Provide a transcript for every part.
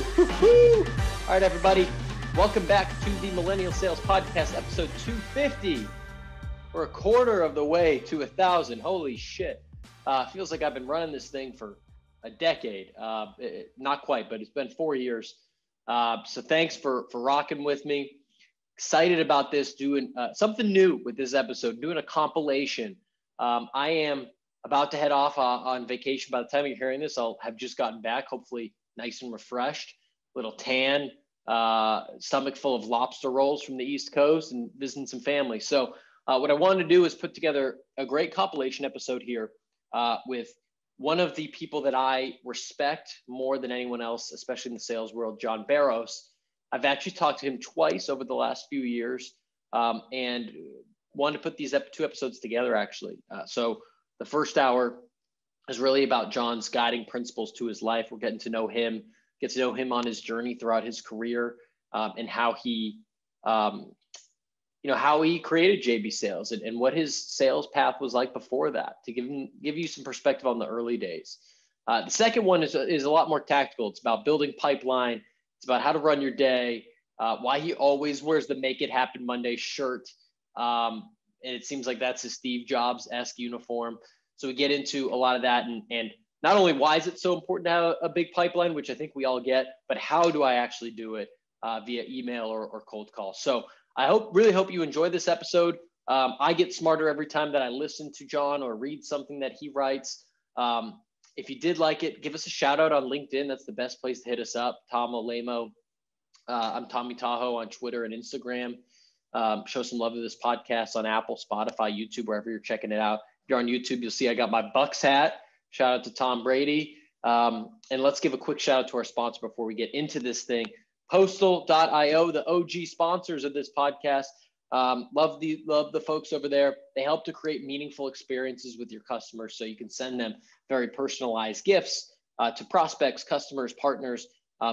All right, everybody. Welcome back to the Millennial Sales Podcast, episode 250. We're a quarter of the way to 1,000. Holy shit. Feels like I've been running this thing for a decade. Not quite, but it's been 4 years. So thanks for rocking with me. Excited about this, doing something new with this episode, doing a compilation. I am about to head off on vacation. By the time you're hearing this, I'll have just gotten back, hopefully nice and refreshed, little tan, stomach full of lobster rolls from the East Coast and visiting some family. So what I wanted to do is put together a great compilation episode here with one of the people that I respect more than anyone else, especially in the sales world, John Barrows. I've actually talked to him twice over the last few years and wanted to put these two episodes together, actually. So the first hour is really about John's guiding principles to his life. We're getting to know him, get to know him on his journey throughout his career and how he, how he created JB Sales and what his sales path was like before that, to give you some perspective on the early days. The second one is a lot more tactical. It's about building pipeline. It's about how to run your day, why he always wears the Make It Happen Monday shirt. And it seems like that's his Steve Jobs-esque uniform. So we get into a lot of that. And not only why is it so important to have a big pipeline, which I think we all get, but how do I actually do it via email or cold call? So I really hope you enjoy this episode. I get smarter every time that I listen to John or read something that he writes. If you did like it, give us a shout out on LinkedIn. That's the best place to hit us up. Tom Olemo. I'm Tommy Tahoe on Twitter and Instagram. Show some love to this podcast on Apple, Spotify, YouTube, wherever you're checking it out. If you're on YouTube, you'll see I got my Bucks hat. Shout out to Tom Brady. And let's give a quick shout out to our sponsor before we get into this thing. Postal.io, the OG sponsors of this podcast. Love the folks over there. They help to create meaningful experiences with your customers so you can send them very personalized gifts to prospects, customers, partners.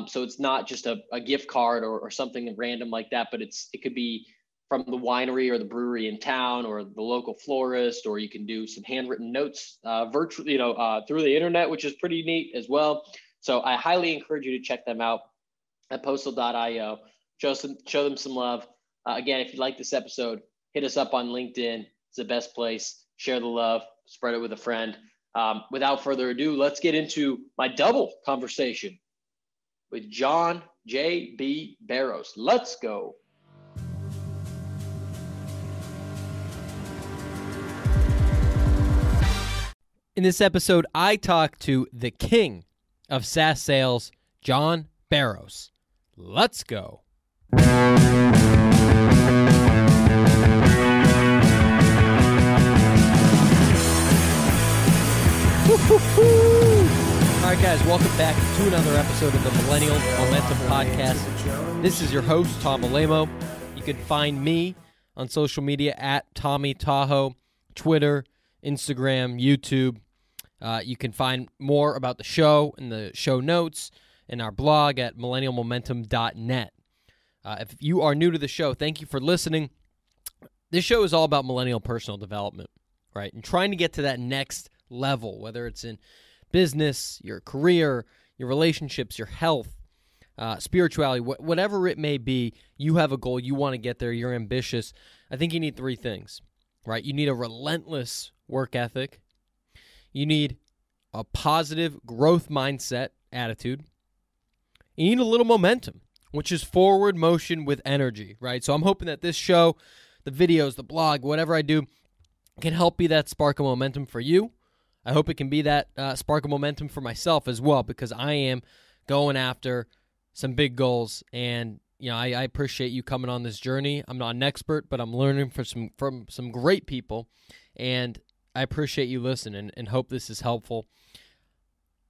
So it's not just a gift card or something random like that, but it could be from the winery or the brewery in town or the local florist, or you can do some handwritten notes virtually, through the internet, which is pretty neat as well. So I highly encourage you to check them out at postal.io. Show them some love. Again, if you like this episode, hit us up on LinkedIn. It's the best place. Share the love, spread it with a friend. Without further ado, let's get into my double conversation with John J.B. Barrows. Let's go. In this episode, I talk to the king of SaaS sales, John Barrows. Let's go. All right, guys, welcome back to another episode of the Millennial Momentum Podcast. This is your host, Tom Olemo. You can find me on social media at Tommy Tahoe, Twitter, Instagram, YouTube. You can find more about the show in the show notes and our blog at millennialmomentum.net. If you are new to the show, thank you for listening. This show is all about millennial personal development, right? And trying to get to that next level, whether it's in business, your career, your relationships, your health, spirituality, whatever it may be, you have a goal, you want to get there, you're ambitious. I think you need three things, right? You need a relentless work ethic. You need a positive growth mindset attitude. You need a little momentum, which is forward motion with energy, right? So I'm hoping that this show, the videos, the blog, whatever I do, can help be that spark of momentum for you. I hope it can be that spark of momentum for myself as well, because I am going after some big goals. And I appreciate you coming on this journey. I'm not an expert, but I'm learning from some great people, and I appreciate you listening and hope this is helpful.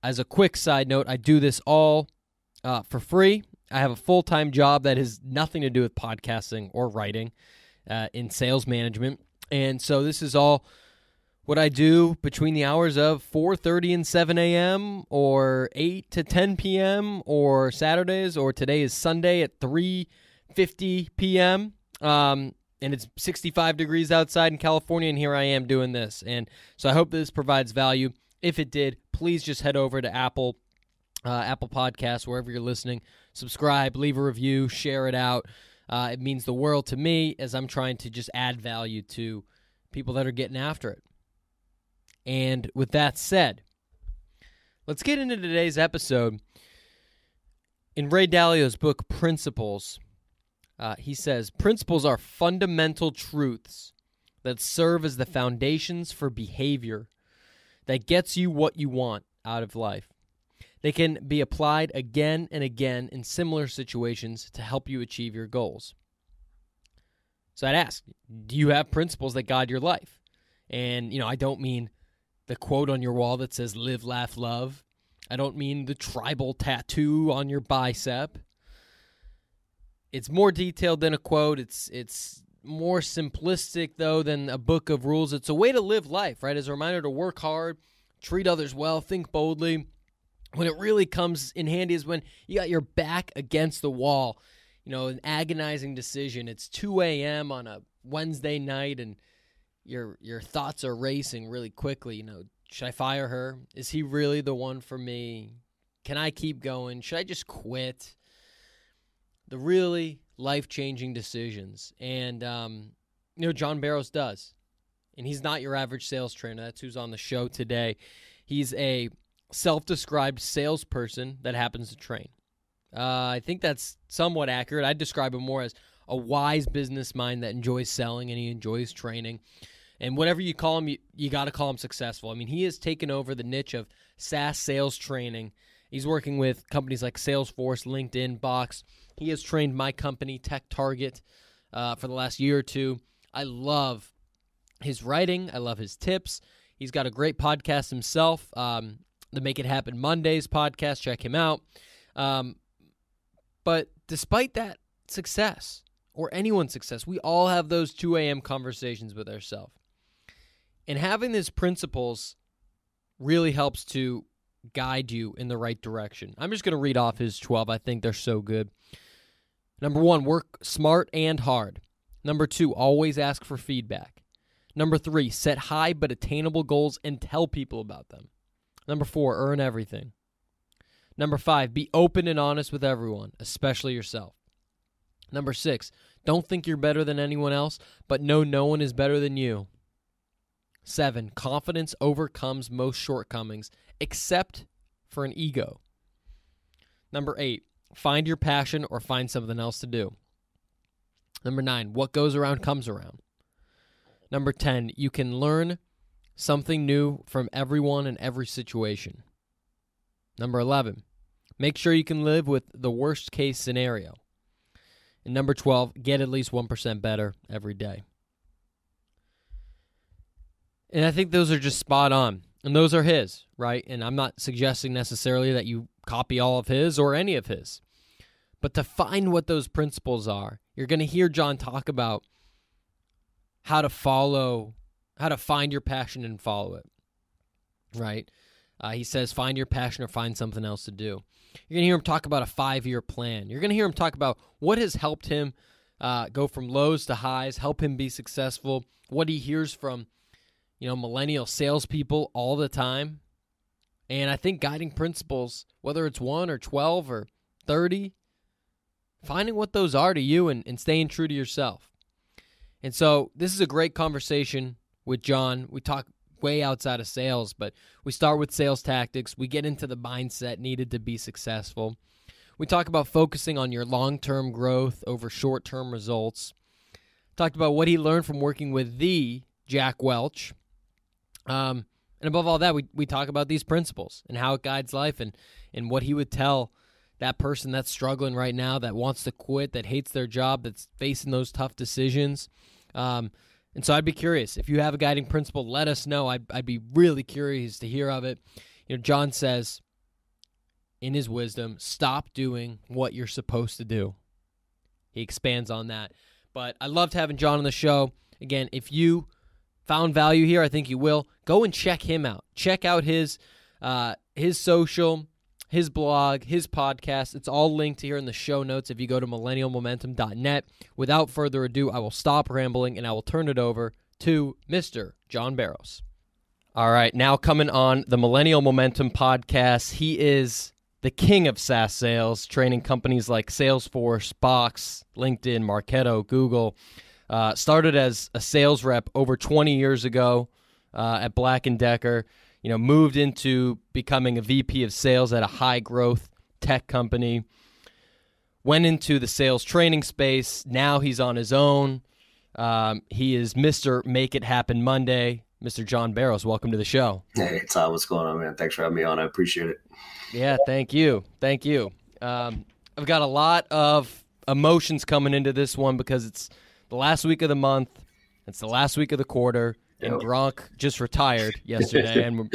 As a quick side note, I do this all for free. I have a full-time job that has nothing to do with podcasting or writing in sales management. And so this is all what I do between the hours of 4:30 and 7 a.m. or 8 to 10 p.m. or Saturdays, or today is Sunday at 3:50 p.m. And it's 65 degrees outside in California, and here I am doing this. And so I hope this provides value. If it did, please just head over to Apple Apple Podcasts, wherever you're listening. Subscribe, leave a review, share it out. It means the world to me as I'm trying to just add value to people that are getting after it. And with that said, let's get into today's episode. In Ray Dalio's book, Principles, he says, principles are fundamental truths that serve as the foundations for behavior that gets you what you want out of life. They can be applied again and again in similar situations to help you achieve your goals. So I'd ask, do you have principles that guide your life? And, I don't mean the quote on your wall that says, live, laugh, love. I don't mean the tribal tattoo on your bicep. It's more detailed than a quote. It's more simplistic, though, than a book of rules. It's a way to live life, right? As a reminder to work hard, treat others well, think boldly. When it really comes in handy is when you got your back against the wall, an agonizing decision. It's 2 a.m. on a Wednesday night, and your thoughts are racing really quickly. Should I fire her? Is he really the one for me? Can I keep going? Should I just quit? The really life-changing decisions. And, John Barrows does. And he's not your average sales trainer. That's who's on the show today. He's a self-described salesperson that happens to train. I think that's somewhat accurate. I'd describe him more as a wise business mind that enjoys selling and he enjoys training. And whatever you call him, you got to call him successful. I mean, he has taken over the niche of SaaS sales training. He's working with companies like Salesforce, LinkedIn, Box. He has trained my company, Tech Target, for the last year or two. I love his writing. I love his tips. He's got a great podcast himself, the Make It Happen Mondays podcast. Check him out. But despite that success, or anyone's success, we all have those 2 a.m. conversations with ourselves. And having these principles really helps to guide you in the right direction. I'm just going to read off his 12. I think they're so good. Number 1, work smart and hard. Number 2, always ask for feedback. Number 3, set high but attainable goals and tell people about them. Number 4, earn everything. Number 5, be open and honest with everyone, especially yourself. Number 6, don't think you're better than anyone else, but know no one is better than you. 7, confidence overcomes most shortcomings, except for an ego. Number 8, find your passion or find something else to do. Number 9, what goes around comes around. Number 10, you can learn something new from everyone and every situation. Number 11, make sure you can live with the worst case scenario. And number 12, get at least 1% better every day. And I think those are just spot on. And those are his, right? And I'm not suggesting necessarily that you copy all of his or any of his. But to find what those principles are, you're going to hear John talk about how to find your passion and follow it, right? He says, find your passion or find something else to do. You're going to hear him talk about a 5-year plan. You're going to hear him talk about what has helped him go from lows to highs, help him be successful, what he hears from millennial salespeople all the time. And I think guiding principles, whether it's 1 or 12 or 30, finding what those are to you and staying true to yourself. And so this is a great conversation with John. We talk way outside of sales, but we start with sales tactics. We get into the mindset needed to be successful. We talk about focusing on your long-term growth over short-term results. Talked about what he learned from working with the Jack Welch. And above all that, we talk about these principles and how it guides life and what he would tell that person that's struggling right now, that wants to quit, that hates their job, that's facing those tough decisions. And so I'd be curious. If you have a guiding principle, let us know. I'd be really curious to hear of it. John says, in his wisdom, stop doing what you're supposed to do. He expands on that. But I loved having John on the show. Again, if you found value here, I think you will. Go and check him out. Check out his social, his blog, his podcast. It's all linked here in the show notes if you go to millennialmomentum.net. Without further ado, I will stop rambling and I will turn it over to Mr. John Barrows. All right, now coming on the Millennial Momentum podcast, he is the king of SaaS sales, training companies like Salesforce, Box, LinkedIn, Marketo, Google. Started as a sales rep over 20 years ago at Black & Decker. Moved into becoming a VP of sales at a high-growth tech company. Went into the sales training space. Now he's on his own. He is Mr. Make It Happen Monday. Mr. John Barrows, welcome to the show. Hey, Tom, what's going on, man? Thanks for having me on. I appreciate it. Yeah, thank you. Thank you. I've got a lot of emotions coming into this one because it's the last week of the month. It's the last week of the quarter, and Gronk just retired yesterday. And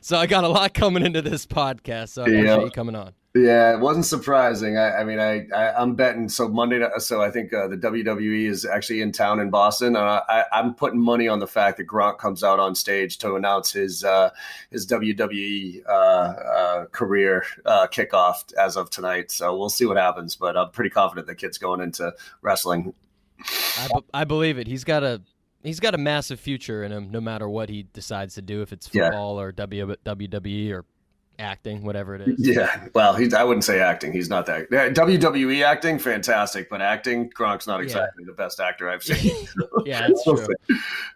so I got a lot coming into this podcast, so I appreciate you coming on. Yeah, it wasn't surprising. I'm betting. So I think the WWE is actually in town in Boston. I'm putting money on the fact that Gronk comes out on stage to announce his WWE career kickoff as of tonight. So we'll see what happens. But I'm pretty confident the kid's going into wrestling. I believe it. He's got a massive future in him, no matter what he decides to do, if it's football or WWE or acting, whatever it is. Yeah, well, I wouldn't say acting. He's not that. WWE acting, fantastic, but acting, Gronk's not exactly the best actor I've seen. Yeah, that's true.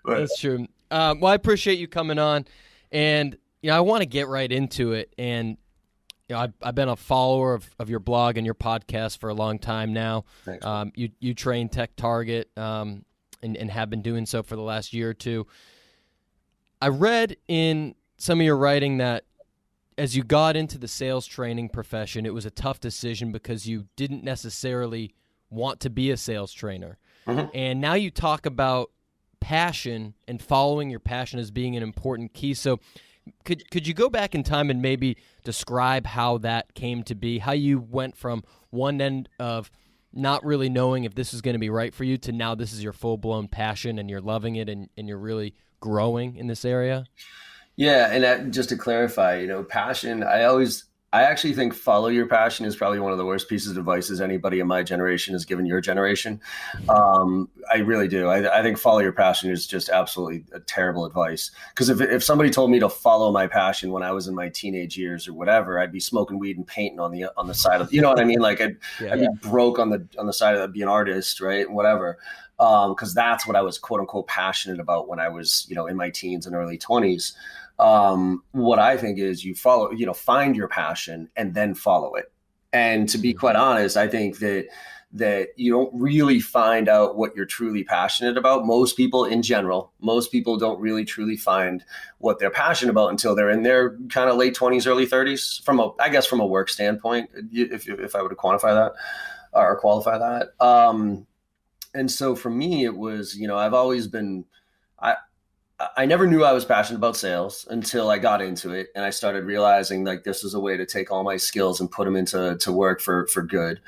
That's true. Well, I appreciate you coming on, and I want to get right into it. And I've been a follower of your blog and your podcast for a long time now. Thanks. You train Tech Target, and have been doing so for the last year or two. I read in some of your writing that as you got into the sales training profession, it was a tough decision because you didn't necessarily want to be a sales trainer. Mm-hmm. And now you talk about passion and following your passion as being an important key. So could you go back in time and maybe describe how that came to be, how you went from one end of not really knowing if this is going to be right for you to now this is your full-blown passion and you're loving it and you're really growing in this area? Yeah, and just to clarify, passion, I actually think follow your passion is probably one of the worst pieces of advice anybody in my generation has given your generation. I really do. I think follow your passion is just absolutely a terrible advice. Because if somebody told me to follow my passion when I was in my teenage years or whatever, I'd be smoking weed and painting on the side of, you know what I mean? Like I'd be broke on the side of that, be an artist, right? Whatever. Because that's what I was quote unquote passionate about when I was, in my teens and early 20s. What I think is you find your passion and then follow it. And to be quite honest, I think that you don't really find out what you're truly passionate about. Most people don't really truly find what they're passionate about until they're in their kind of late 20s, early 30s from a work standpoint, if I were to quantify that or qualify that. And so for me, it was, I've always been, I never knew I was passionate about sales until I got into it. And I started realizing like this is a way to take all my skills and put them into work for good.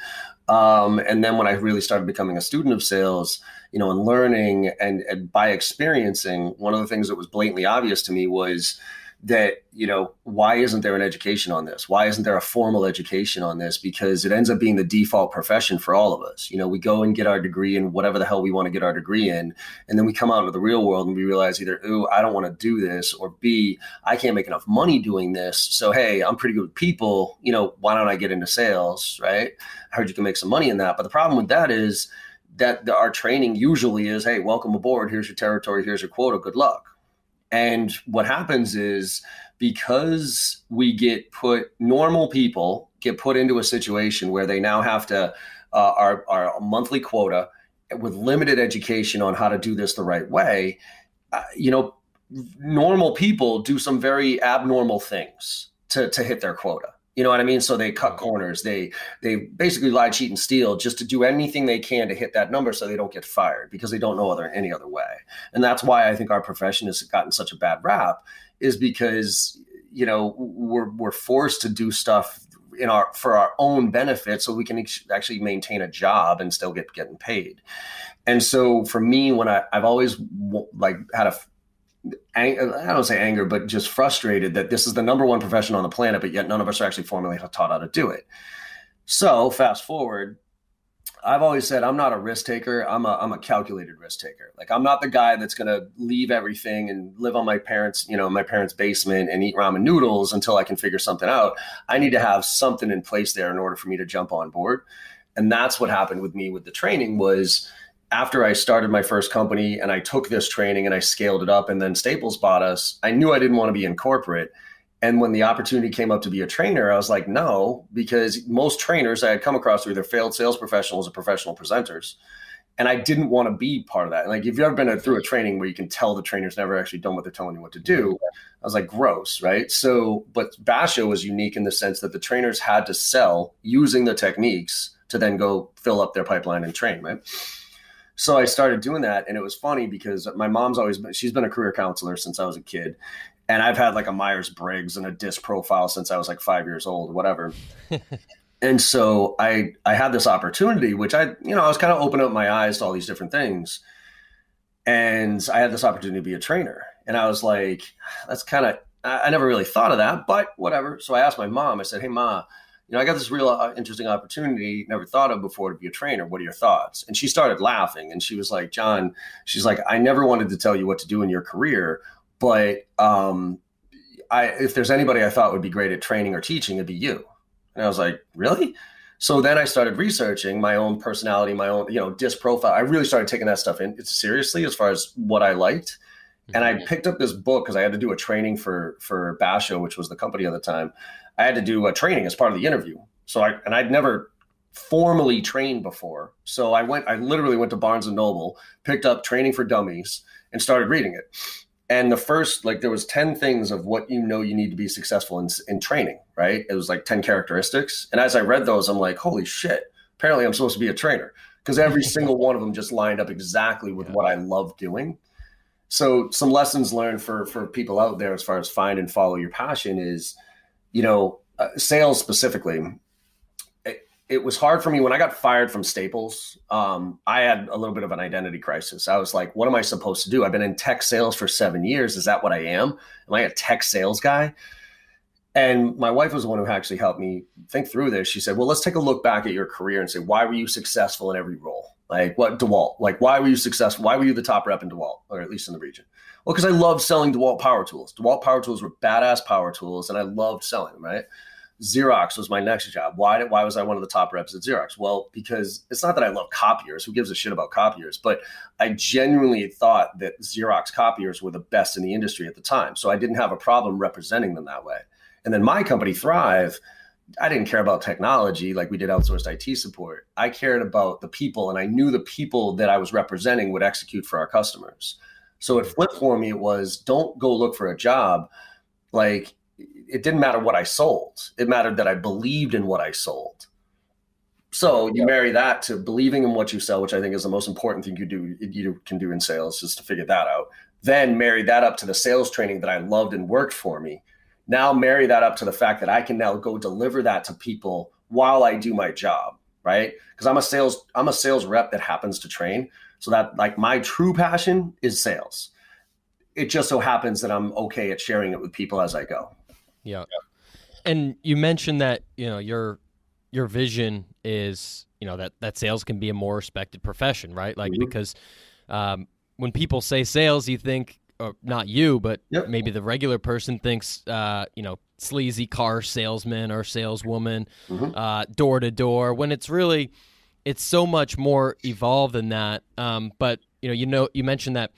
And then when I really started becoming a student of sales, and learning and by experiencing, one of the things that was blatantly obvious to me was that, why isn't there an education on this? Why isn't there a formal education on this? Because it ends up being the default profession for all of us. We go and get our degree in whatever the hell we want to get our degree in. And then we come out into the real world and we realize either, ooh, I don't want to do this, or B, I can't make enough money doing this. So, hey, I'm pretty good with people. Why don't I get into sales, right? I heard you can make some money in that. But the problem with that is that our training usually is, hey, welcome aboard. Here's your territory. Here's your quota. Good luck. And what happens is because normal people get put into a situation where they now have to, our monthly quota with limited education on how to do this the right way, normal people do some very abnormal things to hit their quota. You know what I mean? So they cut corners. They basically lie, cheat, and steal just to do anything they can to hit that number so they don't get fired because they don't know any other way. And that's why I think our profession has gotten such a bad rap, is because, we're forced to do stuff for our own benefit so we can actually maintain a job and still getting paid. And so for me, when I've always had I don't say anger, but just frustrated that this is the number one profession on the planet, but yet none of us are actually formally taught how to do it. So fast forward, I've always said I'm not a risk taker. I'm a calculated risk taker. Like, I'm not the guy that's going to leave everything and live on my parents' basement and eat ramen noodles until I can figure something out. I need to have something in place there in order for me to jump on board. And that's what happened with me with the training. Was after I started my first company and I took this training and I scaled it up, and then Staples bought us, I knew I didn't want to be in corporate. And when the opportunity came up to be a trainer, I was like, no, because most trainers I had come across were either failed sales professionals or professional presenters. And I didn't want to be part of that. Like, if you've ever been through a training where you can tell the trainer's never actually done what they're telling you what to do, I was like, gross, right? So, but Basho was unique in the sense that the trainers had to sell using the techniques to then go fill up their pipeline and train, right? So I started doing that. And it was funny because my mom's she's been a career counselor since I was a kid. And I've had like a Myers-Briggs and a DISC profile since I was like 5 years old, whatever. And so I had this opportunity, which I was kind of opening up my eyes to all these different things. And I had this opportunity to be a trainer. And I was like, I never really thought of that, but whatever. So I asked my mom, I said, hey, Ma, I got this real interesting opportunity, never thought of before, to be a trainer. What are your thoughts? And she started laughing. And she was like, John, she's like, I never wanted to tell you what to do in your career. But if there's anybody I thought would be great at training or teaching, it'd be you. And I was like, really? So then I started researching my own personality, my own, DISC profile. I really started taking that stuff in seriously as far as what I liked. And I picked up this book because I had to do a training for Basho, which was the company at the time. I had to do a training as part of the interview. So I'd never formally trained before. So I literally went to Barnes & Noble, picked up Training for Dummies, and started reading it. And the first, there was 10 things of what you need to be successful in training, right? It was like 10 characteristics. And as I read those, I'm like, holy shit, apparently I'm supposed to be a trainer, because every single one of them just lined up exactly with what I love doing. So some lessons learned for people out there as far as find and follow your passion is, sales specifically. It was hard for me when I got fired from Staples. I had a little bit of an identity crisis. I was like, what am I supposed to do? I've been in tech sales for 7 years. Is that what I am? Am I a tech sales guy? And my wife was the one who actually helped me think through this. She said, well, let's take a look back at your career and say, why were you successful in every role? Like what DeWalt? Like, why were you successful? Why were you the top rep in DeWalt, or at least in the region? Well, because I loved selling DeWalt power tools. DeWalt power tools were badass power tools, and I loved selling them, right? Xerox was my next job. Why was I one of the top reps at Xerox? Well, because it's not that I love copiers. Who gives a shit about copiers? But I genuinely thought that Xerox copiers were the best in the industry at the time. So I didn't have a problem representing them that way. And then my company, Thrive, I didn't care about technology like we did outsourced IT support. I cared about the people, and I knew the people that I was representing would execute for our customers. So it flipped for me. It was, don't go look for a job. It didn't matter what I sold. It mattered that I believed in what I sold. So you marry that to believing in what you sell, which I think is the most important thing you can do in sales, is to figure that out. Then marry that up to the sales training that I loved and worked for me. Now marry that up to the fact that I can now go deliver that to people while I do my job, right? Because I'm a sales rep that happens to train. So that, my true passion is sales. It just so happens that I'm okay at sharing it with people as I go. Yeah. And you mentioned that, your vision is, that sales can be a more respected profession, right? Because when people say sales, you think, or not you, but maybe the regular person thinks, sleazy car salesman or saleswoman, door to door, when it's really, it's so much more evolved than that. But you mentioned that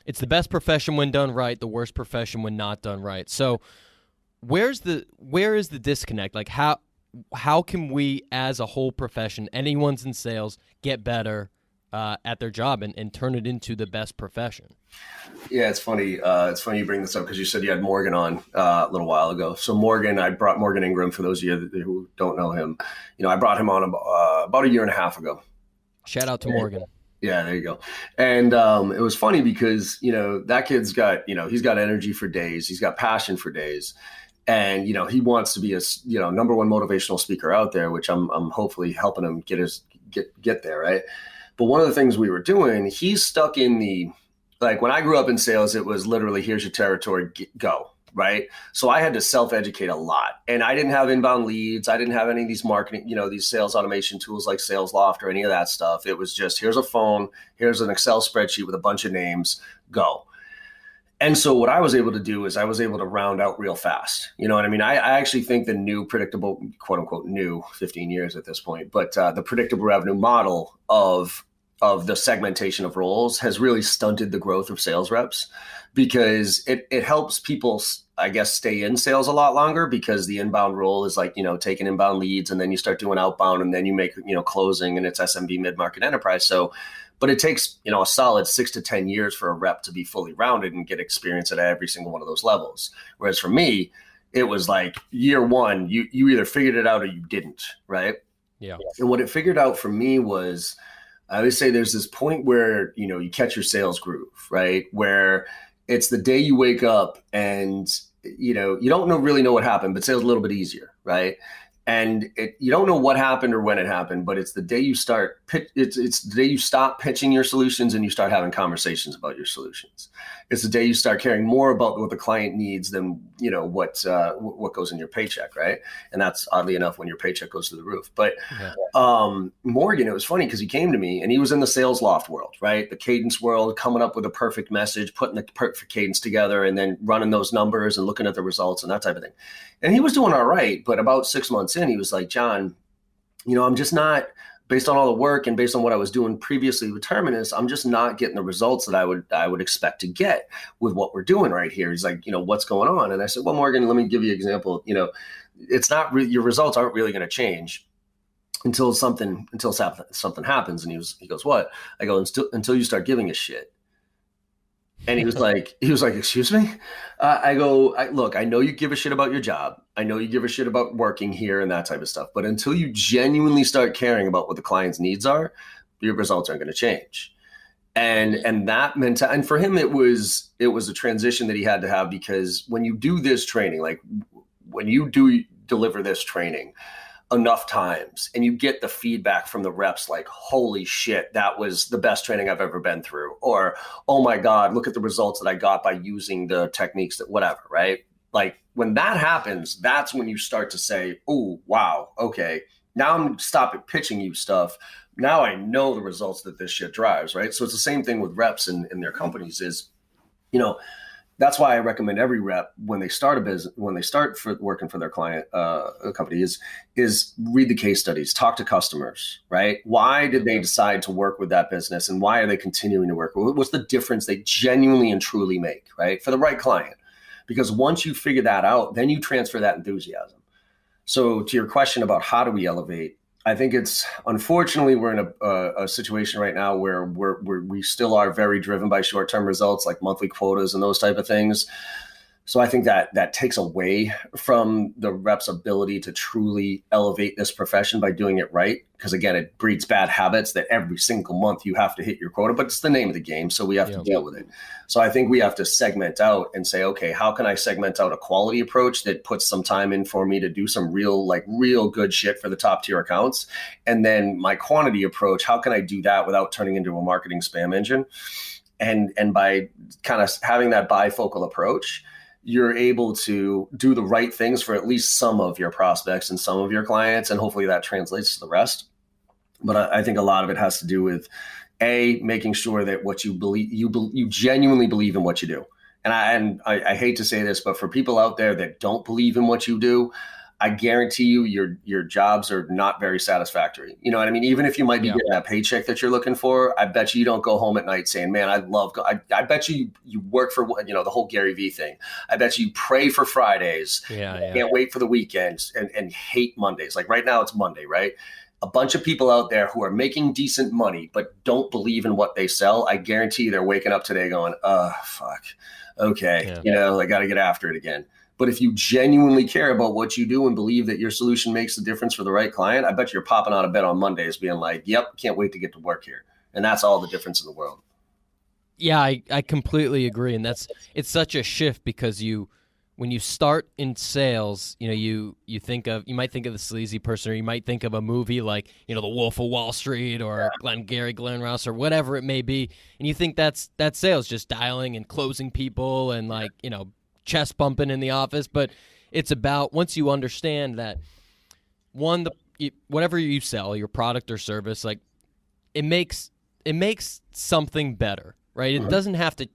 it's the best profession when done right, the worst profession when not done right. So where is the disconnect? How can we, as a whole profession, anyone's in sales, get better at their job and turn it into the best profession? Yeah, it's funny. It's funny you bring this up because you said you had Morgan on a little while ago. So I brought Morgan Ingram, for those of you who don't know him. I brought him on about a year and a half ago. Shout out to Morgan. Yeah, there you go. And it was funny because, that kid's got, he's got energy for days. He's got passion for days. And, he wants to be a, number one motivational speaker out there, which I'm hopefully helping him get there. Right. But one of the things we were doing, he's stuck in when I grew up in sales, it was literally, here's your territory, go. right? So I had to self-educate a lot, and I didn't have inbound leads. I didn't have any of these marketing, these sales automation tools like SalesLoft or any of that stuff. It was just, here's a phone, here's an Excel spreadsheet with a bunch of names, go. And so what I was able to do is I was able to round out real fast. You know what I mean? I actually think the new predictable, quote unquote, new 15 years at this point, but the predictable revenue model of the segmentation of roles has really stunted the growth of sales reps, because it helps people, I guess, stay in sales a lot longer, because the inbound role is like, taking inbound leads, and then you start doing outbound, and then you make, closing, and it's SMB, mid-market, enterprise. So, but it takes, a solid 6 to 10 years for a rep to be fully rounded and get experience at every single one of those levels. Whereas for me, it was like year one, you either figured it out or you didn't, right? Yeah. And what it figured out for me was, I always say there's this point where, you catch your sales groove, right? Where it's the day you wake up and, you don't really know what happened, but sales a little bit easier, right? And you don't know what happened or when it happened, but it's the day you start. It's the day you stop pitching your solutions and you start having conversations about your solutions. It's the day you start caring more about what the client needs than what goes in your paycheck, right? And that's oddly enough when your paycheck goes to the roof. But Morgan, it was funny because he came to me and he was in the SalesLoft world, right? The cadence world, coming up with a perfect message, putting the perfect cadence together, and then running those numbers and looking at the results and that type of thing. And he was doing all right, but about 6 months in, he was like, John, I'm just not, based on all the work and based on what I was doing previously with Terminus, I'm just not getting the results that I would expect to get with what we're doing right here. He's like, what's going on? And I said, well, Morgan, let me give you an example. It's not your results aren't really going to change until something happens. And he goes, what? I go, until you start giving a shit. And he was like, excuse me? I go, look, I know you give a shit about your job. I know you give a shit about working here and that type of stuff. But until you genuinely start caring about what the client's needs are, your results aren't going to change. And that meant, and for him, it was a transition that he had to have, because when you do this training, like when you do deliver this training enough times and you get the feedback from the reps, like, holy shit, that was the best training I've ever been through. Or, oh my God, look at the results that I got by using the techniques that whatever, right? Like when that happens, that's when you start to say, oh, wow, okay, now I'm stopping pitching you stuff. Now I know the results that this shit drives, right? So it's the same thing with reps in their companies is, that's why I recommend every rep when they start a business, when they start working for their client company, is read the case studies, talk to customers, right? Why did they decide to work with that business, and why are they continuing to work? What's the difference they genuinely and truly make, right, for the right client? Because once you figure that out, then you transfer that enthusiasm. So to your question about how do we elevate, I think it's, unfortunately, we're in a situation right now where we still are very driven by short-term results, like monthly quotas and those type of things. So I think that takes away from the rep's ability to truly elevate this profession by doing it right. Because again, it breeds bad habits that every single month you have to hit your quota, but it's the name of the game. So we have to deal with it. So I think we have to segment out and say, okay, how can I segment out a quality approach that puts some time in for me to do some real good shit for the top tier accounts? And then my quantity approach, how can I do that without turning into a marketing spam engine? And by kind of having that bifocal approach, you're able to do the right things for at least some of your prospects and some of your clients, and hopefully that translates to the rest. But I think a lot of it has to do with making sure that what you believe, you genuinely believe in what you do. And I hate to say this, but for people out there that don't believe in what you do, I guarantee you your jobs are not very satisfactory. You know what I mean? Even if you might be getting that paycheck that you're looking for, I bet you don't go home at night saying, man, I bet you work for, the whole Gary Vee thing. I bet you pray for Fridays, can't wait for the weekends and hate Mondays. Like right now it's Monday, right? A bunch of people out there who are making decent money, but don't believe in what they sell. I guarantee they're waking up today going, oh, fuck. Okay. I got to get after it again. But if you genuinely care about what you do and believe that your solution makes a difference for the right client, I bet you're popping out of bed on Mondays being like, yep, can't wait to get to work here. And that's all the difference in the world. Yeah, I completely agree. And it's such a shift because when you start in sales, you might think of the sleazy person, or you might think of a movie like, The Wolf of Wall Street or Glenn Ross or whatever it may be. And you think that's sales, just dialing and closing people and chest bumping in the office, but it's about once you understand that whatever you sell, your product or service, like it makes something better, right? It doesn't have to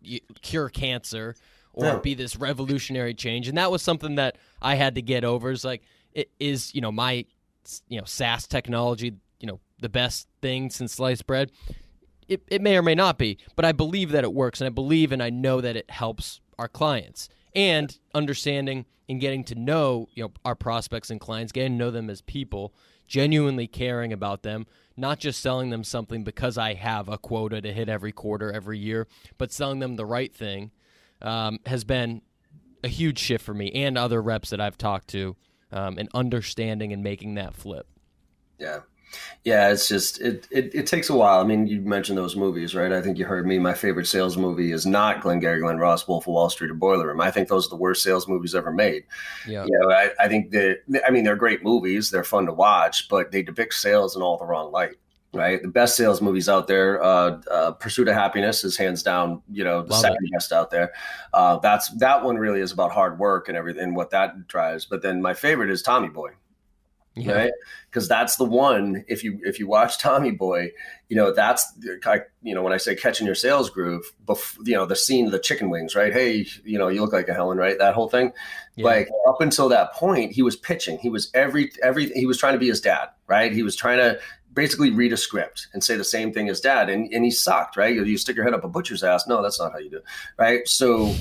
cure cancer or be this revolutionary change. And that was something that I had to get over. Is like, it is, my, SaaS technology, the best thing since sliced bread. It may or may not be, but I believe that it works, and I believe and I know that it helps our clients. And understanding and getting to know, our prospects and clients, getting to know them as people, genuinely caring about them, not just selling them something because I have a quota to hit every quarter, every year, but selling them the right thing, has been a huge shift for me and other reps that I've talked to, and understanding and making that flip. Yeah. Yeah, it's just, it takes a while. I mean, you mentioned those movies, right? I think you heard me. My favorite sales movie is not Glengarry Glen Ross, Wolf of Wall Street, or Boiler Room. I think those are the worst sales movies ever made. Yeah. I think they're great movies. They're fun to watch, but they depict sales in all the wrong light, right? The best sales movies out there, Pursuit of Happiness is hands down, the second best out there. That one really is about hard work and everything, what that drives. But then my favorite is Tommy Boy. Yeah. Right, because that's the one. If you watch Tommy Boy, that's when I say catching your sales groove. The scene of the chicken wings, right? Hey, you look like a Helen, right? That whole thing. Yeah. Like up until that point, he was pitching. He was he was trying to be his dad, right? He was trying to basically read a script and say the same thing as dad, and he sucked, right? You stick your head up a butcher's ass. No, that's not how you do it, right? So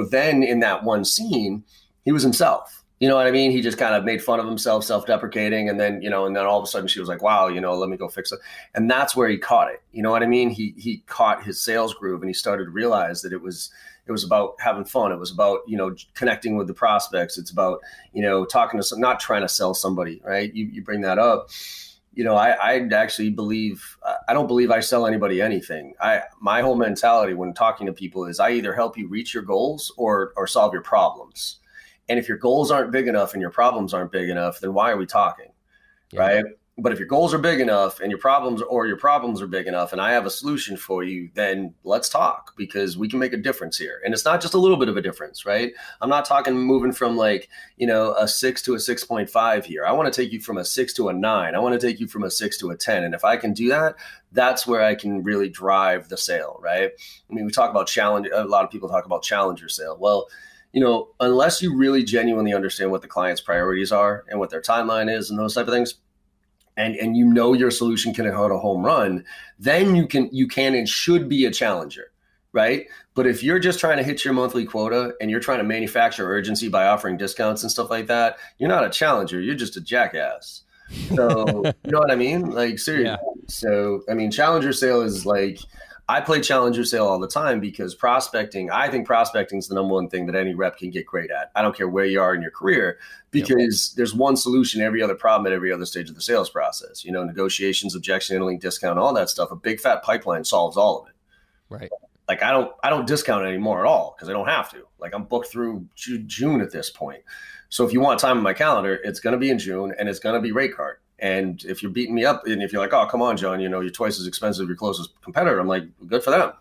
then in that one scene, he was himself. You know what I mean? He just kind of made fun of himself, self-deprecating. And then, and then all of a sudden she was like, wow, let me go fix it. And that's where he caught it. You know what I mean? He caught his sales groove, and he started to realize that it was about having fun. It was about, connecting with the prospects. It's about, talking to not trying to sell somebody, right? You bring that up. I actually believe, I don't believe I sell anybody anything. My whole mentality when talking to people is I either help you reach your goals or solve your problems. And if your goals aren't big enough and your problems aren't big enough, then why are we talking? Yeah. Right? But if your goals are big enough and your problems are big enough and I have a solution for you, then let's talk, because we can make a difference here. And it's not just a little bit of a difference, right? I'm not talking moving from a 6 to a 6.5 here. I want to take you from a 6 to a 9. I want to take you from a 6 to a 10. And if I can do that, that's where I can really drive the sale, right? I mean, we talk about challenge. A lot of people talk about challenger sale. Well, unless you really genuinely understand what the client's priorities are and what their timeline is and those type of things, and your solution can hit a home run, then you can and should be a challenger, right? But if you're just trying to hit your monthly quota and you're trying to manufacture urgency by offering discounts and stuff like that, you're not a challenger. You're just a jackass. So, you know what I mean? Like, seriously. Yeah. So, I mean, challenger sale is like, I play challenger sale all the time because I think prospecting is the number one thing that any rep can get great at. I don't care where you are in your career, because there's one solution, every other problem at every other stage of the sales process. Negotiations, objection handling, discount, all that stuff. A big fat pipeline solves all of it. Right. Like I don't discount anymore at all because I don't have to. Like I'm booked through June at this point. So if you want time on my calendar, it's going to be in June and it's going to be rate card. And if you're beating me up and if you're like, oh, come on, John, you're twice as expensive as your closest competitor, I'm like, good for them.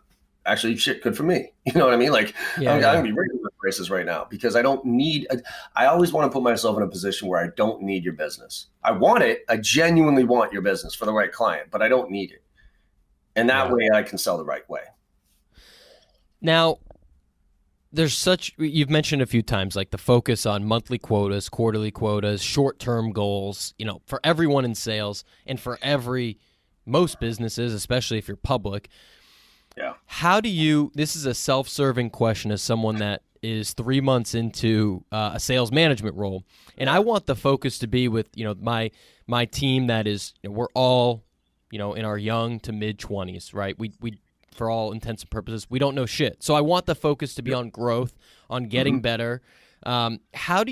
Actually, shit, good for me. You know what I mean? Like, I'm going to be raising the prices right now because I always want to put myself in a position where I don't need your business. I want it. I genuinely want your business for the right client, but I don't need it. And that way I can sell the right way. Now, you've mentioned a few times, like the focus on monthly quotas, quarterly quotas, short-term goals, for everyone in sales and for most businesses, especially if you're public. Yeah. How do this is a self-serving question as someone that is 3 months into a sales management role. And I want the focus to be with, my team that is, we're all, in our young to mid 20s, right? We for all intents and purposes, we don't know shit. So I want the focus to be on growth, on getting better. How would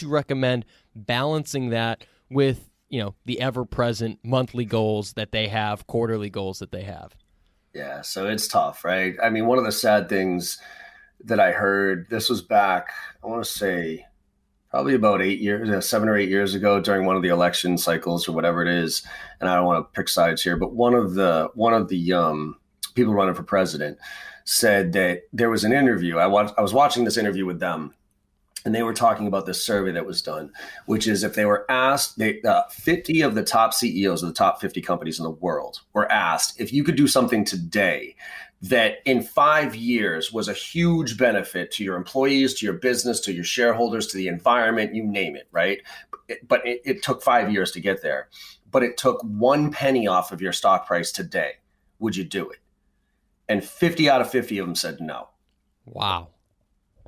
you recommend balancing that with, the ever-present monthly goals that they have, quarterly goals that they have? Yeah, so it's tough, right? I mean, one of the sad things that I heard, this was back, I want to say probably about 7 or 8 years ago during one of the election cycles or whatever it is. And I don't want to pick sides here, but one of the people running for president said that there was an interview. I was watching this interview with them, and they were talking about this survey that was done, which is if they were asked, 50 of the top CEOs of the top 50 companies in the world were asked, if you could do something today that in 5 years was a huge benefit to your employees, to your business, to your shareholders, to the environment, you name it, right? But it took 5 years to get there. But it took 1 penny off of your stock price today. Would you do it? And 50 out of 50 of them said no. Wow.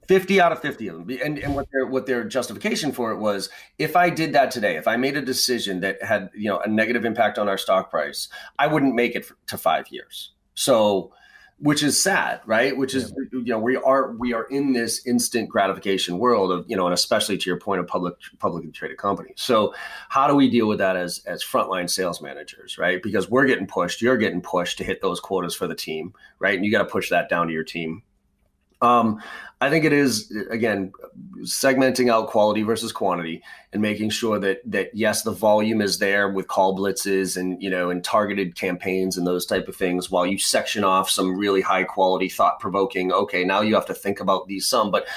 50 out of 50 of them. And what their justification for it was, if I did that today, if I made a decision that had, a negative impact on our stock price, I wouldn't make it to 5 years. So, which is sad, right? Which is, we are in this instant gratification world of, and especially to your point of publicly traded companies. So how do we deal with that as frontline sales managers, right? Because we're getting pushed, you're getting pushed to hit those quotas for the team, right? And you got to push that down to your team. I think it is, again, segmenting out quality versus quantity and making sure that yes, the volume is there with call blitzes and targeted campaigns and those type of things, while you section off some really high quality, thought provoking. Okay, now you have to think about these some, but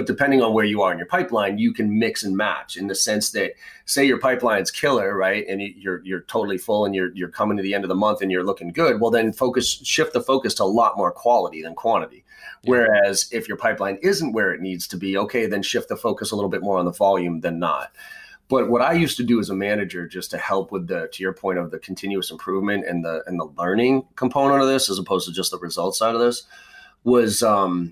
depending on where you are in your pipeline, you can mix and match in the sense that, say your pipeline's killer, right, and you're totally full and you're coming to the end of the month and you're looking good. Well, then shift the focus to a lot more quality than quantity. Whereas if your pipeline isn't where it needs to be, okay, then shift the focus a little bit more on the volume than not. But what I used to do as a manager, just to help with to your point of the continuous improvement and the learning component of this, as opposed to just the results side of this, was I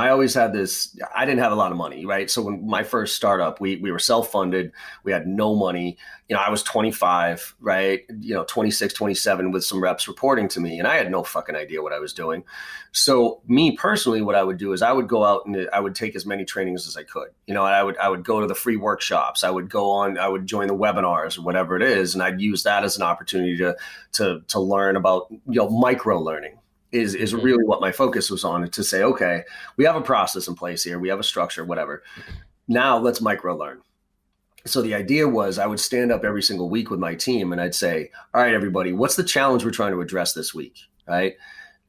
always had this, I didn't have a lot of money, right? So when my first startup, we were self-funded, we had no money. I was 25, right? 26, 27 with some reps reporting to me, and I had no fucking idea what I was doing. So me personally, what I would do is I would go out and I would take as many trainings as I could. I would go to the free workshops. I would join the webinars or whatever it is. And I'd use that as an opportunity to learn about, micro learning. Is really what my focus was on, to say, okay, we have a process in place here. We have a structure, whatever. Now let's micro learn. So the idea was I would stand up every single week with my team and I'd say, all right, everybody, what's the challenge we're trying to address this week? Right.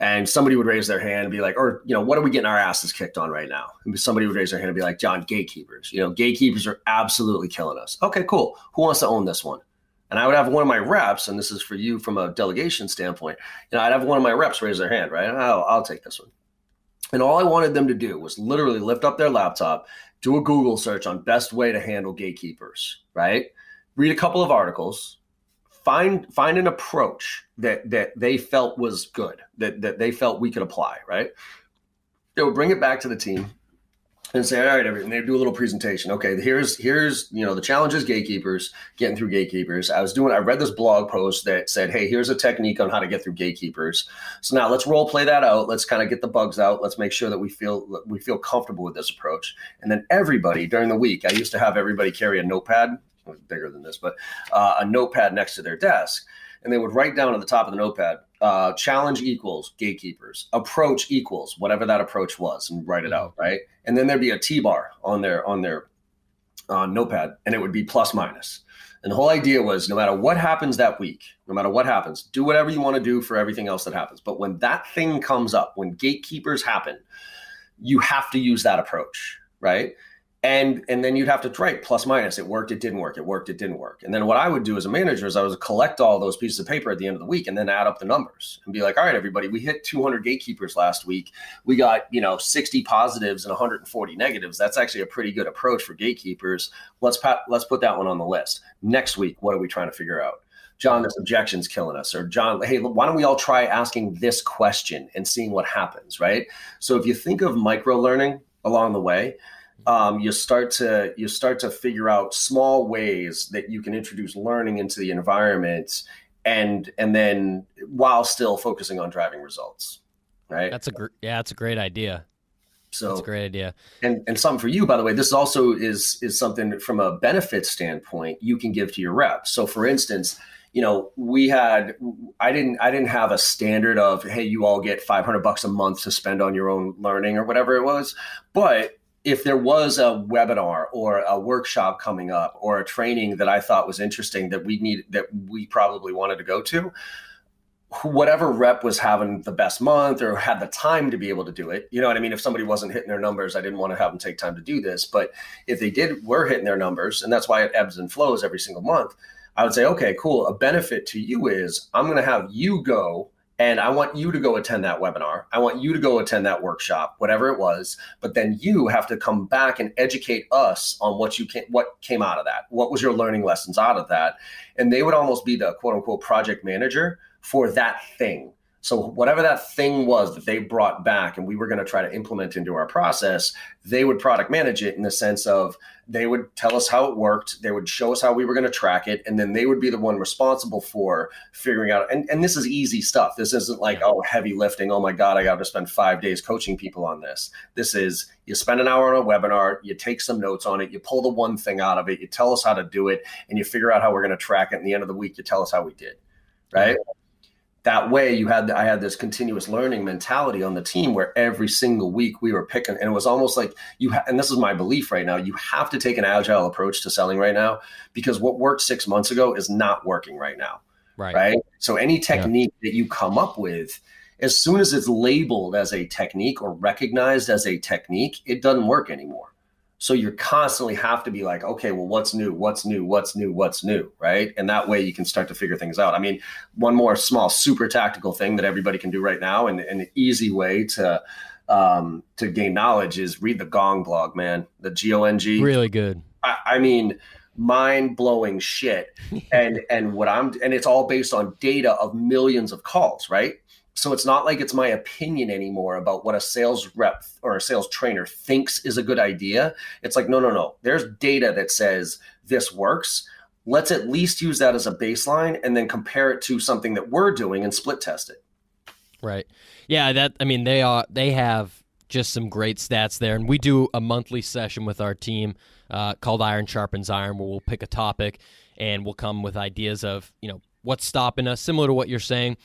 And somebody would raise their hand and be like, what are we getting our asses kicked on right now? And somebody would raise their hand and be like, John, gatekeepers. Gatekeepers are absolutely killing us. Okay, cool. Who wants to own this one? And I would have one of my reps, and this is for you from a delegation standpoint, I'd have one of my reps raise their hand, right? I'll take this one. And all I wanted them to do was literally lift up their laptop, do a Google search on best way to handle gatekeepers, right? Read a couple of articles, find an approach that they felt was good, that they felt we could apply, right? They would bring it back to the team and say, all right, and they do a little presentation. Okay, here's the challenges gatekeepers, getting through gatekeepers. I read this blog post that said, hey, here's a technique on how to get through gatekeepers. So now let's role play that out. Let's kind of get the bugs out. Let's make sure that we feel comfortable with this approach. And then everybody during the week, I used to have everybody carry a notepad. It was bigger than this, but a notepad next to their desk. And they would write down at the top of the notepad, challenge equals gatekeepers, approach equals whatever that approach was, and write it out, right? And then there'd be a T-bar on their notepad, and it would be plus minus. And the whole idea was, no matter what happens that week, no matter what happens, do whatever you want to do for everything else that happens. But when that thing comes up, when gatekeepers happen, you have to use that approach, right? And then you'd have to write plus minus. It worked, it didn't work. It worked, it didn't work. And then what I would do as a manager is I would collect all those pieces of paper at the end of the week and then add up the numbers and be like, all right, everybody, we hit 200 gatekeepers last week. We got 60 positives and 140 negatives. That's actually a pretty good approach for gatekeepers. Let's put that one on the list. Next week, what are we trying to figure out? John, this objection's killing us. Or John, hey, why don't we all try asking this question and seeing what happens, right? So if you think of micro learning along the way, you start to figure out small ways that you can introduce learning into the environment, and then while still focusing on driving results, right? That's a great idea. So that's a great idea. And something for you, by the way, this also is something from a benefit standpoint you can give to your reps. So for instance, I didn't have a standard of, hey, you all get $500 a month to spend on your own learning or whatever it was, but if there was a webinar or a workshop coming up or a training that I thought was interesting that we probably wanted to go to, whatever rep was having the best month or had the time to be able to do it. You know what I mean? If somebody wasn't hitting their numbers, I didn't want to have them take time to do this. But if they were hitting their numbers, and that's why it ebbs and flows every single month, I would say, okay, cool. A benefit to you is I'm going to have you go, and I want you to go attend that webinar. I want you to go attend that workshop, whatever it was. But then you have to come back and educate us on what came out of that. What was your learning lessons out of that? And they would almost be the quote unquote project manager for that thing. So whatever that thing was that they brought back and we were going to try to implement into our process, they would product manage it in the sense of they would tell us how it worked. They would show us how we were going to track it. And then they would be the one responsible for figuring out. And this is easy stuff. This isn't like, oh, heavy lifting. Oh my God, I got to spend 5 days coaching people on this. This is, you spend an hour on a webinar, you take some notes on it, you pull the one thing out of it, you tell us how to do it, and you figure out how we're going to track it. At the end of the week, you tell us how we did. Right. That way I had this continuous learning mentality on the team where every single week we were picking, and it was almost like and this is my belief right now, you have to take an agile approach to selling right now, because what worked 6 months ago is not working right now. Right. So any technique that you come up with, as soon as it's labeled as a technique or recognized as a technique, it doesn't work anymore. So you constantly have to be like, okay, well, what's new, right? And that way you can start to figure things out. I mean, one more small, super tactical thing that everybody can do right now, and an easy way to gain knowledge is read the Gong Blog, man. The GONG. Really good. I mean, mind-blowing shit. And it's all based on data of millions of calls, right? So it's not like it's my opinion anymore about what a sales rep or a sales trainer thinks is a good idea. It's like, no. There's data that says this works. Let's at least use that as a baseline and then compare it to something that we're doing and split test it. Right. Yeah, they have just some great stats there. And we do a monthly session with our team called Iron Sharpens Iron, where we'll pick a topic and we'll come with ideas of, what's stopping us, similar to what you're saying.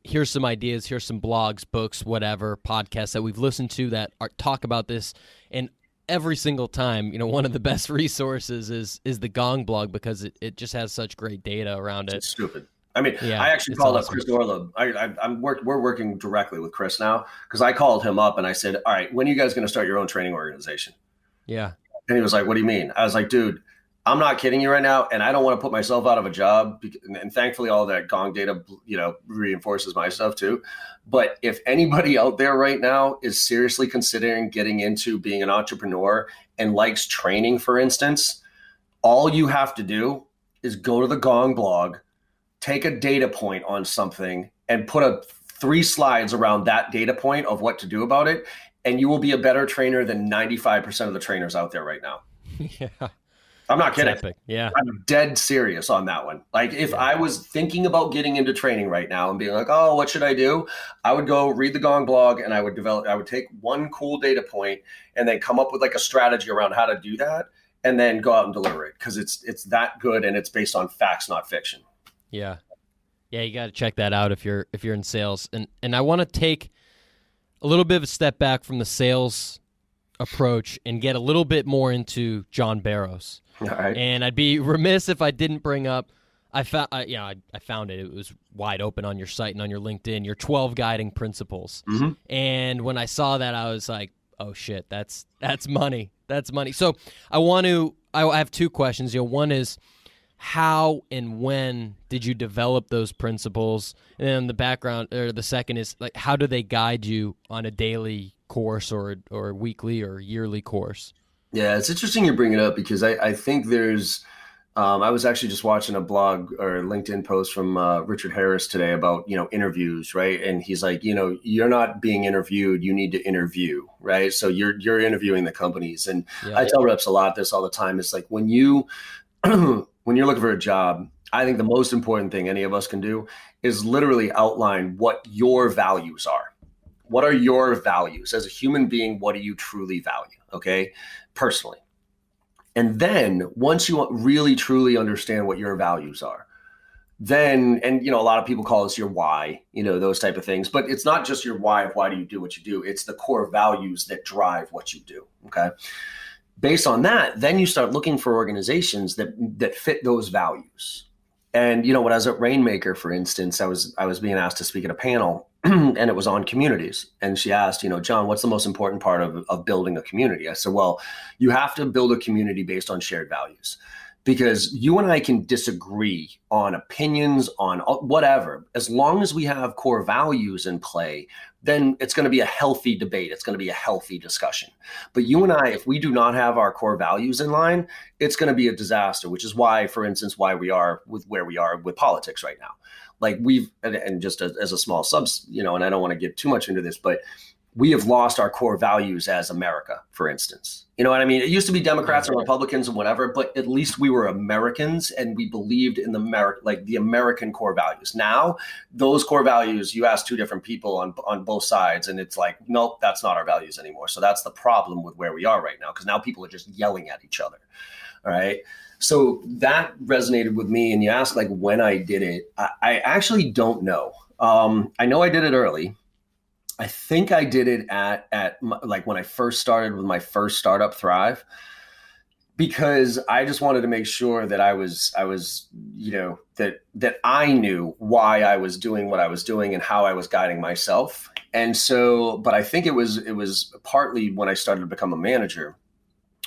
Here's some ideas, here's some blogs, books, whatever, podcasts that we've listened to that talk about this. And every single time, one of the best resources is the Gong Blog, because it just has such great data around it. It's stupid. I mean, I actually called up Chris Orlov. We're working directly with Chris now, because I called him up and I said, all right, when are you guys going to start your own training organization? Yeah. And he was like, what do you mean? I was like, dude, I'm not kidding you right now, and I don't want to put myself out of a job. And thankfully, all that Gong data, reinforces my stuff too. But if anybody out there right now is seriously considering getting into being an entrepreneur and likes training, for instance, all you have to do is go to the Gong Blog, take a data point on something, and put 3 slides around that data point of what to do about it, and you will be a better trainer than 95% of the trainers out there right now. Yeah. I'm not kidding. Epic. Yeah. I'm dead serious on that one. Like, if I was thinking about getting into training right now and being like, oh, what should I do? I would go read the Gong Blog, and I would take one cool data point and then come up with like a strategy around how to do that, and then go out and deliver it, because it's that good, and it's based on facts, not fiction. Yeah. Yeah, you got to check that out if you're in sales. And I want to take a little bit of a step back from the sales approach and get a little bit more into John Barrows. All right. And I'd be remiss if I didn't bring up, I found it. It was wide open on your site and on your LinkedIn, your 12 guiding principles. Mm-hmm. And when I saw that, I was like, oh shit, that's money. That's money. So I have 2 questions. One is, how and when did you develop those principles? And then the second is, like, how do they guide you on a daily course or weekly or yearly course? Yeah, it's interesting you bring it up, because I think there's, I was actually just watching a blog or LinkedIn post from Richard Harris today about, interviews, right? And he's like, you're not being interviewed, you need to interview, right? So you're interviewing the companies. And I tell reps a lot this all the time. It's like, when you're looking for a job, I think the most important thing any of us can do is literally outline what your values are. What are your values as a human being? What do you truly value? Okay. Personally. And then once you really truly understand what your values are, then, and a lot of people call this your why, those type of things, but it's not just your why of why do you do what you do. It's the core values that drive what you do. Okay. Based on that, then you start looking for organizations that fit those values. And, you know, when I was at Rainmaker, for instance, I was being asked to speak at a panel and it was on communities. And she asked, you know, John, what's the most important part of building a community? I said, well, you have to build a community based on shared values. Because you and I can disagree on opinions, on whatever. As long as we have core values in play, then it's going to be a healthy debate. It's going to be a healthy discussion. But you and I, if we do not have our core values in line, it's going to be a disaster, which is why, for instance, why we are with where we are with politics right now. Like and just as a small you know, and I don't want to get too much into this, but we have lost our core values as America, for instance. You know what I mean? It used to be Democrats and Republicans and whatever, but at least we were Americans and we believed in the American core values. Now, those core values, you ask two different people on both sides, and it's like, nope, that's not our values anymore. So that's the problem with where we are right now, because now people are just yelling at each other. All right. So that resonated with me. And you asked like when I did it, I actually don't know. I know I did it early. I think I did it at like when I first started with my first startup, Thrive, because I just wanted to make sure that I was, you know, that I knew why I was doing what I was doing and how I was guiding myself. And so, but I think it was partly when I started to become a manager,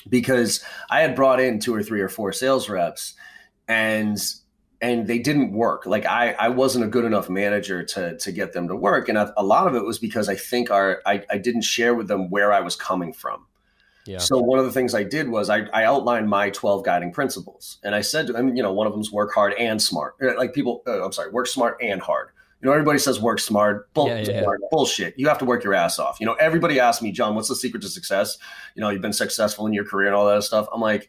because I had brought in 2 or 3 or 4 sales reps and they didn't work. Like I wasn't a good enough manager to get them to work. And a lot of it was because I think I didn't share with them where I was coming from. Yeah. So one of the things I did was I outlined my 12 guiding principles. And I said to them, you know, one of them is work hard and smart. Like people, work smart and hard. You know, everybody says work smart, bullshit. You have to work your ass off. You know, everybody asks me, John, what's the secret to success? You know, you've been successful in your career and all that stuff. I'm like,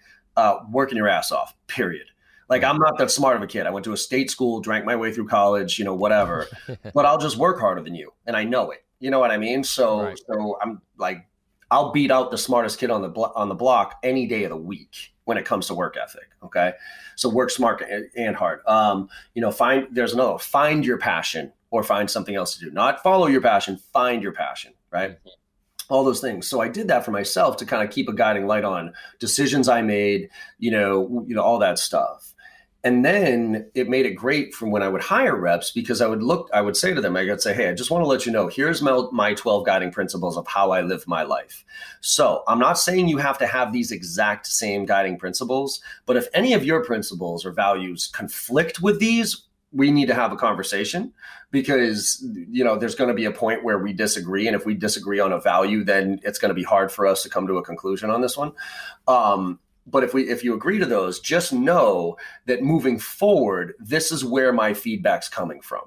working your ass off, period. Like, I'm not that smart of a kid. I went to a state school, drank my way through college, you know, whatever, but I'll just work harder than you. And I know it, you know what I mean? So I'm like, I'll beat out the smartest kid on the block any day of the week when it comes to work ethic. Okay. So work smart and hard. You know, find your passion or find something else to do, not follow your passion, find your passion, right? All those things. So I did that for myself to kind of keep a guiding light on decisions I made, you know, all that stuff. And then it made it great from when I would hire reps, because I would say to them, I would say, hey, I just want to let you know, here's my 12 guiding principles of how I live my life. So I'm not saying you have to have these exact same guiding principles, but if any of your principles or values conflict with these, we need to have a conversation, because, you know, there's going to be a point where we disagree. And if we disagree on a value, then it's going to be hard for us to come to a conclusion on this one. But if you agree to those, just know that moving forward, this is where my feedback's coming from.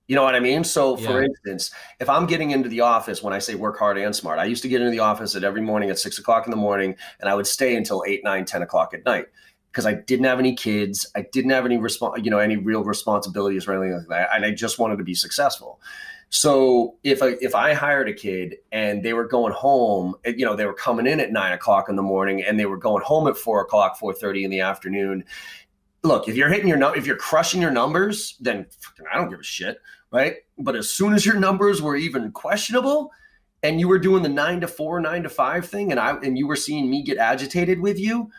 You know what I mean? So for instance, if I'm getting into the office, when I say work hard and smart, I used to get into the office every morning at 6 o'clock in the morning, and I would stay until 8, 9, 10 o'clock at night, because I didn't have any kids. I didn't have any any real responsibilities or anything like that. And I just wanted to be successful. So if I hired a kid and they were going home, you know, they were coming in at 9 o'clock in the morning and they were going home at 4 o'clock, 4:30 in the afternoon. Look, if you're crushing your numbers, then I don't give a shit, right? But as soon as your numbers were even questionable and you were doing the 9 to 4, 9 to 5 thing, and you were seeing me get agitated with you,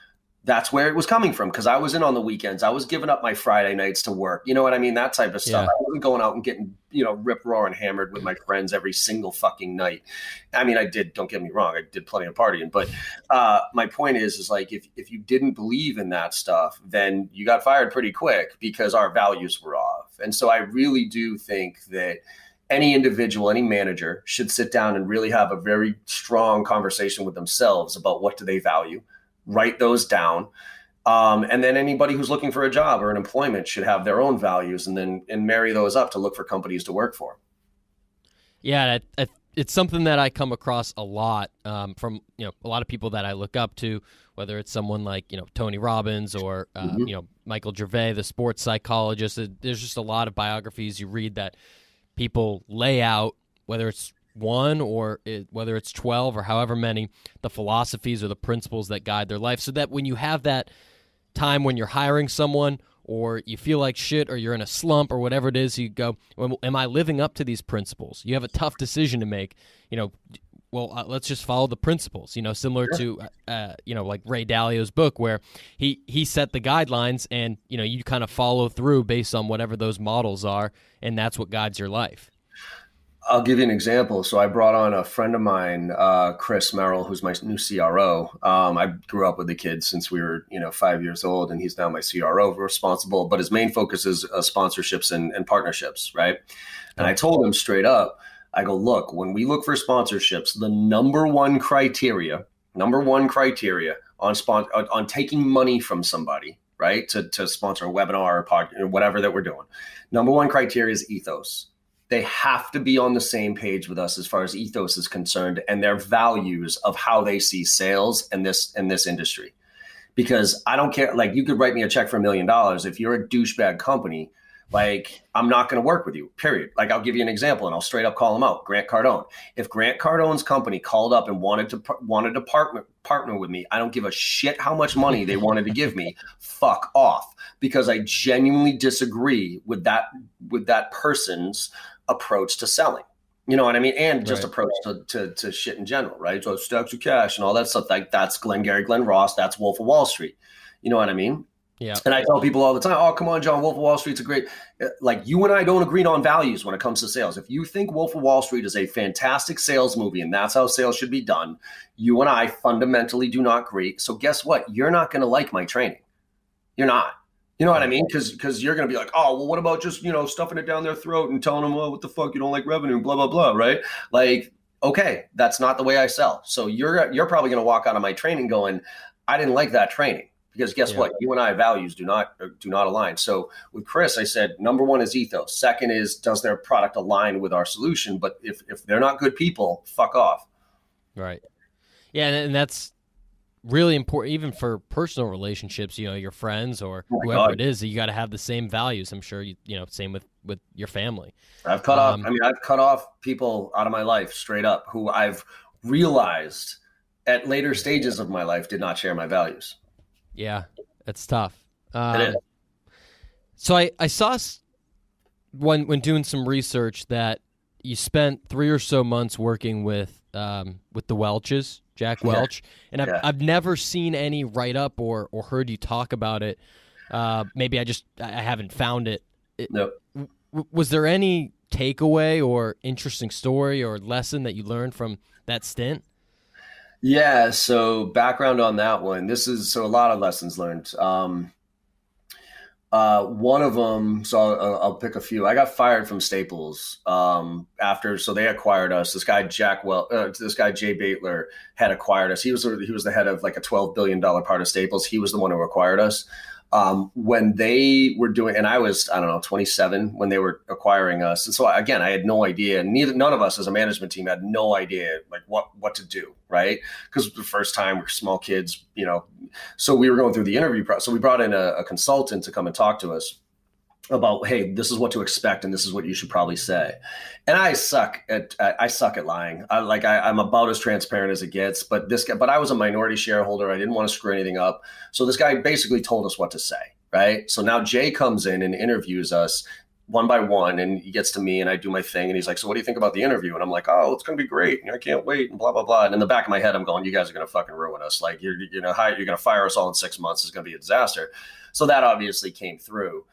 that's where it was coming from, because I was in on the weekends. I was giving up my Friday nights to work. You know what I mean? That type of stuff. I wasn't going out and getting, you know, rip roaring hammered with my friends every single fucking night. I mean, I did, don't get me wrong, I did plenty of partying. But my point is like, if you didn't believe in that stuff, then you got fired pretty quick, because our values were off. And so I really do think that any individual, any manager should sit down and really have a very strong conversation with themselves about what do they value. Write those down. And then anybody who's looking for a job or an employment should have their own values, and marry those up to look for companies to work for. Yeah, it's something that I come across a lot from, you know, a lot of people that I look up to, whether it's someone like, you know, Tony Robbins or, you know, Michael Gervais, the sports psychologist. There's just a lot of biographies you read that people lay out, whether it's one or whether it's 12 or however many, the philosophies or the principles that guide their life, so that when you have that time when you're hiring someone or you feel like shit or you're in a slump or whatever it is, you go, well, am I living up to these principles? You have a tough decision to make. You know, well, let's just follow the principles, similar to, like Ray Dalio's book, where he set the guidelines and, you kind of follow through based on whatever those models are. And that's what guides your life. I'll give you an example. So I brought on a friend of mine, Chris Merrill, who's my new CRO. I grew up with the kid since we were, 5 years old, and he's now my CRO responsible. But his main focus is sponsorships and partnerships, right? And I told him straight up, I go, look, when we look for sponsorships, the number one criteria on taking money from somebody, right, to sponsor a webinar or whatever that we're doing, number one criteria is ethos. They have to be on the same page with us as far as ethos is concerned and their values of how they see sales in this industry. Because I don't care, like you could write me a check for $1 million. If you're a douchebag company, like I'm not going to work with you, period. Like I'll give you an example and I'll straight up call him out. Grant Cardone. If Grant Cardone's company called up and wanted to partner with me, I don't give a shit how much money they wanted to give me. Fuck off, because I genuinely disagree with that person's approach to selling. You know what I mean? And just approach to shit in general, right? So stacks of cash and all that stuff. Like that's Glengarry Glen Ross. That's Wolf of Wall Street. You know what I mean? Yeah. And I tell people all the time, oh, come on, John, Wolf of Wall Street's a great, like you and I don't agree on values when it comes to sales. If you think Wolf of Wall Street is a fantastic sales movie and that's how sales should be done, you and I fundamentally do not agree. So guess what? You're not going to like my training. You're not. You know what I mean? Because you're going to be like, oh, well, what about just, stuffing it down their throat and telling them, well, what the fuck, you don't like revenue, blah, blah, blah, right? Like, okay, that's not the way I sell. So you're probably going to walk out of my training going, I didn't like that training. Because guess what? You and I values do not align. So with Chris, I said, number one is ethos. Second is, does their product align with our solution? But if they're not good people, fuck off. Right. Yeah, and that's really important, even for personal relationships, your friends or whoever it is, you got to have the same values. I'm sure, same with your family. I've cut off people out of my life straight up who I've realized at later stages of my life did not share my values. Yeah, it's tough. It is. So I saw when doing some research that you spent 3 or so months working with the Welches, Jack Welch, and I've never seen any write up or heard you talk about it. Maybe I haven't found it. Nope. Was there any takeaway or interesting story or lesson that you learned from that stint? Yeah. So background on that one, a lot of lessons learned. One of them, so I'll pick a few. I got fired from Staples so they acquired us. This guy, Jay Baitler had acquired us. He was the head of like a $12 billion part of Staples. He was the one who acquired us. When they were doing, and I was, 27 when they were acquiring us. And so again, I had no idea. None of us as a management team had no idea like what to do, right? Because the first time we're small kids, so we were going through the interview process. So we brought in a consultant to come and talk to us about, hey, this is what to expect and this is what you should probably say. And I suck at lying. I'm about as transparent as it gets, but I was a minority shareholder. I didn't want to screw anything up. So this guy basically told us what to say, right? So now Jay comes in and interviews us one by one, and he gets to me and I do my thing and he's like, so what do you think about the interview? And I'm like, oh, it's going to be great. I can't wait and blah, blah, blah. And in the back of my head, I'm going, you guys are going to fucking ruin us. Like you're going to fire us all in 6 months. It's going to be a disaster. So that obviously came through.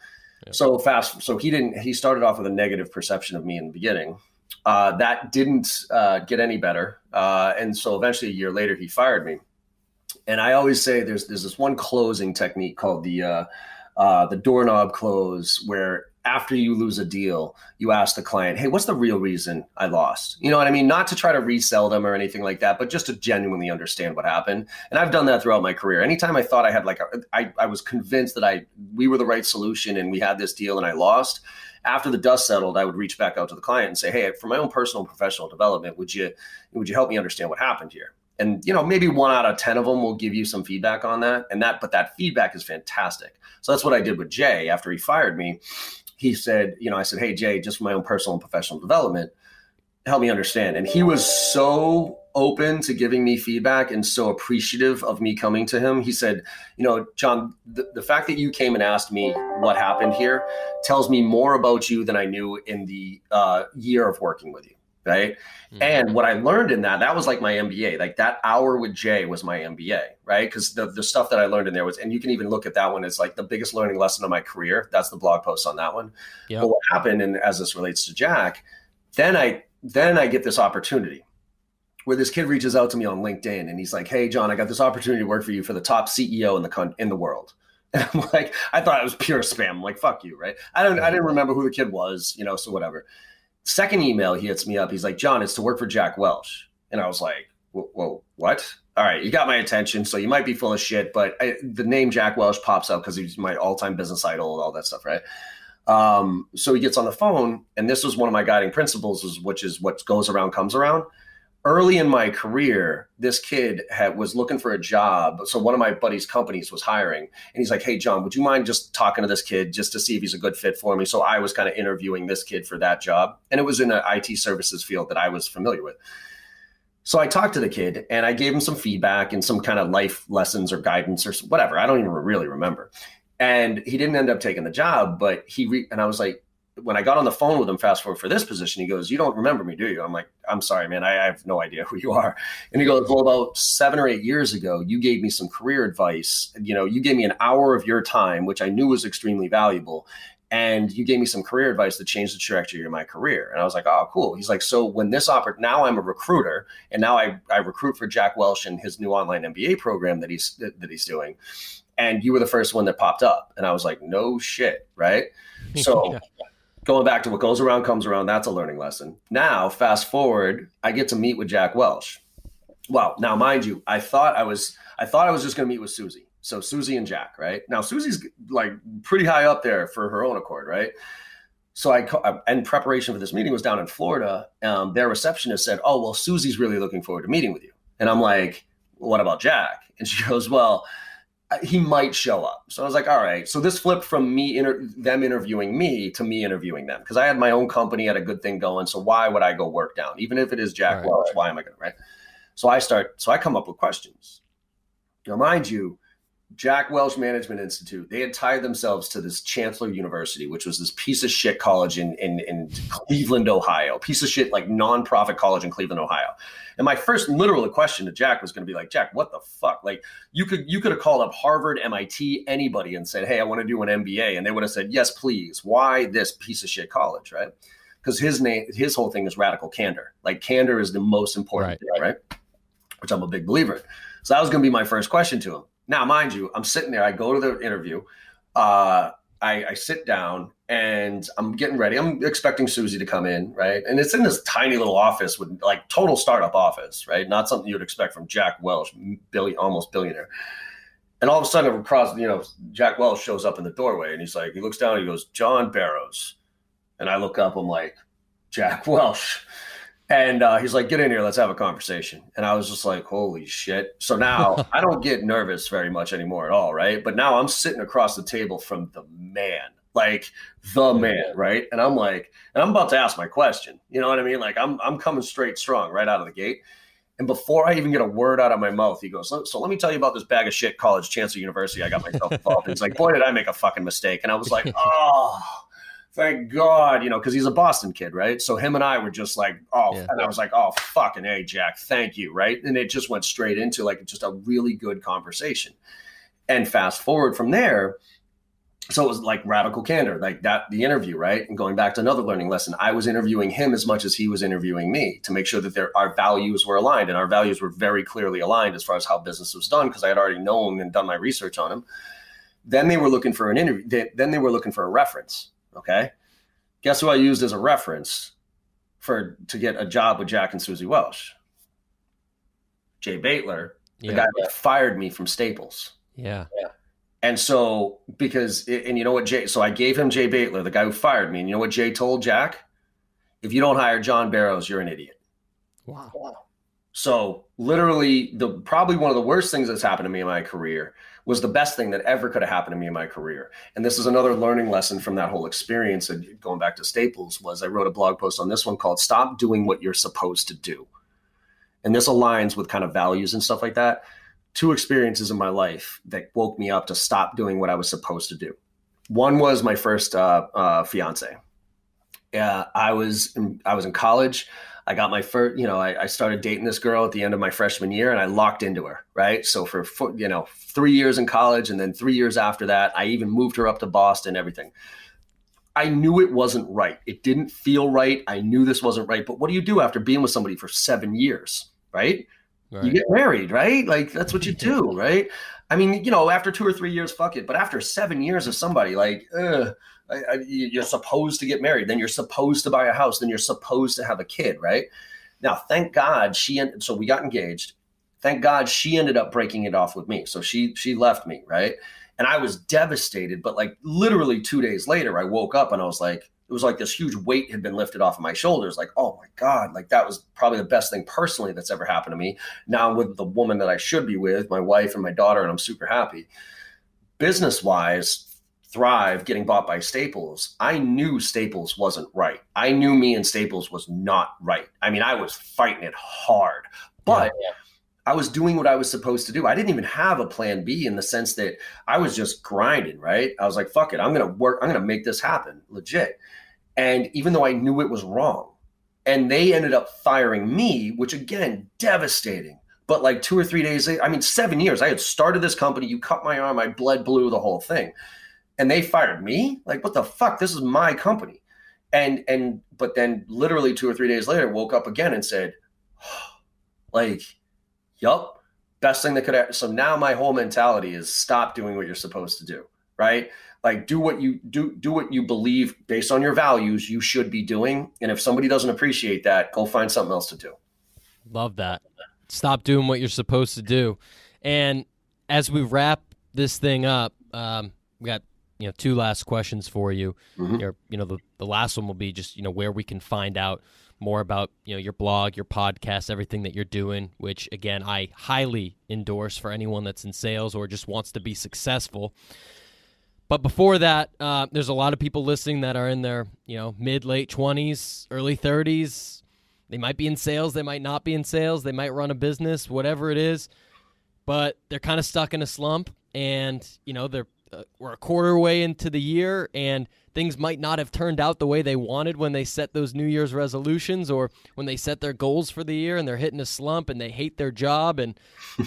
Yep. So he started off with a negative perception of me in the beginning. That didn't get any better. And so eventually a year later, he fired me. And I always say there's this one closing technique called the doorknob close, where after you lose a deal, you ask the client, hey, what's the real reason I lost? You know what I mean? Not to try to resell them or anything like that, but just to genuinely understand what happened. And I've done that throughout my career. Anytime I thought I had I was convinced that we were the right solution and we had this deal and I lost, after the dust settled, I would reach back out to the client and say, hey, for my own personal and professional development, would you help me understand what happened here? And, maybe 1 out of 10 of them will give you some feedback on that. But that feedback is fantastic. So that's what I did with Jay after he fired me. He said, I said, hey, Jay, just for my own personal and professional development, help me understand. And he was so open to giving me feedback and so appreciative of me coming to him. He said, John, the fact that you came and asked me what happened here tells me more about you than I knew in the year of working with you. right? Mm-hmm. And what I learned in that was like my MBA. Like that hour with Jay was my MBA, right? Because the stuff that I learned in there was, and you can even look at that one as like the biggest learning lesson of my career. That's the blog post on that one. Yep. But what happened, and as this relates to Jack, then I get this opportunity where this kid reaches out to me on LinkedIn and he's like, "Hey, John, I got this opportunity to work for you for the top CEO in the world." And I'm like, I thought it was pure spam. I'm like, fuck you, right? I didn't remember who the kid was, so whatever. Second email, he hits me up. He's like, "John, it's to work for Jack Welch." And I was like, whoa, what? All right, you got my attention, so you might be full of shit, but the name Jack Welch pops up because he's my all-time business idol and all that stuff, right? So he gets on the phone, and this was one of my guiding principles, which is what goes around comes around. Early in my career, this kid was looking for a job. So one of my buddy's companies was hiring. And he's like, "Hey, John, would you mind just talking to this kid just to see if he's a good fit for me?" So I was kind of interviewing this kid for that job. And it was in an IT services field that I was familiar with. So I talked to the kid and I gave him some feedback and some kind of life lessons or guidance or whatever. I don't even really remember. And he didn't end up taking the job, but and I was like, when I got on the phone with him, fast forward for this position, he goes, "You don't remember me, do you?" I'm like, "I'm sorry, man. I have no idea who you are." And he goes, "Well, about 7 or 8 years ago, you gave me some career advice. You gave me an hour of your time, which I knew was extremely valuable. And you gave me some career advice that changed the trajectory of my career." And I was like, "Oh, cool." He's like, "So when now I'm a recruiter, and now I recruit for Jack Welch and his new online MBA program that he's doing. And you were the first one that popped up." And I was like, "No shit." Right. So going back to what goes around comes around, that's a learning lesson. Now, fast forward, I get to meet with Jack Welch. Well, now, mind you, I thought I was just going to meet with Susie. So Susie and Jack, right? Now, Susie's like pretty high up there for her own accord, right? So in preparation for this meeting was down in Florida. Their receptionist said, "Oh, well, Susie's really looking forward to meeting with you." And I'm like, "Well, what about Jack?" And she goes, "Well, he might show up." So I was like, all right. So this flipped from them interviewing me to me interviewing them, because I had my own company, had a good thing going. So why would I go work down? Even if it is Jack Welch, why am I going to, right? So I come up with questions. Now, mind you, Jack Welch Management Institute, they had tied themselves to this Chancellor University, which was this piece of shit college in Cleveland, Ohio. Piece of shit, like nonprofit college in Cleveland, Ohio. And my first literal question to Jack was going to be like, "Jack, what the fuck?" Like you could have called up Harvard, MIT, anybody and said, "Hey, I want to do an MBA." And they would have said, "Yes, please." Why this piece of shit college, right? Because his whole thing is radical candor. Like candor is the most important thing, right? Which I'm a big believer in. So that was going to be my first question to him. Now, mind you, I'm sitting there. I go to the interview. I sit down and I'm getting ready. I'm expecting Susie to come in, right? And it's in this tiny little office with like total startup office, right? Not something you would expect from Jack Welch, almost billionaire. And all of a sudden, across, Jack Welch shows up in the doorway and he looks down and he goes, "John Barrows." And I look up, I'm like, "Jack Welch." And he's like, "Get in here, let's have a conversation." And I was just like, holy shit. So now I don't get nervous very much anymore at all, right? But now I'm sitting across the table from the man, right? And I'm like, and I'm about to ask my question. You know what I mean? Like I'm coming straight strong right out of the gate. And before I even get a word out of my mouth, he goes, "So let me tell you about this bag of shit college, Chancellor University I got myself involved in." He's like, "Boy, did I make a fucking mistake." And I was like, oh, thank God, because he's a Boston kid, right? So him and I were just like, and I was like, "Oh, fucking A, Jack, thank you," right? And it just went straight into like just a really good conversation. And fast forward from there, so it was like radical candor, like that, the interview, right? And going back to another learning lesson, I was interviewing him as much as he was interviewing me to make sure that our values were aligned. And our values were very clearly aligned as far as how business was done, because I had already known and done my research on him. Then they were looking for an interview. Then they were looking for a reference. Okay. Guess who I used as a reference to get a job with Jack and Susie Welch? Jay Baitler, the guy that fired me from Staples. Yeah. And so and you know what, so I gave him Jay Baitler, the guy who fired me. And you know what Jay told Jack? "If you don't hire John Barrows, you're an idiot." Wow. So literally probably one of the worst things that's happened to me in my career was the best thing that ever could have happened to me in my career. And this is another learning lesson from that whole experience. And going back to Staples, was I wrote a blog post on this one called "Stop Doing What You're Supposed to Do." And this aligns with kind of values and stuff like that. 2 experiences in my life that woke me up to stop doing what I was supposed to do. One was my first fiance. I was in college. I got my first, I started dating this girl at the end of my freshman year, and I locked into her, right? So for 3 years in college, and then 3 years after that, I even moved her up to Boston, everything. I knew it wasn't right. It didn't feel right. I knew this wasn't right. But what do you do after being with somebody for 7 years, right? You get married, right? Like, that's what you do, right? I mean, after 2 or 3 years, fuck it. But after 7 years of somebody, like, you're supposed to get married. Then you're supposed to buy a house. Then you're supposed to have a kid, right? Now, thank God so we got engaged. Thank God she ended up breaking it off with me. So she left me, right? And I was devastated. But like literally 2 days later, I woke up and I was like, it was like this huge weight had been lifted off of my shoulders. Like, oh my God, like that was probably the best thing personally that's ever happened to me. Now I'm with the woman that I should be with, my wife and my daughter, and I'm super happy. Business-wise, Thrive getting bought by Staples, I knew Staples wasn't right. I knew me and Staples was not right. I mean, I was fighting it hard, but I was doing what I was supposed to do. I didn't even have a plan B in the sense that I was just grinding, right? I was like, fuck it, I'm going to work. I'm going to make this happen, legit. And even though I knew it was wrong, and they ended up firing me, which again, devastating. But like 2 or 3 days later, I mean, 7 years, I had started this company. You cut my arm, I bled blue, the whole thing. And they fired me? Like, what the fuck? This is my company. But then literally 2 or 3 days later, woke up again and said, like, yup, best thing that could happen. So now my whole mentality is stop doing what you're supposed to do, right? Like do what you believe based on your values you should be doing. And if somebody doesn't appreciate that, go find something else to do. Love that. Stop doing what you're supposed to do. And as we wrap this thing up, we got 2 last questions for you. Mm-hmm. The last one will be just where we can find out more about your blog, your podcast, everything that you're doing, which again I highly endorse for anyone that's in sales or just wants to be successful. But before that, there's a lot of people listening that are in their mid, late 20s, early 30s. They might be in sales, they might not be in sales, they might run a business, whatever it is, but they're kind of stuck in a slump, and we're a quarter way into the year, and things might not have turned out the way they wanted when they set those New Year's resolutions or when they set their goals for the year, and they're hitting a slump and they hate their job and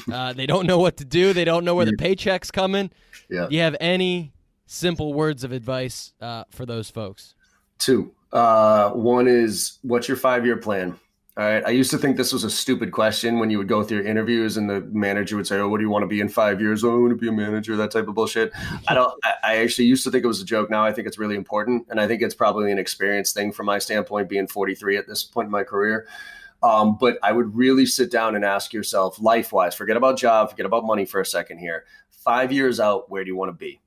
they don't know what to do. They don't know where the paycheck's coming. Yeah. Do you have any simple words of advice for those folks? 2. One is, what's your 5-year plan? All right. I used to think this was a stupid question when you would go through your interviews and the manager would say, oh, what do you want to be in 5 years? Oh, I want to be a manager, that type of bullshit. I actually used to think it was a joke. Now I think it's really important. And I think it's probably an experience thing from my standpoint, being 43 at this point in my career. But I would really sit down and ask yourself, life-wise, forget about job, forget about money for a second here. 5 years out, where do you want to be?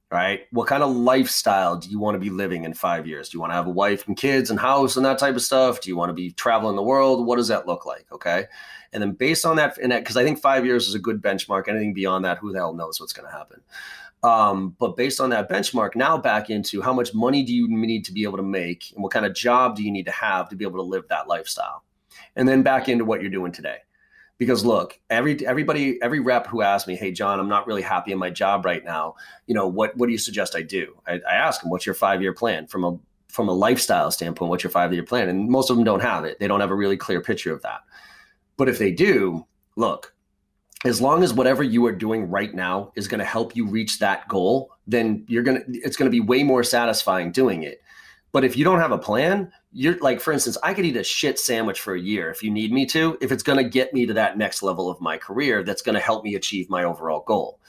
Right? What kind of lifestyle do you want to be living in 5 years? Do you want to have a wife and kids and house and that type of stuff? Do you want to be traveling the world? What does that look like? Okay. And then based on that, because I think 5 years is a good benchmark. Anything beyond that, who the hell knows what's going to happen? But based on that benchmark, now back into how much money do you need to be able to make, and what kind of job do you need to have to be able to live that lifestyle? And then back into what you're doing today. Because look, every rep who asks me, hey, John, I'm not really happy in my job right now. What do you suggest I do? I ask them, what's your 5-year plan from a lifestyle standpoint? What's your 5-year plan? And most of them don't have it. They don't have a really clear picture of that. But if they do, look, as long as whatever you are doing right now is going to help you reach that goal, then it's going to be way more satisfying doing it. But if you don't have a plan, you're like, for instance, I could eat a shit sandwich for a year if you need me to, if it's going to get me to that next level of my career, that's going to help me achieve my overall goal.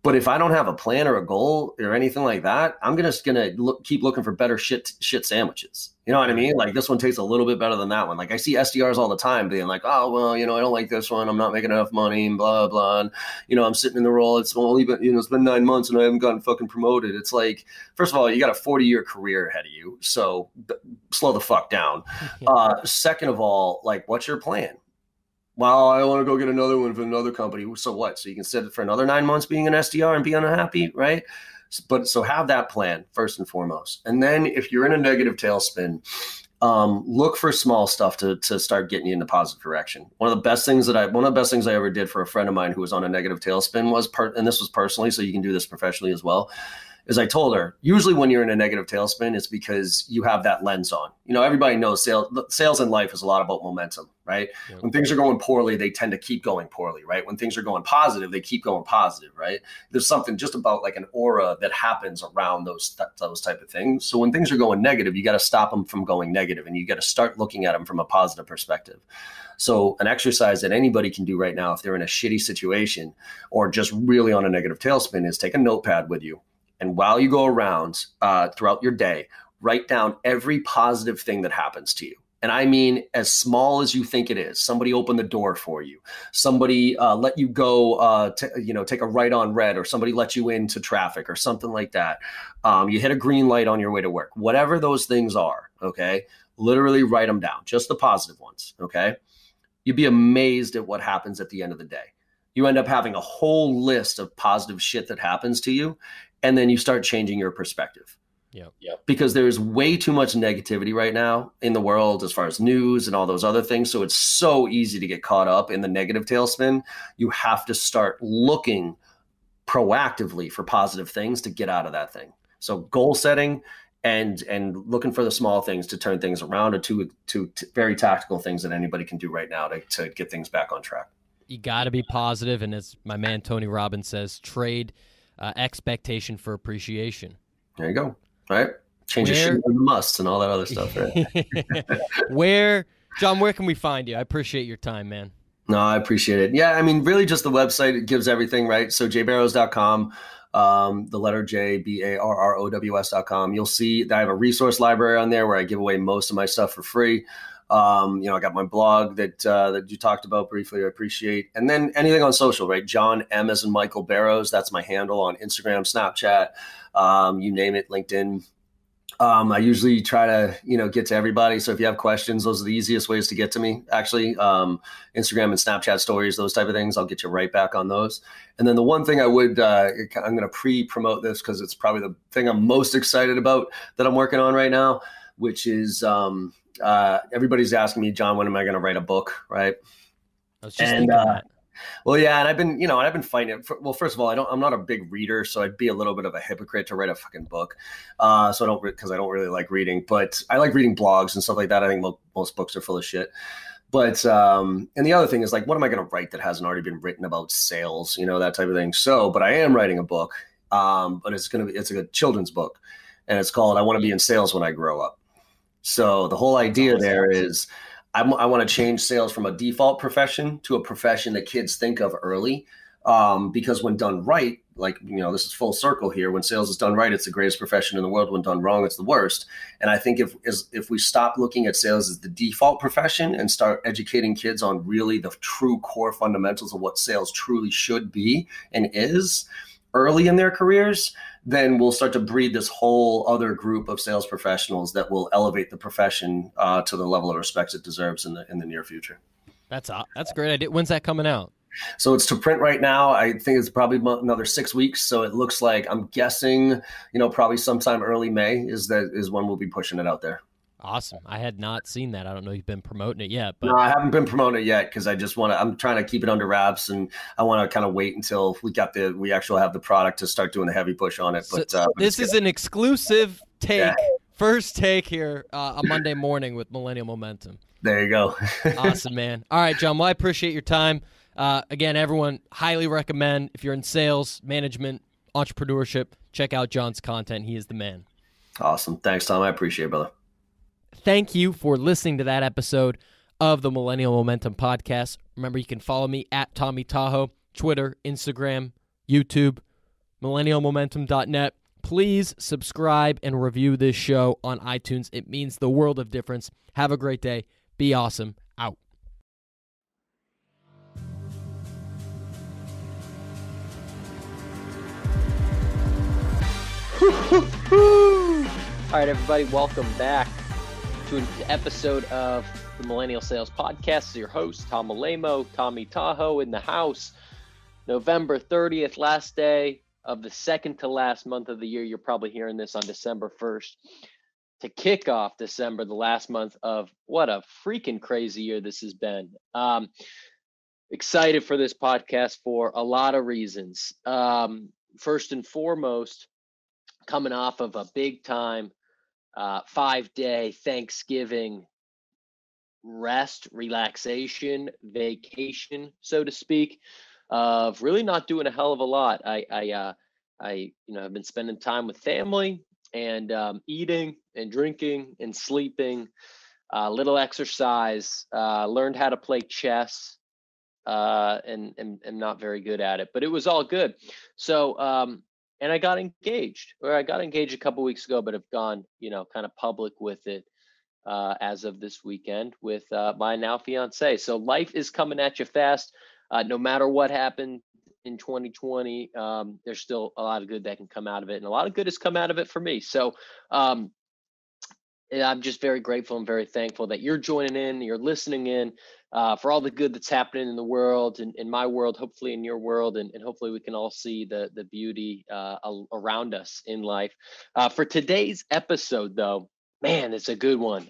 But if I don't have a plan or a goal or anything like that, I'm just going to keep looking for better shit sandwiches. You know what I mean? Like, this one tastes a little bit better than that one. Like, I see SDRs all the time being like, oh, well, I don't like this one. I'm not making enough money and blah, blah. And, I'm sitting in the role. It's only been, it's been 9 months and I haven't gotten fucking promoted. It's like, first of all, you got a 40-year career ahead of you. So slow the fuck down. Second of all, like, what's your plan? Well, I want to go get another one from another company. So what? So you can sit for another 9 months being an SDR and be unhappy, right? So have that plan first and foremost. And then if you're in a negative tailspin, look for small stuff to start getting you in the positive direction. One of the best things I ever did for a friend of mine who was on a negative tailspin was, and this was personally, so you can do this professionally as well. is I told her, usually when you're in a negative tailspin, it's because you have that lens on. Everybody knows sales in life is a lot about momentum, right? Yep. When things are going poorly, they tend to keep going poorly, right? When things are going positive, they keep going positive, right? There's something just about like an aura that happens around those type of things. So when things are going negative, you got to stop them from going negative, and you got to start looking at them from a positive perspective. So an exercise that anybody can do right now, if they're in a shitty situation or just really on a negative tailspin, is take a notepad with you. And while you go around throughout your day, write down every positive thing that happens to you. And I mean, as small as you think it is. Somebody opened the door for you. Somebody let you go, take a right on red, or somebody let you into traffic or something like that. You hit a green light on your way to work. Whatever those things are, okay? Literally write them down, just the positive ones, okay? You'd be amazed at what happens at the end of the day. You end up having a whole list of positive shit that happens to you, and then you start changing your perspective. Yep. Because there's way too much negativity right now in the world as far as news and all those other things. So it's so easy to get caught up in the negative tailspin. You have to start looking proactively for positive things to get out of that thing. So goal setting and looking for the small things to turn things around are two very tactical things that anybody can do right now to get things back on track. You got to be positive, and as my man Tony Robbins says, trade expectation for appreciation. There you go. All right. Change your shit into musts and all that other stuff. Right? John, where can we find you? I appreciate your time, man. No, I appreciate it. Yeah, I mean, really just the website. It gives everything, right? So jbarrows.com, the letter J, BARROWS.com. You'll see that I have a resource library on there where I give away most of my stuff for free. I got my blog that you talked about briefly. I appreciate. And then anything on social, right? John M as in Michael Barrows. That's my handle on Instagram, Snapchat, you name it, LinkedIn. I usually try to, get to everybody. So if you have questions, those are the easiest ways to get to me, actually. Instagram and Snapchat stories, those type of things. I'll get you right back on those. And then the one thing I'm going to pre-promote this because it's probably the thing I'm most excited about that I'm working on right now, which is, everybody's asking me, John, when am I going to write a book? Right. I was just thinking that. Well, yeah. And I've been fighting it. Well, first of all, I'm not a big reader, so I'd be a little bit of a hypocrite to write a fucking book. Because I don't really like reading, but I like reading blogs and stuff like that. I think most books are full of shit. But, and the other thing is like, what am I going to write that hasn't already been written about sales, that type of thing. So, but I am writing a book, but it's a children's book, and it's called, I Want to Be in Sales When I Grow Up. So the whole idea there is I want to change sales from a default profession to a profession that kids think of early. Because when done right, this is full circle here. When sales is done right, it's the greatest profession in the world. When done wrong, it's the worst. And I think if we stop looking at sales as the default profession and start educating kids on really the true core fundamentals of what sales truly should be and is early in their careers, then we'll start to breed this whole other group of sales professionals that will elevate the profession to the level of respect it deserves in the near future. That's a great idea. When's that coming out? So it's to print right now. I think it's probably another 6 weeks. So it looks like, I'm guessing, probably sometime early May is when we'll be pushing it out there. Awesome. I had not seen that. I don't know if you've been promoting it yet. But no, I haven't been promoting it yet because I'm trying to keep it under wraps, and I want to kind of wait until we actually have the product to start doing the heavy push on it. But this is an exclusive take, first take here, a Monday morning with Millennial Momentum. There you go. Awesome, man. All right, John, well, I appreciate your time. Again, everyone, highly recommend, if you're in sales, management, entrepreneurship, check out John's content. He is the man. Awesome. Thanks, Tom. I appreciate it, brother. Thank you for listening to that episode of the Millennial Momentum Podcast. Remember, you can follow me at Tommy Tahoe, Twitter, Instagram, YouTube, millennialmomentum.net. Please subscribe and review this show on iTunes. It means the world of difference. Have a great day. Be awesome. Out. All right, everybody, welcome back to an episode of the Millennial Sales Podcast. This is your host, Tom Alemo, Tommy Tahoe in the house. November 30th, last day of the second to last month of the year. You're probably hearing this on December 1st. To kick off December, the last month of what a freaking crazy year this has been. Excited for this podcast for a lot of reasons. First and foremost, coming off of a big time 5-day Thanksgiving rest, relaxation, vacation, so to speak, of really not doing a hell of a lot. I have been spending time with family and eating and drinking and sleeping, little exercise, learned how to play chess, and not very good at it, but it was all good. So, and I got engaged, a couple weeks ago, but have gone, kind of public with it as of this weekend with my now fiance. So life is coming at you fast. No matter what happened in 2020, there's still a lot of good that can come out of it, and a lot of good has come out of it for me. So I'm just very grateful and very thankful that you're joining in, you're listening in, for all the good that's happening in the world, and in my world, hopefully in your world, and hopefully we can all see the beauty around us in life. For today's episode, though, man, it's a good one.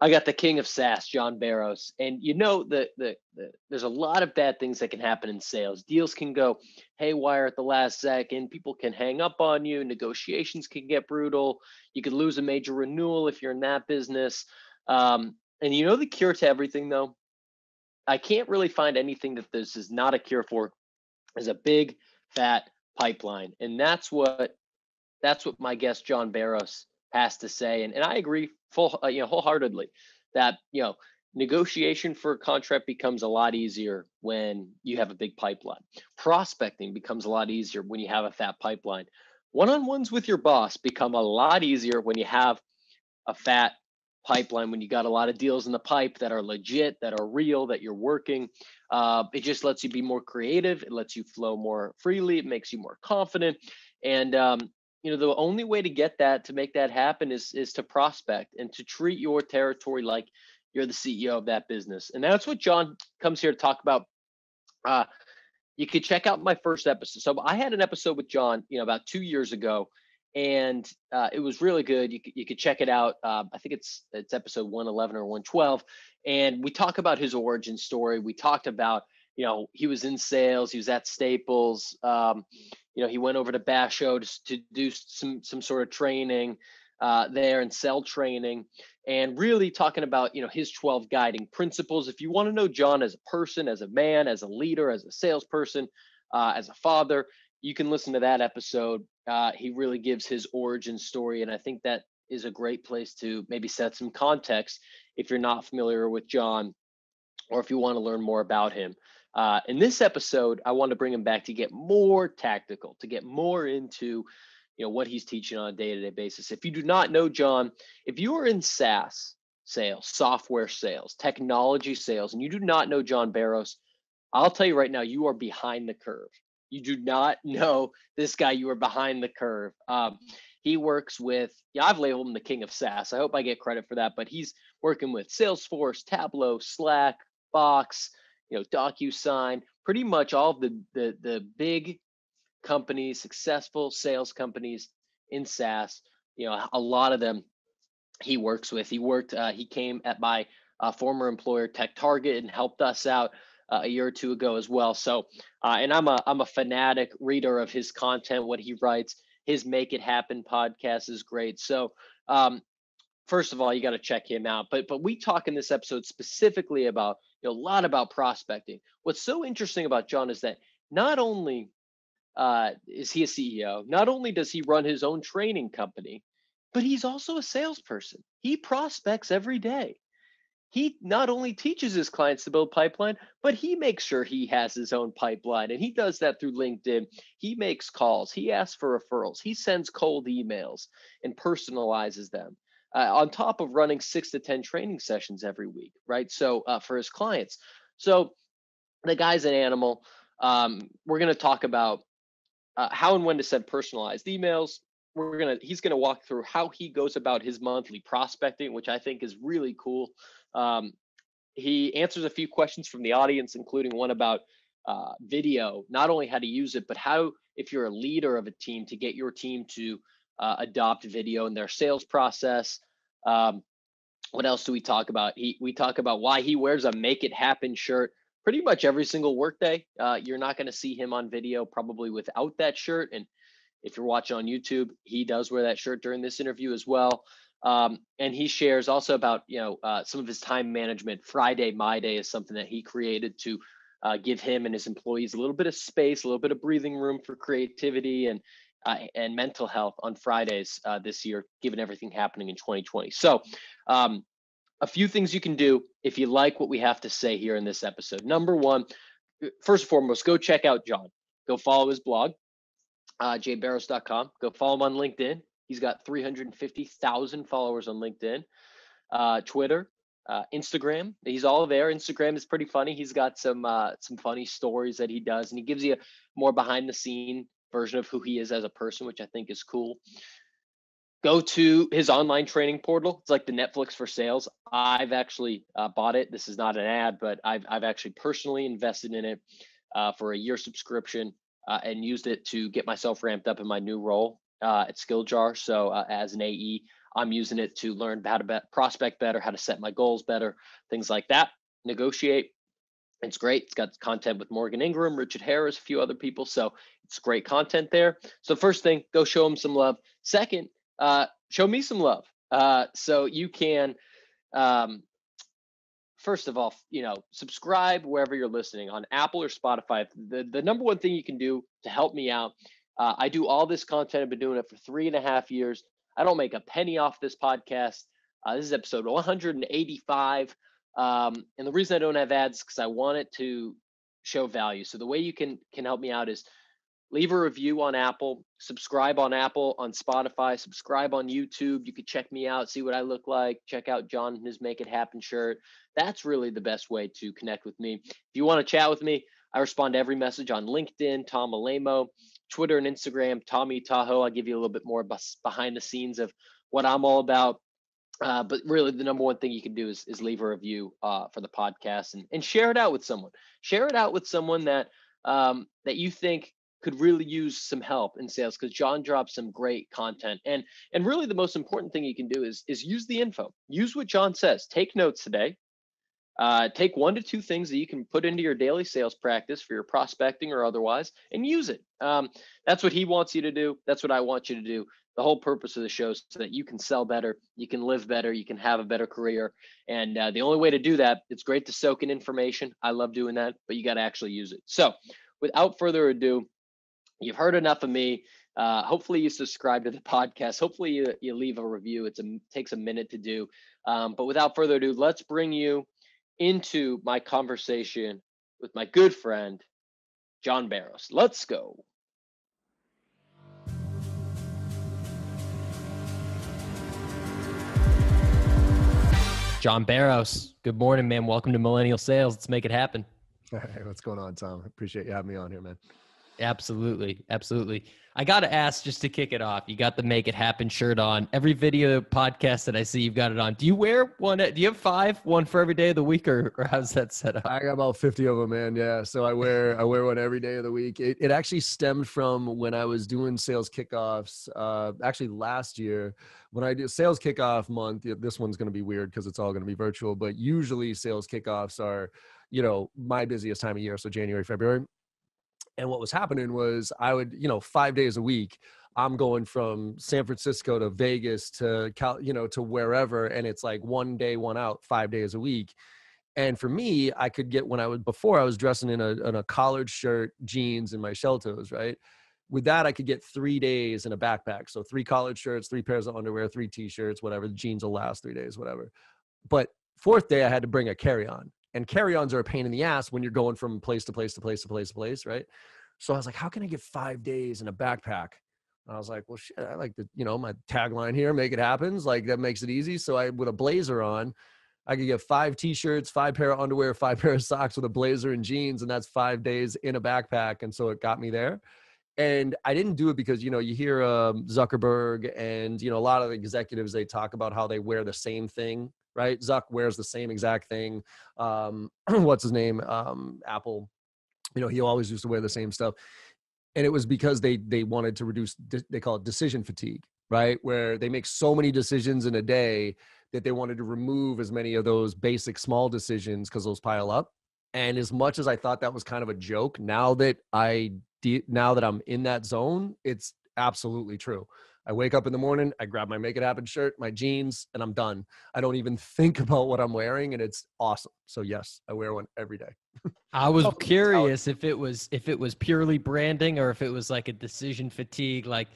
I got the king of SaaS, John Barrows, and there's a lot of bad things that can happen in sales. Deals can go haywire at the last second. People can hang up on you. Negotiations can get brutal. You could lose a major renewal if you're in that business. And the cure to everything, though, I can't really find anything that this is not a cure for, is a big fat pipeline, and that's what my guest John Barrows has to say, and I agree wholeheartedly that negotiation for a contract becomes a lot easier when you have a big pipeline. Prospecting becomes a lot easier when you have a fat pipeline. One-on-ones with your boss become a lot easier when you have a fat pipeline, when you got a lot of deals in the pipe that are legit, that are real, that you're working. It just lets you be more creative. It lets you flow more freely. It makes you more confident. And the only way to get that, to make that happen, is to prospect and to treat your territory like you're the CEO of that business. And that's what John comes here to talk about. You could check out my first episode. So I had an episode with John, about 2 years ago, and it was really good. You could check it out. I think it's episode 111 or 112, and we talk about his origin story. We talked about he was in sales. He was at Staples. He went over to Barrows to do some sort of training there, and sell training, and really talking about his 12 guiding principles. If you want to know John as a person, as a man, as a leader, as a salesperson, as a father, you can listen to that episode. He really gives his origin story, and I think that is a great place to maybe set some context if you're not familiar with John, or if you want to learn more about him. In this episode, I want to bring him back to get more tactical, to get more into what he's teaching on a day-to-day basis. If you do not know John, if you are in SaaS sales, software sales, technology sales, and you do not know John Barrows, I'll tell you right now, you are behind the curve. You do not know this guy, you are behind the curve. He works with, I've labeled him the king of SaaS. I hope I get credit for that, but he's working with Salesforce, Tableau, Slack, Box, DocuSign, pretty much all of the big companies, successful sales companies in SaaS. A lot of them he works with. He came at my former employer, Tech Target, and helped us out a year or two ago as well. So, and I'm a fanatic reader of his content, what he writes. His Make It Happen podcast is great. So, first of all, you got to check him out. But we talk in this episode specifically about a lot about prospecting. What's so interesting about John is that not only is he a CEO, not only does he run his own training company, but he's also a salesperson. He prospects every day. He not only teaches his clients to build pipeline, but he makes sure he has his own pipeline, and he does that through LinkedIn. He makes calls. He asks for referrals. He sends cold emails and personalizes them, on top of running 6 to 10 training sessions every week, right? So for his clients. So the guy's an animal. We're going to talk about how and when to send personalized emails. He's gonna walk through how he goes about his monthly prospecting, which I think is really cool. He answers a few questions from the audience, including one about video, not only how to use it, but how, if you're a leader of a team, to get your team to adopt video in their sales process. What else do we talk about? We talk about why he wears a Make It Happen shirt pretty much every single workday. You're not going to see him on video probably without that shirt. And If you're watching on YouTube, he does wear that shirt during this interview as well. And he shares also about, some of his time management. Friday, My Day is something that he created to give him and his employees a little bit of space, a little bit of breathing room for creativity and mental health on Fridays this year, given everything happening in 2020. So a few things you can do if you like what we have to say here in this episode. Number one, first and foremost, go check out John. Go follow his blog, jbarrows.com. Go follow him on LinkedIn. He's got 350,000 followers on LinkedIn, Twitter, Instagram. He's all there. Instagram is pretty funny. He's got some funny stories that he does, and he gives you a more behind the scene version of who he is as a person, which I think is cool. Go to his online training portal. It's like the Netflix for sales. I've actually bought it. This is not an ad, but I've actually personally invested in it for a year subscription and used it to get myself ramped up in my new role at SkillJar. So as an AE, I'm using it to learn how to prospect better, how to set my goals better, things like that, negotiate. It's great. It's got content with Morgan Ingram, Richard Harris, a few other people. So it's great content there. So first thing, go show him some love. Second, show me some love. So you can, first of all, subscribe wherever you're listening, on Apple or Spotify. The number one thing you can do to help me out, I do all this content. I've been doing it for 3.5 years. I don't make a penny off this podcast. This is episode 185. And the reason I don't have ads is because I want it to show value. So the way you can help me out is leave a review on Apple, subscribe on Apple, on Spotify, subscribe on YouTube. You could check me out, see what I look like, check out John and his Make It Happen shirt. That's really the best way to connect with me. If you want to chat with me, I respond to every message on LinkedIn, Tom Alemo, Twitter and Instagram, Tommy Tahoe. I'll give you a little bit more behind the scenes of what I'm all about. But really, the number one thing you can do is leave a review for the podcast and share it out with someone. Share it out with someone that you think could really use some help in sales, because John drops some great content. And really, the most important thing you can do is use the info. Use what John says. Take notes today. Take 1 to 2 things that you can put into your daily sales practice for your prospecting or otherwise, and use it. That's what he wants you to do. That's what I want you to do. The whole purpose of the show is so that you can sell better, you can live better, you can have a better career. And the only way to do that, it's great to soak in information. I love doing that, but you got to actually use it. So without further ado, you've heard enough of me. Hopefully you subscribe to the podcast. Hopefully you leave a review. It takes a minute to do. But without further ado, let's bring you into my conversation with my good friend, John Barrows. Let's go. John Barrows, good morning, man. Welcome to Millennial Sales. Let's make it happen. Hey, what's going on, Tom? I appreciate you having me on here, man. Absolutely. Absolutely. I got to ask, just to kick it off, you got the Make It Happen shirt on. Every video podcast that I see, you've got it on. Do you wear one? Do you have 5, one for every day of the week, or how's that set up? I got about 50 of them, man. Yeah. So I wear one every day of the week. It actually stemmed from when I was doing sales kickoffs, actually last year when I do sales kickoff month. This one's going to be weird because it's all going to be virtual, but usually sales kickoffs are, my busiest time of year. So January, February. And what was happening was I would, 5 days a week, I'm going from San Francisco to Vegas to to wherever. And it's like 1 day, 1 out, 5 days a week. And for me, I could get, I was dressing in a collared shirt, jeans, and my shell toes, right? With that, I could get 3 days in a backpack. So 3 collared shirts, 3 pairs of underwear, 3 t-shirts, whatever. The jeans will last 3 days, whatever. But 4th day, I had to bring a carry-on. And carry-ons are a pain in the ass when you're going from place to place to place to place to place, right? So I was like, how can I get 5 days in a backpack? And I was like, well, shit, I like the, my tagline here, make it happen. Like that makes it easy. So with a blazer on, I could get 5 t-shirts, 5 pair of underwear, 5 pair of socks with a blazer and jeans. And that's 5 days in a backpack. And so it got me there. And I didn't do it because, you hear Zuckerberg and, a lot of the executives, they talk about how they wear the same thing, right? Zuck wears the same exact thing. What's his name? Apple, he always used to wear the same stuff. And it was because they wanted to reduce, they call it decision fatigue, right? Where they make so many decisions in a day that they wanted to remove as many of those basic small decisions because those pile up. And as much as I thought that was kind of a joke, now that I'm in that zone, it's absolutely true. I wake up in the morning, I grab my Make It Happen shirt, my jeans, and I'm done. I don't even think about what I'm wearing, and it's awesome. So yes, I wear one every day. I was curious if it was purely branding or if it was like a decision fatigue, like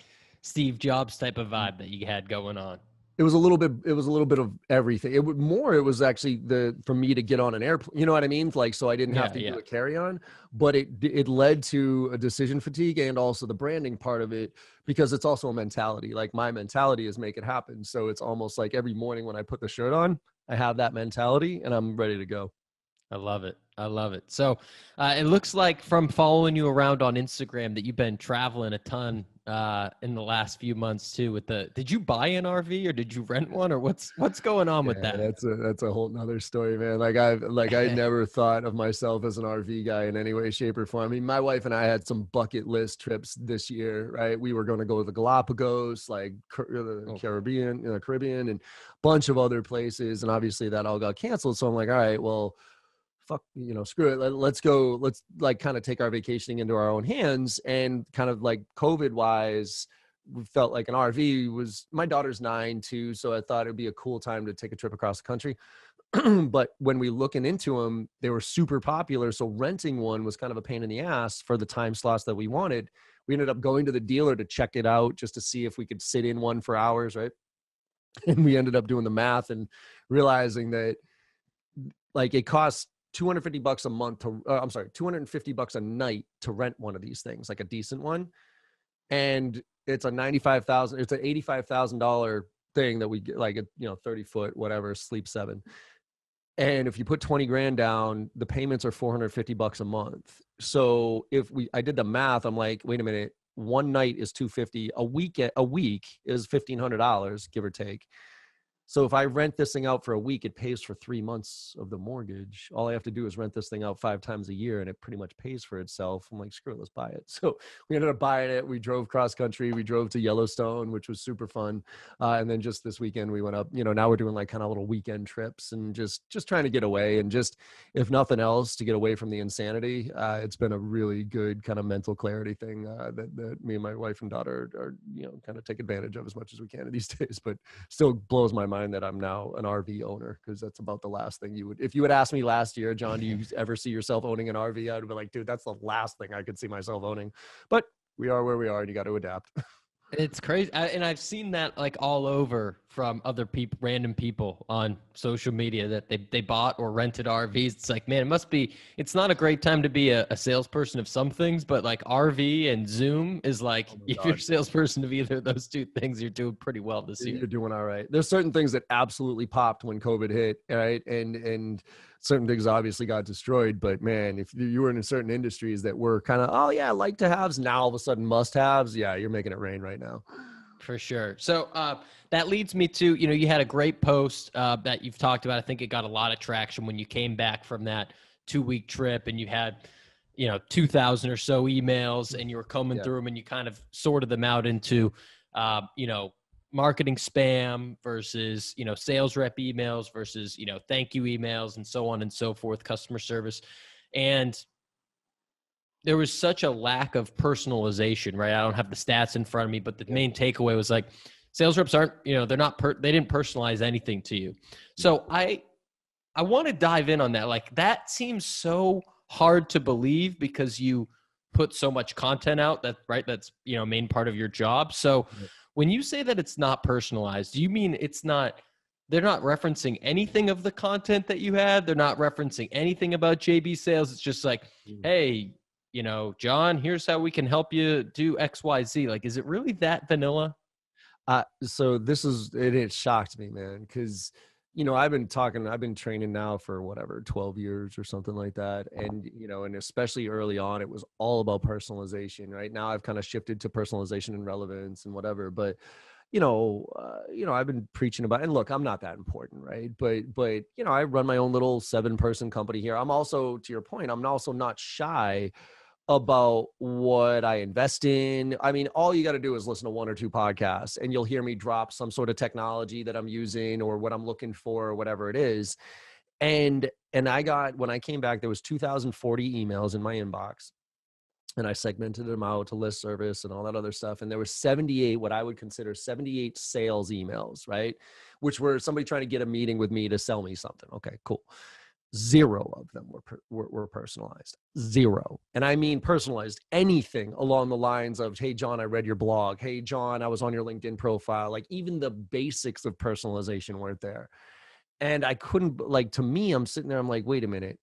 Steve Jobs type of vibe that you had going on. It was a little bit of everything. It was actually for me to get on an airplane, you know what I mean? Like, so I didn't have to do a carry on, but it led to a decision fatigue and also the branding part of it, because it's also a mentality. Like, my mentality is make it happen. So it's almost like every morning when I put the shirt on, I have that mentality and I'm ready to go. I love it. I love it. So it looks like from following you around on Instagram that you've been traveling a ton in the last few months too. Did you buy an RV or did you rent one, or what's going on with that? That's a whole nother story, man. I never thought of myself as an RV guy in any way, shape, or form. I mean, my wife and I had some bucket list trips this year, right? We were going to go to the Galapagos, like the Caribbean, and a bunch of other places. And obviously that all got canceled. So I'm like, all right, well, fuck, screw it. Let's go. Let's like kind of take our vacationing into our own hands. And kind of like COVID wise, we felt like an RV was, my daughter's 9 too. So I thought it'd be a cool time to take a trip across the country. But when we looking into them, they were super popular. So renting one was kind of a pain in the ass for the time slots that we wanted. We ended up going to the dealer to check it out just to see if we could sit in one for hours. Right. And we ended up doing the math and realizing that like it costs $250 a month $250 a night to rent one of these things, like a decent one. And it's a $85,000 thing that we get, like, 30 foot, whatever, sleep 7. And if you put 20 grand down, the payments are $450 a month. So I did the math, I'm like, wait a minute, one night is $250, a week is $1,500, give or take. So if I rent this thing out for a week, it pays for 3 months of the mortgage. All I have to do is rent this thing out 5 times a year and it pretty much pays for itself. I'm like, screw it, let's buy it. So we ended up buying it. We drove cross country. We drove to Yellowstone, which was super fun. And then just this weekend we went up, now we're doing like kind of little weekend trips and just trying to get away, and just, if nothing else, to get away from the insanity. It's been a really good kind of mental clarity thing that me and my wife and daughter are kind of take advantage of as much as we can these days, but still blows my mind that I'm now an RV owner, because that's about the last thing if you had asked me last year, John, do you ever see yourself owning an RV? I'd be like, dude, that's the last thing I could see myself owning. But we are where we are and you got to adapt. It's crazy. And I've seen that like all over from other people, random people on social media, that they bought or rented RVs. It's like, man, it's not a great time to be a salesperson of some things, but like RV and Zoom is like, if you're a salesperson of either of those two things, you're doing pretty well this year. You're doing all right. There's certain things that absolutely popped when COVID hit, right? And certain things obviously got destroyed, but man, if you were in certain industries that were kind of, oh yeah, like to haves, now all of a sudden must haves, yeah, you're making it rain right now. For sure. So that leads me to, you had a great post that you've talked about. I think it got a lot of traction when you came back from that 2-week trip and you had, 2,000 or so emails and you were combing through them and you kind of sorted them out into, marketing spam versus, sales rep emails versus, thank you emails and so on and so forth, customer service. And there was such a lack of personalization, right? I don't have the stats in front of me, but the main takeaway was like, sales reps aren't, they didn't personalize anything to you. So I want to dive in on that. Like, that seems so hard to believe because you put so much content out that's, main part of your job. So when you say that it's not personalized, do you mean they're not referencing anything of the content that you had? They're not referencing anything about JB Sales. It's just like, hey, John, here's how we can help you do XYZ. Like, is it really that vanilla? So it shocked me, man. Cause I've been training now for 12 years or something like that. And, and especially early on, it was all about personalization. Right now I've kind of shifted to personalization and relevance and whatever, but I've been preaching about, and look, I'm not that important, right? But I run my own little 7-person company here. I'm also, to your point, I'm also not shy about what I invest in. I mean, all you got to do is listen to 1 or 2 podcasts and you'll hear me drop some sort of technology that I'm using or what I'm looking for or whatever it is. And when I came back, there was 2,040 emails in my inbox. and I segmented them out to list service and all that other stuff. And there were 78, what I would consider 78 sales emails, right? Which were somebody trying to get a meeting with me to sell me something. Okay, cool. 0 of them were personalized. 0. And I mean personalized, anything along the lines of, hey, John, I read your blog. Hey, John, I was on your LinkedIn profile. Like even the basics of personalization weren't there. And I couldn't, like, to me, I'm sitting there, I'm like, wait a minute.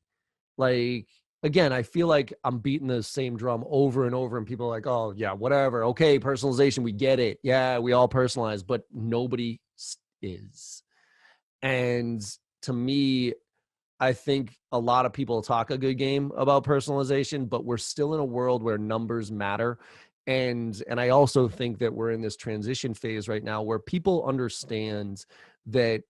Like, again, I feel like I'm beating the same drum over and over, and people are like, oh yeah, whatever. Okay, personalization, we get it. Yeah, we all personalize, but nobody is. And to me, I think a lot of people talk a good game about personalization, but we're still in a world where numbers matter. And I also think that we're in this transition phase right now where people understand that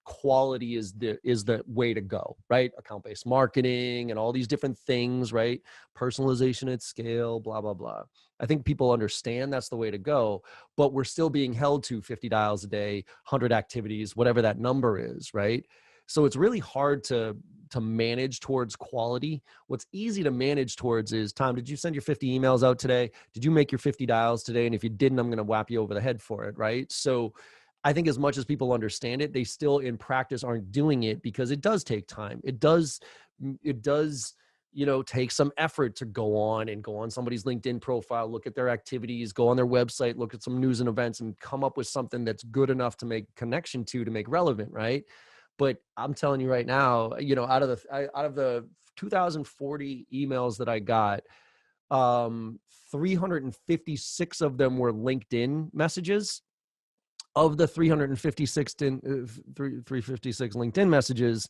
quality is the way to go, right? Account-based marketing and all these different things, right? Personalization at scale, blah, blah, blah. I think people understand that's the way to go, but we're still being held to 50 dials a day, 100 activities, whatever that number is, right? So it's really hard to manage towards quality. What's easy to manage towards is, Tom, did you send your 50 emails out today? Did you make your 50 dials today? And if you didn't, I'm going to whap you over the head for it, right? So I think as much as people understand it, they still in practice aren't doing it because it does take time. It does, take some effort to go on somebody's LinkedIn profile, look at their activities, go on their website, look at some news and events and come up with something that's good enough to make connection to make relevant, right? But I'm telling you right now, out of the 2,040 emails that I got, 356 of them were LinkedIn messages. Of the 356 LinkedIn messages,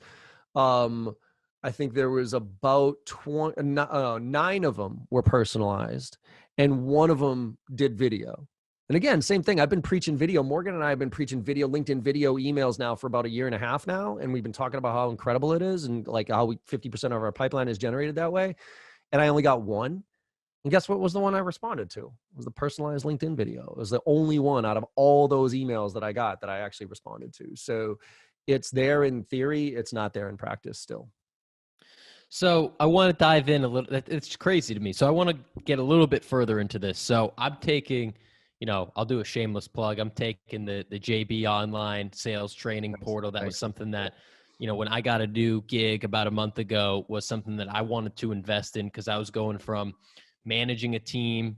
I think there was about 9 of them were personalized, and 1 of them did video. And again, same thing. I've been preaching video. Morgan and I have been preaching video, LinkedIn video emails now for about 1.5 years now. And we've been talking about how incredible it is and like how 50% of our pipeline is generated that way. And I only got 1. And guess what was the one I responded to? It was the personalized LinkedIn video. It was the only one out of all those emails that I got that I actually responded to. So it's there in theory. It's not there in practice still. So I want to dive in a little. It's crazy to me. So I want to get a little bit further into this. So I'm taking, I'll do a shameless plug. I'm taking the JB online sales training portal. That was something that, when I got a new gig about a month ago, was something that I wanted to invest in because I was going from managing a team,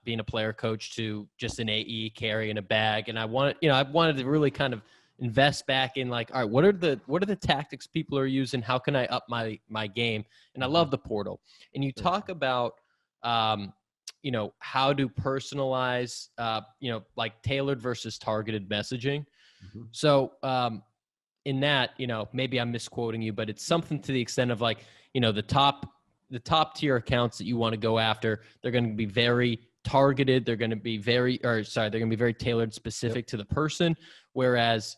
being a player coach to just an AE carrying a bag. And I wanted to really kind of invest back in like, all right, what are the tactics people are using? How can I up my game? And I love the portal. And you talk about, how to personalize, like tailored versus targeted messaging. Mm-hmm. So, in that, maybe I'm misquoting you, but it's something to the extent of like, the top tier accounts that you want to go after, they're going to be very targeted. They're going to be very tailored specific to the person. Whereas,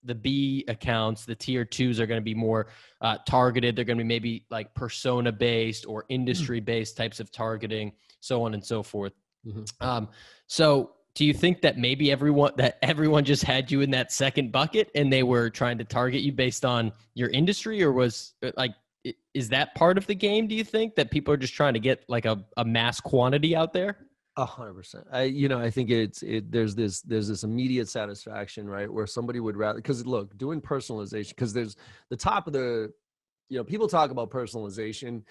the B accounts, the tier 2s are going to be more targeted. They're going to be maybe like persona based or industry based types of targeting, so on and so forth. Mm-hmm. So do you think that maybe everyone just had you in that second bucket and they were trying to target you based on your industry, or is that part of the game? Do you think that people are just trying to get like a mass quantity out there? 100%. I think there's this immediate satisfaction, right? Where somebody would rather, because look, doing personalization, because there's the top of the, people talk about personalization,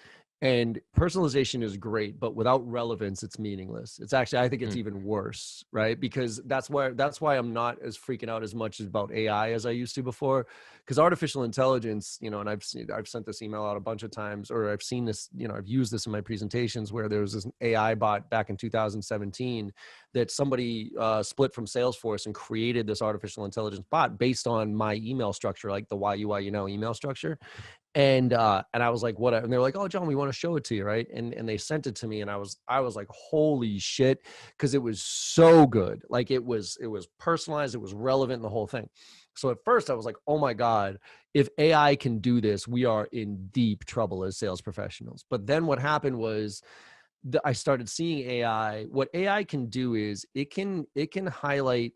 and personalization is great, but without relevance, it's meaningless. It's actually, I think it's even worse, right? Because that's why I'm not as freaking out as much about AI as I used to before. Because artificial intelligence, and I've sent this email out a bunch of times, or I've seen this, I've used this in my presentations where there was this AI bot back in 2017 that somebody split from Salesforce and created this artificial intelligence bot based on my email structure, like the YUI email structure. And I was like, what? And they're like, oh, John, we want to show it to you, right? And they sent it to me, and I was like, holy shit, because it was so good. Like it was personalized, it was relevant, and the whole thing. So at first I was like, oh my God, if AI can do this, we are in deep trouble as sales professionals. But then what happened was I started seeing AI. What AI can do is it can highlight,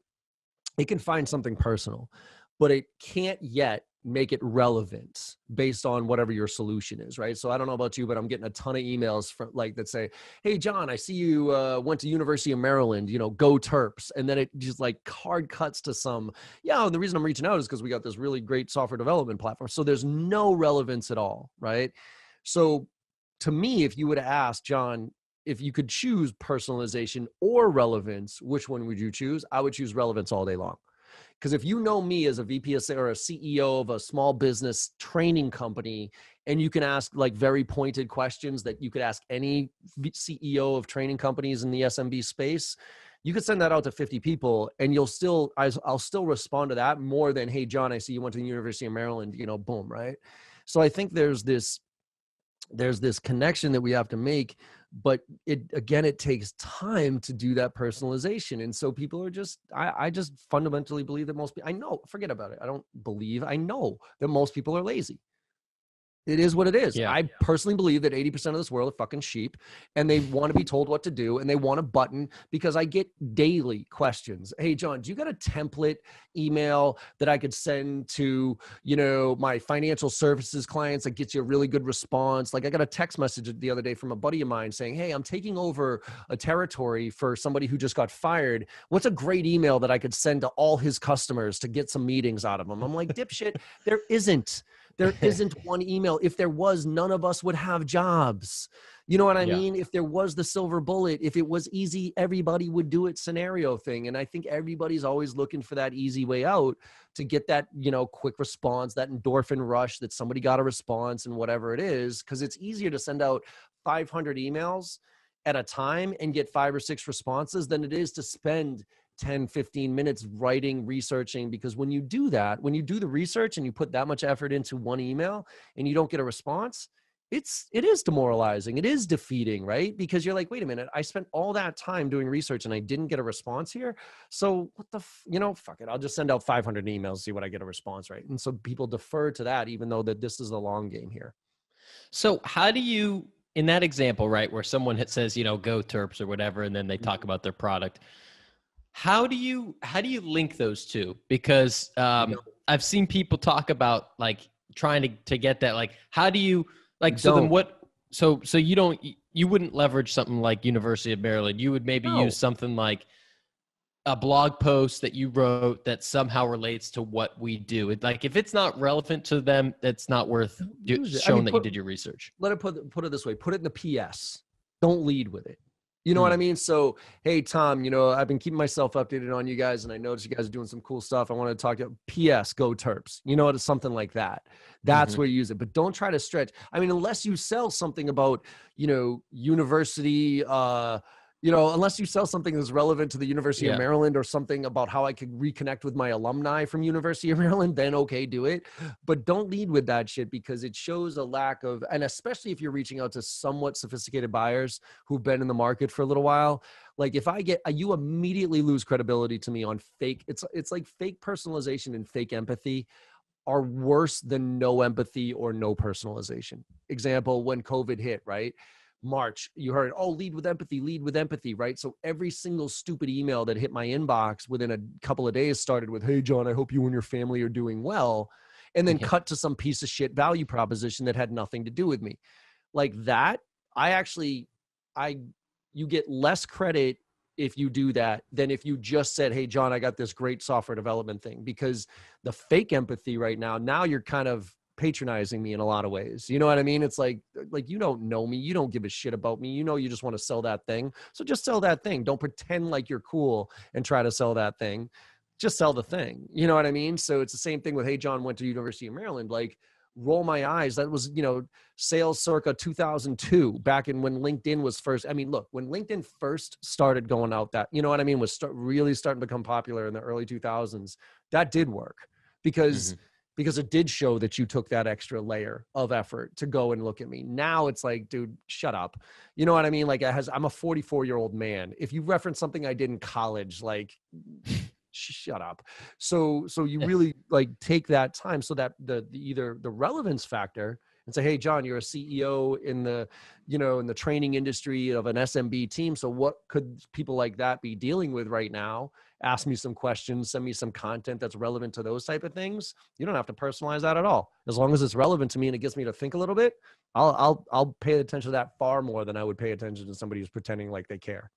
it can find something personal, but it can't yet make it relevant based on whatever your solution is, right? So I don't know about you, but I'm getting a ton of emails from like that say, hey, John, I see you went to University of Maryland, go Terps. And then it just like hard cuts to some, and the reason I'm reaching out is because we got this really great software development platform. So there's no relevance at all, right? So to me, if you would have asked John, if you could choose personalization or relevance, which one would you choose? I would choose relevance all day long. Because if you know me as a VP of sales or a CEO of a small business training company, and you can ask like very pointed questions that you could ask any CEO of training companies in the SMB space, you could send that out to 50 people and I'll still respond to that more than, hey, John, I see you went to the University of Maryland, boom, right? So I think there's this connection that we have to make, but it takes time to do that personalization. And so people are I just fundamentally believe that most people, I know that most people are lazy. It is what it is. Yeah. I personally believe that 80% of this world are fucking sheep and they want to be told what to do and they want a button, because I get daily questions. Hey, John, do you got a template email that I could send to, my financial services clients that gets you a really good response? Like I got a text message the other day from a buddy of mine saying, hey, I'm taking over a territory for somebody who just got fired. What's a great email that I could send to all his customers to get some meetings out of them? I'm like, dipshit, there isn't. There isn't one email. If there was, none of us would have jobs. You know what I mean? If there was the silver bullet, if it was easy, everybody would do it scenario thing. And I think everybody's always looking for that easy way out to get that, quick response, that endorphin rush that somebody got a response and whatever it is, because it's easier to send out 500 emails at a time and get 5 or 6 responses than it is to spend 10, 15 minutes writing, researching, because when you do that, when you do the research and you put that much effort into one email and you don't get a response, it is demoralizing. It is defeating, right? Because you're like, wait a minute, I spent all that time doing research and I didn't get a response here. So what the, fuck it. I'll just send out 500 emails, see what I get a response, right? And so people defer to that, even though that this is the long game here. So how do you, in that example, right, where someone says, go Terps or whatever, and then they talk about their product, how do you link those two? Because I've seen people talk about like trying to get that, like, how do you like, so then what, so you wouldn't leverage something like University of Maryland. You would maybe use something like a blog post that you wrote that somehow relates to what we do. Like if it's not relevant to them, it's not worth showing that you did your research. Let it put it this way, put it in the PS. Don't lead with it. You know what I mean? So, hey, Tom, I've been keeping myself updated on you guys and I noticed you guys are doing some cool stuff. I want to talk to PS, go Terps. It's something like that. That's where you use it, but don't try to stretch. I mean, unless you sell something about, university, unless you sell something that's relevant to the University of Maryland or something about how I could reconnect with my alumni from University of Maryland, then okay, do it. But don't lead with that shit, because it shows a lack of, and especially if you're reaching out to somewhat sophisticated buyers who've been in the market for a little while. Like if you immediately lose credibility to me on fake, it's like fake personalization and fake empathy are worse than no empathy or no personalization. Example, when COVID hit, right? March, you heard, lead with empathy, right? So every single stupid email that hit my inbox within a couple of days started with, hey, John, I hope you and your family are doing well. And then cut to some piece of shit value proposition that had nothing to do with me. Like that, you get less credit if you do that than if you just said, hey, John, I got this great software development thing. Because the fake empathy right now you're kind of patronizing me in a lot of ways. You know what I mean? It's like you don't know me. You don't give a shit about me. You just want to sell that thing. So just sell that thing. Don't pretend like you're cool and try to sell that thing. Just sell the thing. You know what I mean? So it's the same thing with, hey, John went to University of Maryland. Like, roll my eyes. That was, sales circa 2002, back in when LinkedIn was first. I mean, look, when LinkedIn first started going out, that, you know what I mean, was really starting to become popular in the early 2000s. That did work because it did show that you took that extra layer of effort to go and look at me. Now it's like, dude, shut up. You know what I mean? Like I'm a 44-year-old man. If you reference something I did in college, like shut up. So you really like take that time so that the either the relevance factor and say, hey, John, you're a CEO in the, in the training industry of an SMB team. So what could people like that be dealing with right now? Ask me some questions, send me some content that's relevant to those type of things. You don't have to personalize that at all. As long as it's relevant to me and it gets me to think a little bit, I'll pay attention to that far more than I would pay attention to somebody who's pretending like they care.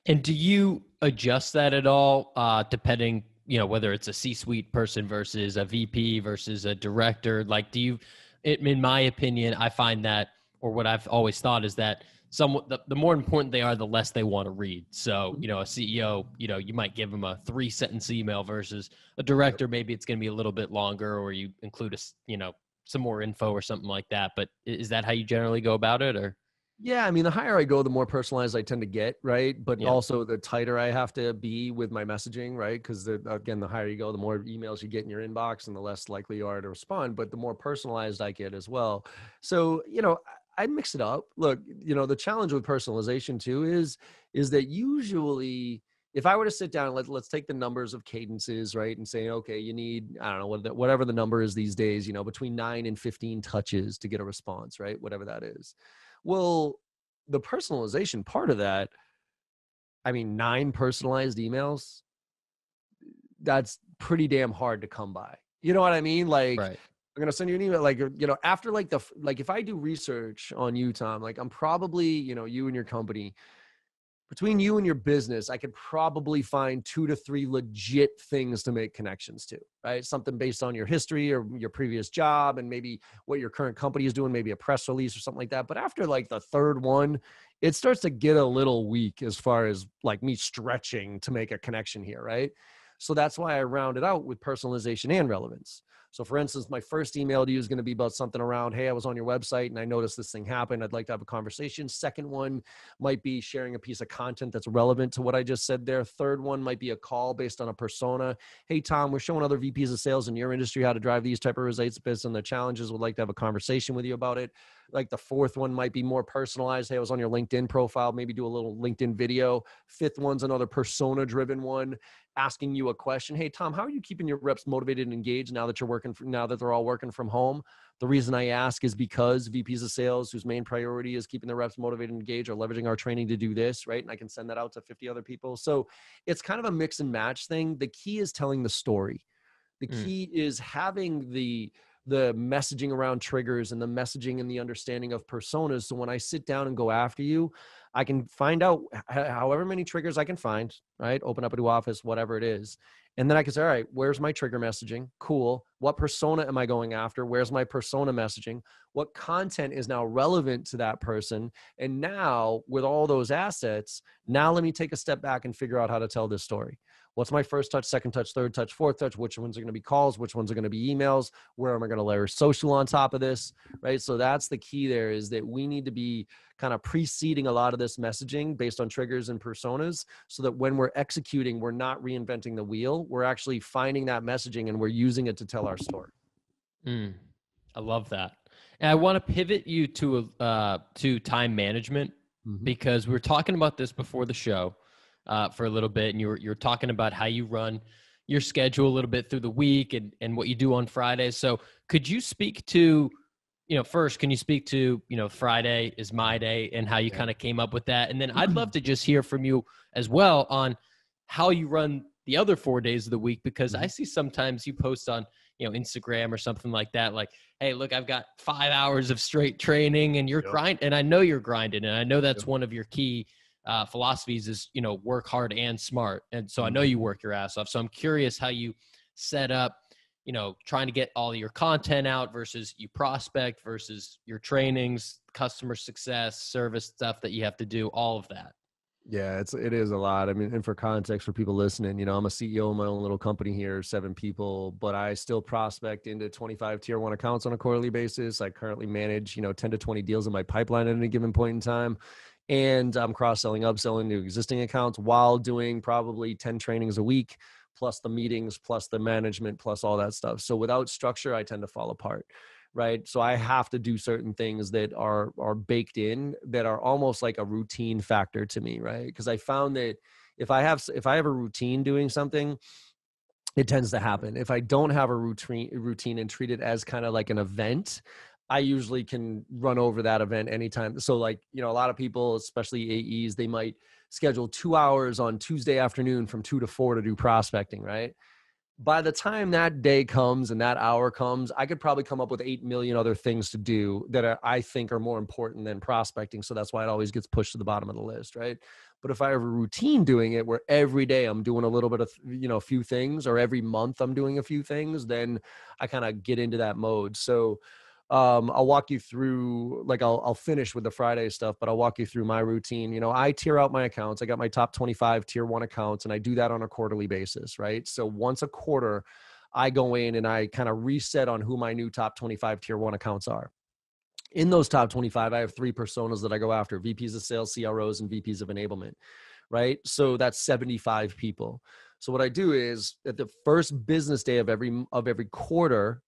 And do you adjust that at all, depending, whether it's a C-suite person versus a VP versus a director? Like, in my opinion, I find that, or what I've always thought is that the more important they are, the less they want to read. So, a CEO, you might give them a 3-sentence email versus a director. Maybe it's going to be a little bit longer, or you include some more info or something like that. But is that how you generally go about it, or? Yeah, I mean, the higher I go, the more personalized I tend to get, right? But also the tighter I have to be with my messaging, right? Because again, the higher you go, the more emails you get in your inbox and the less likely you are to respond, but the more personalized I get as well. So, I mix it up. Look, the challenge with personalization too is that usually if I were to sit down, let's take the numbers of cadences, right? And say, okay, you need, I don't know, whatever the number is these days, between 9 and 15 touches to get a response, right? Whatever that is. Well, the personalization part of that, I mean, 9 personalized emails, that's pretty damn hard to come by. You know what I mean? Like, right. I'm going to send you an email, like, after if I do research on you, Tom, like I'm probably, you and your company, between you and your business, I could probably find 2 to 3 legit things to make connections to, right? Something based on your history or your previous job and maybe what your current company is doing, maybe a press release or something like that. But after like the third one, it starts to get a little weak as far as like me stretching to make a connection here, right? So that's why I round it out with personalization and relevance. So for instance, my first email to you is going to be about something around, hey, I was on your website and I noticed this thing happened. I'd like to have a conversation. Second one might be sharing a piece of content that's relevant to what I just said there. Third one might be a call based on a persona. Hey, Tom, we're showing other VPs of sales in your industry how to drive these type of results based on their challenges. Would like to have a conversation with you about it. Like the fourth one might be more personalized. Hey, I was on your LinkedIn profile, maybe do a little LinkedIn video. Fifth one's another persona driven one, asking you a question. Hey, Tom, how are you keeping your reps motivated and engaged now that now that they're all working from home? The reason I ask is because VPs of sales whose main priority is keeping their reps motivated and engaged are leveraging our training to do this, right? And I can send that out to 50 other people. So it's kind of a mix and match thing. The key is telling the story. The key is having the messaging around triggers and the messaging and the understanding of personas. So when I sit down and go after you, I can find out however many triggers I can find, right? Open up a new office, whatever it is. And then I can say, all right, where's my trigger messaging? Cool. What persona am I going after? Where's my persona messaging? What content is now relevant to that person? And now with all those assets, now let me take a step back and figure out how to tell this story. What's my first touch, second touch, third touch, fourth touch? Which ones are going to be calls? Which ones are going to be emails? Where am I going to layer social on top of this? Right. So that's the key there, is that we need to be kind of preceding a lot of this messaging based on triggers and personas, so that when we're executing, we're not reinventing the wheel. We're actually finding that messaging and we're using it to tell our story. I love that. And I want to pivot you to time management, because we were talking about this before the show. For a little bit, and you're talking about how you run your schedule a little bit through the week and what you do on Fridays. So could you speak to, first, can you speak to, Friday is my day and how you kind of came up with that? And then I'd love to just hear from you as well on how you run the other 4 days of the week, because I see sometimes you post on, Instagram or something like that, like, hey, look, I've got 5 hours of straight training and you're grinding, and I know you're grinding, and I know that's one of your key philosophies is, work hard and smart. And so I know you work your ass off. So I'm curious how you set up, trying to get all your content out versus you prospect versus your trainings, customer success, service stuff that you have to do, all of that. Yeah, it is a lot. I mean, and for context for people listening, I'm a CEO of my own little company here, 7 people, but I still prospect into 25 tier 1 accounts on a quarterly basis. I currently manage, 10 to 20 deals in my pipeline at any given point in time. And I'm cross-selling, upselling to existing accounts while doing probably 10 trainings a week, plus the meetings, plus the management, plus all that stuff. So without structure, I tend to fall apart, right? So I have to do certain things that are baked in, that are almost like a routine factor to me, right? Because I found that if I have a routine doing something, it tends to happen. If I don't have a routine and treat it as kind of like an event, I usually can run over that event anytime. So like, a lot of people, especially AEs, they might schedule 2 hours on Tuesday afternoon from 2 to 4 to do prospecting, right? By the time that day comes and that hour comes, I could probably come up with 8 million other things to do that I think are more important than prospecting. So that's why it always gets pushed to the bottom of the list, right? But if I have a routine doing it where every day I'm doing a little bit of, a few things, or every month I'm doing a few things, then I kind of get into that mode. So I'll walk you through, like I'll finish with the Friday stuff, but I'll walk you through my routine. I tier out my accounts. I got my top 25 tier 1 accounts, and I do that on a quarterly basis, right? So once a quarter, I go in and I kind of reset on who my new top 25 tier 1 accounts are. In those top 25, I have 3 personas that I go after: VPs of sales, CROs, and VPs of enablement, right? So that's 75 people. So what I do is at the first business day of every quarter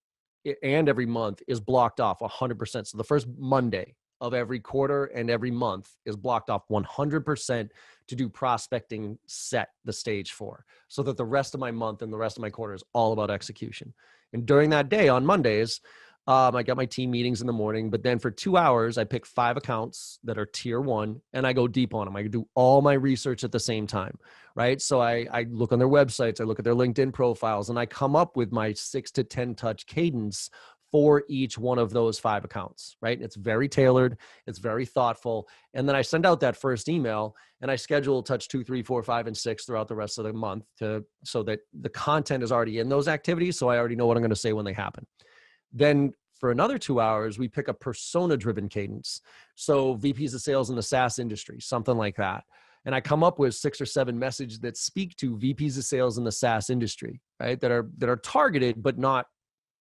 and every month is blocked off 100%. So the first Monday of every quarter and every month is blocked off 100% to do prospecting, set the stage for, so that the rest of my month and the rest of my quarter is all about execution. And during that day on Mondays, I got my team meetings in the morning, but then for 2 hours, I pick 5 accounts that are tier 1 and I go deep on them. I do all my research at the same time, right? So I look on their websites, I look at their LinkedIn profiles, and I come up with my 6 to 10 touch cadence for each one of those 5 accounts, right? It's very tailored. It's very thoughtful. And then I send out that first email and I schedule touch 2, 3, 4, 5, and 6 throughout the rest of the month so that the content is already in those activities. So I already know what I'm going to say when they happen. Then for another 2 hours, we pick a persona-driven cadence. So VPs of sales in the SaaS industry, something like that. And I come up with 6 or 7 messages that speak to VPs of sales in the SaaS industry, right? That are targeted, but not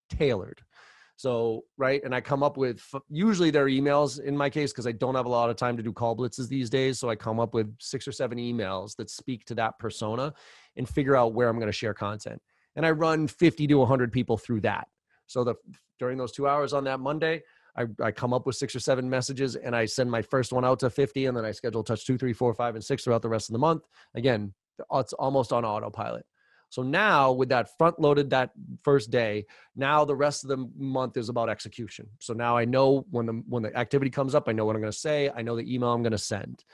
tailored. So, right. And I come up with, usually they're emails in my case, because I don't have a lot of time to do call blitzes these days. So I come up with 6 or 7 emails that speak to that persona and figure out where I'm going to share content. And I run 50 to 100 people through that. So during those 2 hours on that Monday, I come up with 6 or 7 messages and I send my first one out to 50, and then I schedule touch 2, 3, 4, 5, and 6 throughout the rest of the month. Again, it's almost on autopilot. So now with that front loaded that first day, now the rest of the month is about execution. So now I know when the activity comes up, I know what I'm going to say. I know the email I'm going to send.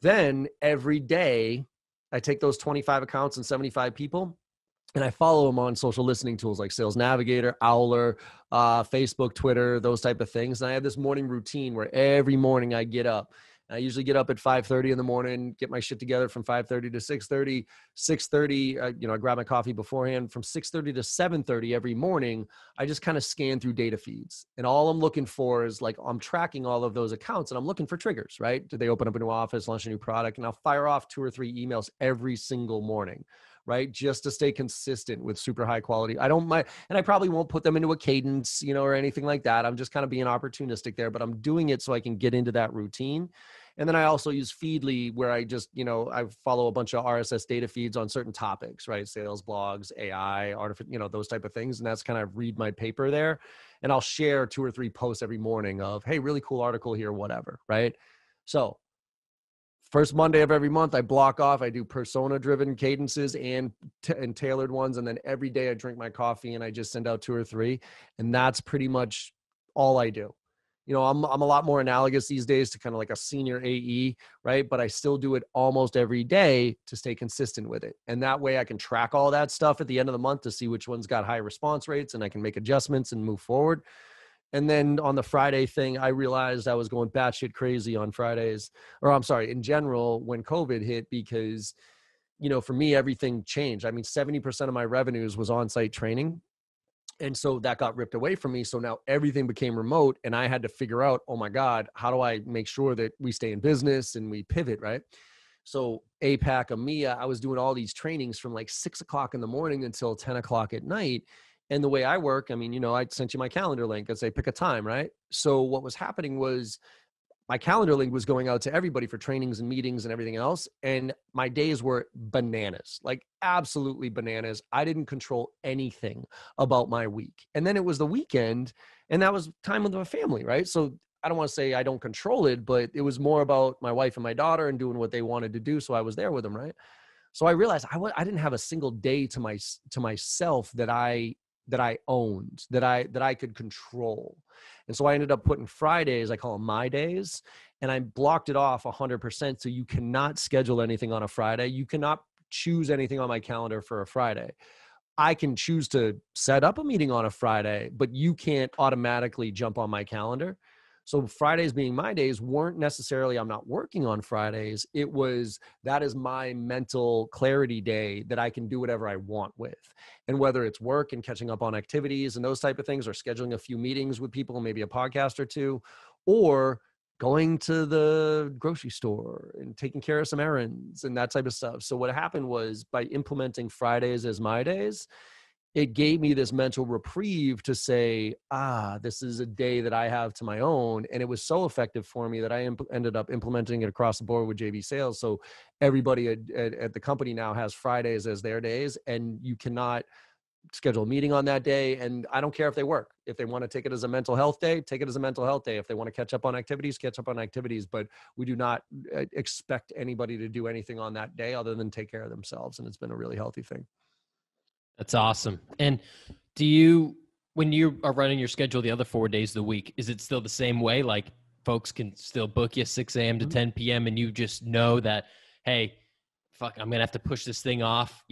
Then every day I take those 25 accounts and 75 people, and I follow them on social listening tools like Sales Navigator, Owler, Facebook, Twitter, those type of things. And I have this morning routine where every morning I get up. I usually get up at 5:30 in the morning, get my shit together from 5:30 to 6:30. 6:30, I grab my coffee beforehand. From 6:30 to 7:30 every morning, I just kind of scan through data feeds. And all I'm looking for is, like, I'm tracking all of those accounts and I'm looking for triggers, right? Did they open up a new office, launch a new product? And I'll fire off 2 or 3 emails every single morning, right? Just to stay consistent with super high quality. I don't mind, and I probably won't put them into a cadence, or anything like that. I'm just kind of being opportunistic there, but I'm doing it so I can get into that routine. And then I also use Feedly, where I just, I follow a bunch of RSS data feeds on certain topics, right? Sales blogs, AI, artificial, those type of things. And that's kind of read my paper there. And I'll share 2 or 3 posts every morning of, hey, really cool article here, whatever, right? So first Monday of every month, I block off. I do persona-driven cadences and tailored ones. And then every day I drink my coffee and I just send out 2 or 3. And that's pretty much all I do. I'm a lot more analogous these days to kind of like a senior AE, right? But I still do it almost every day to stay consistent with it. And that way I can track all that stuff at the end of the month to see which one's got high response rates, and I can make adjustments and move forward. And then on the Friday thing, I realized I was going batshit crazy on Fridays, in general, when COVID hit, because, for me, everything changed. 70% of my revenues was on-site training. And so that got ripped away from me. So now everything became remote, and I had to figure out, oh my God, how do I make sure that we stay in business and we pivot, right? So APAC, EMEA, I was doing all these trainings from like 6 o'clock in the morning until 10 o'clock at night. And the way I work, I sent you my calendar link and say, pick a time, right? So what was happening was my calendar link was going out to everybody for trainings and meetings and everything else. And my days were bananas, like absolutely bananas. I didn't control anything about my week. And then it was the weekend, and that was time with my family, right? So I don't want to say I don't control it, but it was more about my wife and my daughter and doing what they wanted to do. So I was there with them, right? So I realized I didn't have a single day to myself that I that I owned, that I could control. And so I ended up putting Fridays, I call them my days, and I blocked it off 100%. So you cannot schedule anything on a Friday. You cannot choose anything on my calendar for a Friday. I can choose to set up a meeting on a Friday, but you can't automatically jump on my calendar. So Fridays being my days weren't necessarily, I'm not working on Fridays. It was, that is my mental clarity day that I can do whatever I want with. And whether it's work and catching up on activities and those type of things, or scheduling a few meetings with people, maybe a podcast or two, or going to the grocery store and taking care of some errands and that type of stuff. So what happened was, by implementing Fridays as my days, it gave me this mental reprieve to say, this is a day that I have to my own. And it was so effective for me that I ended up implementing it across the board with JB Sales. So everybody at the company now has Fridays as their days, and you cannot schedule a meeting on that day. And I don't care if they work. If they want to take it as a mental health day, take it as a mental health day. If they want to catch up on activities, catch up on activities. But we do not expect anybody to do anything on that day other than take care of themselves. And it's been a really healthy thing. That's awesome. And do you, when you are running your schedule the other 4 days of the week, is it still the same way? Like folks can still book you 6 a.m. to 10 p.m. and you just know that, hey, fuck, I'm going to have to push this thing off,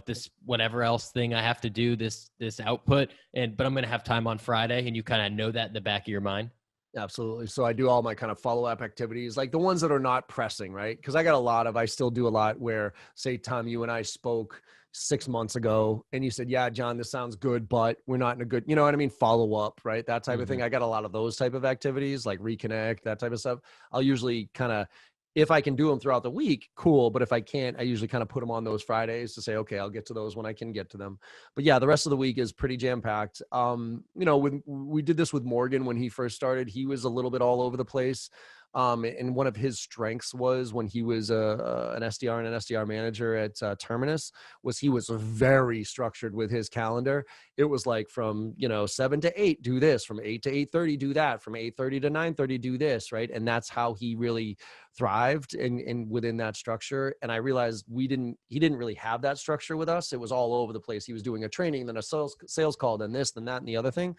this whatever else thing I have to do, this output, but I'm going to have time on Friday, and you kind of know that in the back of your mind? Absolutely. So I do all my kind of follow-up activities, like the ones that are not pressing, right? Because I still do a lot where, say, Tom, you and I spoke 6 months ago and you said, yeah, John, this sounds good, but we're not in a good, follow up, right? That type of thing. I got a lot of those type of activities, like reconnect, that type of stuff. I'll usually kind of, if I can do them throughout the week, cool. But if I can't, I usually kind of put them on those Fridays to say, okay, I'll get to those when I can get to them. But yeah, the rest of the week is pretty jam-packed. We did this with Morgan when he first started. He was a little bit all over the place. And one of his strengths was, when he was an SDR and an SDR manager at Terminus, was he was very structured with his calendar. It was like from 7 to 8 do this, from 8 to 8:30 do that, from 8:30 to 9:30 do this, right? And that's how he really thrived in within that structure. And I realized he didn't really have that structure with us. It was all over the place. He was doing a training, then a sales call, then this, then that, and the other thing.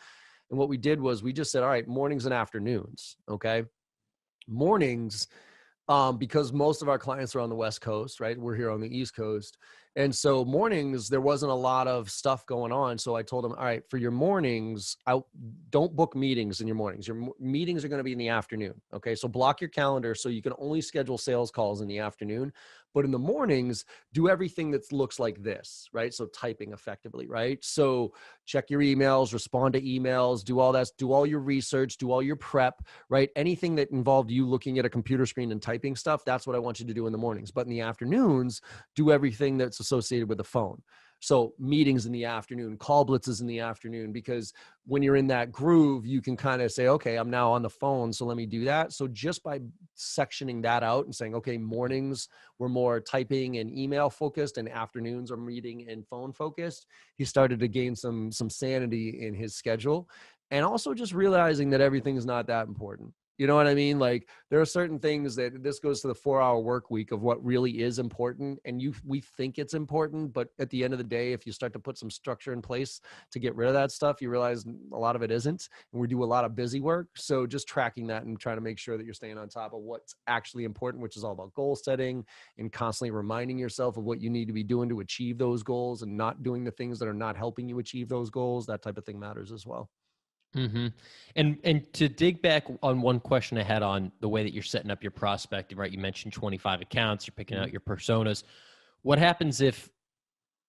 And what we did was we just said, all right, mornings and afternoons, okay? Mornings, because most of our clients are on the West Coast, right? We're here on the East Coast. And so mornings, there wasn't a lot of stuff going on. So I told them, all right, for your mornings, don't book meetings in your mornings. Your meetings are going to be in the afternoon. Okay. So block your calendar so you can only schedule sales calls in the afternoon. But in the mornings, do everything that looks like this, right? So typing effectively, right? So check your emails, respond to emails, do all that, do all your research, do all your prep, right? Anything that involved you looking at a computer screen and typing stuff, that's what I want you to do in the mornings. But in the afternoons, do everything that's associated with the phone. So meetings in the afternoon, call blitzes in the afternoon, because when you're in that groove, you can kind of say, okay, I'm now on the phone, so let me do that. So just by sectioning that out and saying, okay, mornings were more typing and email focused, and afternoons are meeting and phone focused, he started to gain some sanity in his schedule. And also just realizing that everything is not that important. You know what I mean? Like, there are certain things that, this goes to the 4-hour work week of what really is important. And we think it's important, but at the end of the day, if you start to put some structure in place to get rid of that stuff, you realize a lot of it isn't. And we do a lot of busy work. So just tracking that and trying to make sure that you're staying on top of what's actually important, which is all about goal setting and constantly reminding yourself of what you need to be doing to achieve those goals, and not doing the things that are not helping you achieve those goals. That type of thing matters as well. Mm-hmm. And to dig back on one question I had on the way that you're setting up your prospecting, right? You mentioned 25 accounts, you're picking out your personas. What happens if,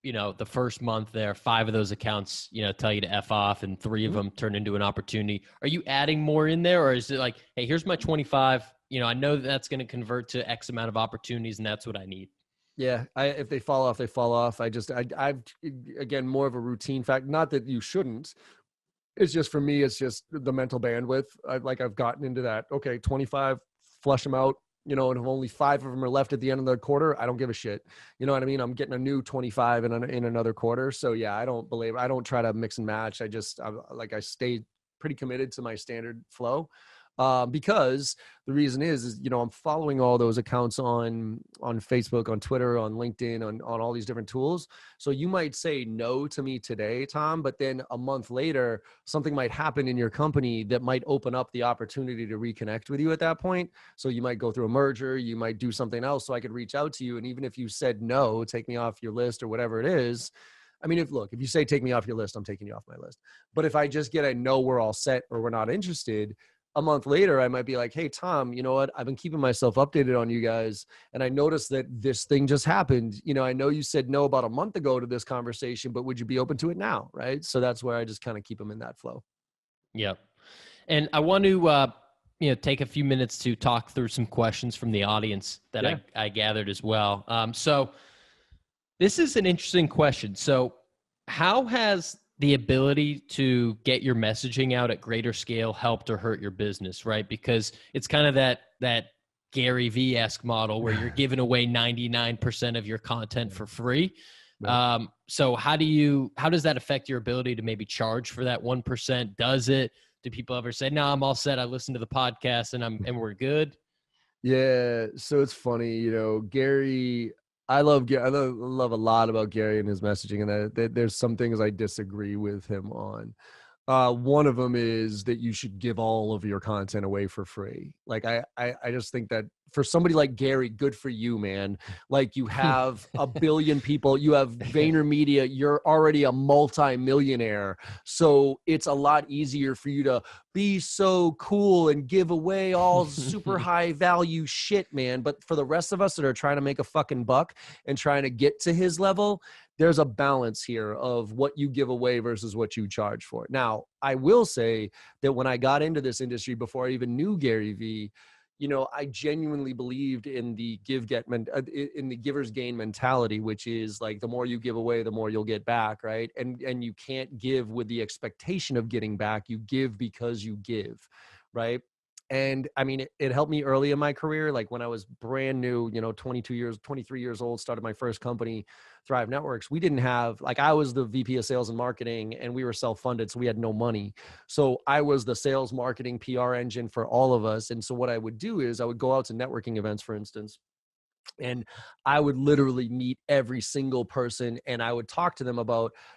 the first month there, 5 of those accounts, tell you to F off, and 3 of them turn into an opportunity? Are you adding more in there, or is it like, hey, here's my 25, I know that's going to convert to X amount of opportunities, and that's what I need? Yeah. If they fall off, they fall off. I've again, more of a routine fact, not that you shouldn't. It's just, for me, it's just the mental bandwidth. I've gotten into that. Okay, 25, flush them out, and if only 5 of them are left at the end of the quarter, I don't give a shit. You know what I mean? I'm getting a new 25 in another quarter. So yeah, I don't try to mix and match. I stay pretty committed to my standard flow. Because the reason is, you know, I'm following all those accounts on Facebook, on Twitter, on LinkedIn, on all these different tools. So you might say no to me today, Tom, but then a month later, something might happen in your company that might open up the opportunity to reconnect with you at that point. So you might go through a merger, you might do something else, so I could reach out to you. And even if you said no, take me off your list or whatever it is. I mean, if you say take me off your list, I'm taking you off my list. But if I just get a no, we're all set or we're not interested, a month later, I might be like, hey, Tom, you know what? I've been keeping myself updated on you guys. And I noticed that this thing just happened. You know, I know you said no about a month ago to this conversation, but would you be open to it now? Right. So that's where I just kind of keep them in that flow. Yep. And I want to, take a few minutes to talk through some questions from the audience that I gathered as well. So this is an interesting question. So how has the ability to get your messaging out at greater scale helped or hurt your business, right? Because it's kind of that Gary V-esque model where you're giving away 99% of your content for free. Right. So how does that affect your ability to maybe charge for that 1%? Does it? Do people ever say, no, I'm all set, I listened to the podcast and we're good? Yeah. So it's funny, you know, Gary, I love a lot about Gary and his messaging, and that there's some things I disagree with him on. One of them is that you should give all of your content away for free. Like I just think that for somebody like Gary, good for you, man. Like you have a billion people, you have VaynerMedia, you're already a multi-millionaire. So it's a lot easier for you to be so cool and give away all super high value shit, man. But for the rest of us that are trying to make a fucking buck and trying to get to his level, there's a balance here of what you give away versus what you charge for. Now, I will say that when I got into this industry before I even knew Gary Vee, you know, I genuinely believed in the in the giver's gain mentality, which is like the more you give away, the more you'll get back, right? And you can't give with the expectation of getting back. You give because you give, right? And I mean, it helped me early in my career. Like when I was brand new, you know, 23 years old, started my first company, Thrive Networks. We didn't have, like, I was the VP of sales and marketing and we were self-funded. So we had no money. So I was the sales, marketing, PR engine for all of us. And so what I would do is I would go out to networking events, for instance, and I would literally meet every single person and I would talk to them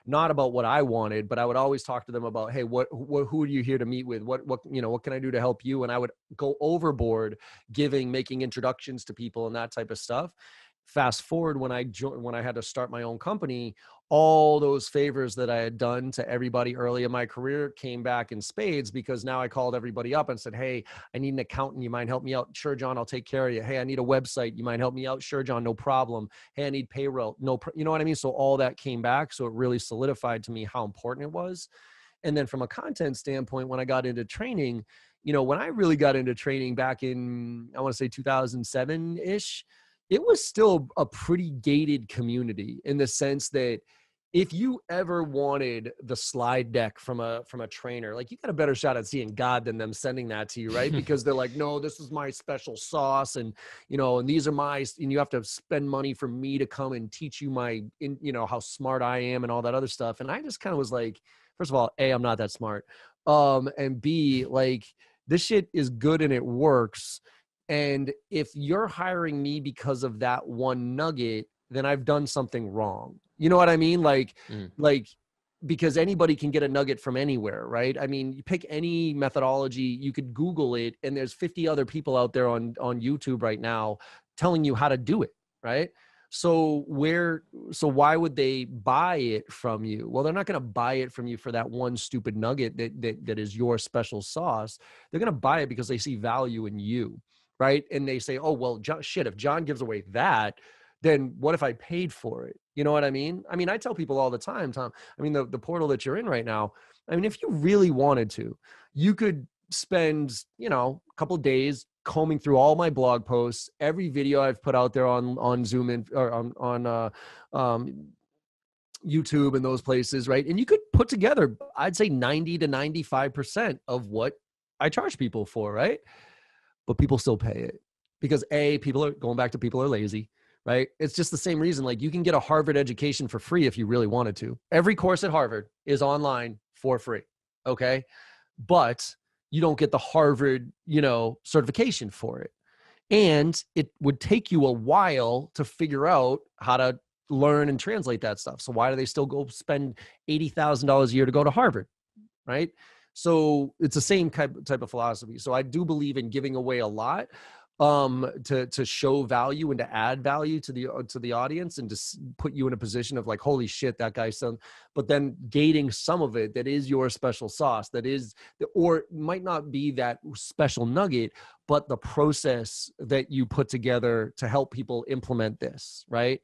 not about what I wanted, but I would always talk to them about, hey, who are you here to meet with? What can I do to help you? And I would go overboard making introductions to people and that type of stuff. Fast forward when I had to start my own company, all those favors that I had done to everybody early in my career came back in spades, because now I called everybody up and said, hey, I need an accountant. You mind help me out? Sure, John, I'll take care of you. Hey, I need a website. You mind help me out? Sure, John, no problem. Hey, I need payroll. You know what I mean? So all that came back. So it really solidified to me how important it was. And then from a content standpoint, when I got into training, you know, when I really got into training back in, I want to say 2007-ish, it was still a pretty gated community in the sense that if you ever wanted the slide deck from a trainer, like you got a better shot at seeing God than them sending that to you, right? Because they're like, no, this is my special sauce. And, you know, and these are and you have to spend money for me to come and teach you how smart I am and all that other stuff. And I just kind of was like, first of all, A, I'm not that smart. And B, like this shit is good and it works. And if you're hiring me because of that one nugget, then I've done something wrong. You know what I mean? Like because anybody can get a nugget from anywhere, right? I mean, you pick any methodology, you could Google it, and there's 50 other people out there on YouTube right now telling you how to do it, right? So why would they buy it from you? Well, they're not going to buy it from you for that one stupid nugget that is your special sauce. They're going to buy it because they see value in you. Right. And they say, oh, well, if John gives away that, then what if I paid for it? You know what I mean? I mean, I tell people all the time, Tom, I mean, the portal that you're in right now, I mean, if you really wanted to, you could spend, you know, a couple of days combing through all my blog posts, every video I've put out there on Zoom or on YouTube and those places. Right. And you could put together, I'd say 90 to 95% of what I charge people for. Right. But people still pay it because people are lazy, right? It's just the same reason. Like you can get a Harvard education for free if you really wanted to. Every course at Harvard is online for free. Okay. But you don't get the Harvard, certification for it. And it would take you a while to figure out how to learn and translate that stuff. So why do they still go spend $80,000 a year to go to Harvard? Right. So it's the same type of philosophy. So I do believe in giving away a lot to show value and to add value to the audience and to put you in a position of like, holy shit, that guy's son. But then gating some of it that is your special sauce, that is, or might not be that special nugget, but the process that you put together to help people implement this, right?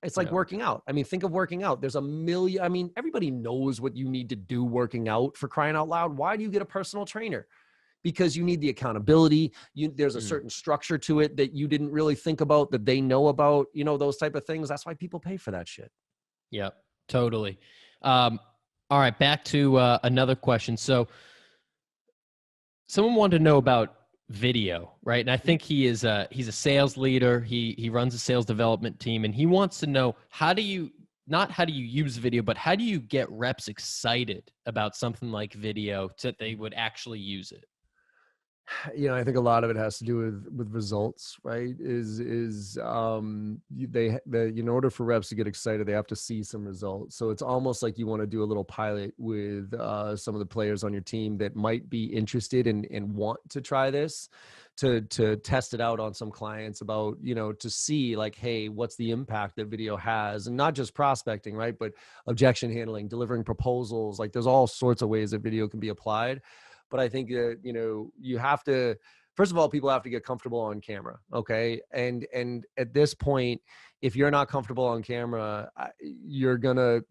It's like working out. I mean, think of working out. There's a million, I mean, everybody knows what you need to do working out, for crying out loud. Why do you get a personal trainer? Because you need the accountability. There's a certain structure to it that you didn't really think about, that they know about, those type of things. That's why people pay for that shit. Yep, totally. All right, back to another question. So someone wanted to know about video, right? And I think he's a sales leader. He runs a sales development team, and he wants to know, not how do you use video, but how do you get reps excited about something like video so that they would actually use it? I think a lot of it has to do with results, right? In order for reps to get excited, they have to see some results. So it's almost like you want to do a little pilot with some of the players on your team that might be interested and want to try this, to test it out on some clients about, to see like, hey, what's the impact that video has? And not just prospecting, right? But objection handling, delivering proposals. Like there's all sorts of ways that video can be applied. But I think that, you have to, first of all, people have to get comfortable on camera. Okay. And at this point, if you're not comfortable on camera, you're going to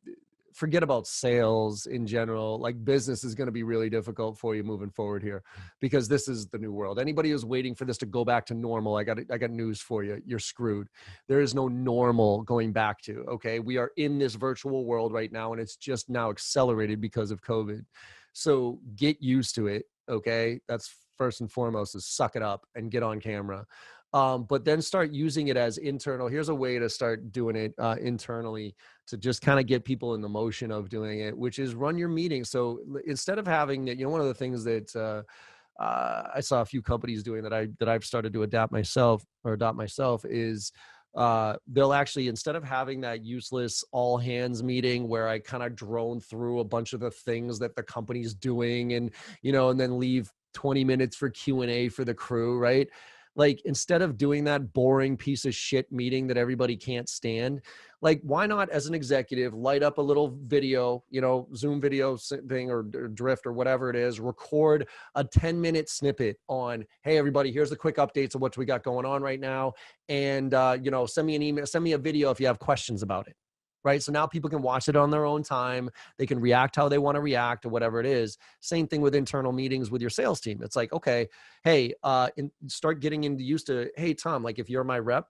forget about sales in general. Like business is going to be really difficult for you moving forward here, because this is the new world. Anybody who's waiting for this to go back to normal, I got news for you. You're screwed. There is no normal going back to. Okay. We are in this virtual world right now, and it's just now accelerated because of COVID. So get used to it, okay? That's first and foremost, is suck it up and get on camera. But then start using it as internal. Here's a way to start doing it internally to just kind of get people in the motion of doing it, which is run your meetings. So instead of having that, one of the things that I saw a few companies doing that I've started to adopt myself is they'll actually, instead of having that useless all hands meeting where I kind of drone through a bunch of the things that the company's doing and then leave 20 minutes for Q&A for the crew, right? Like instead of doing that boring piece of shit meeting that everybody can't stand, like why not as an executive light up a little video, Zoom video thing or Drift or whatever it is, record a 10-minute snippet on, hey, everybody, here's the quick updates of what we got going on right now. And, send me an email, send me a video if you have questions about it. Right. So now people can watch it on their own time. They can react how they want to react or whatever it is. Same thing with internal meetings with your sales team. It's like, okay, hey, start getting used to, hey, Tom, like if you're my rep,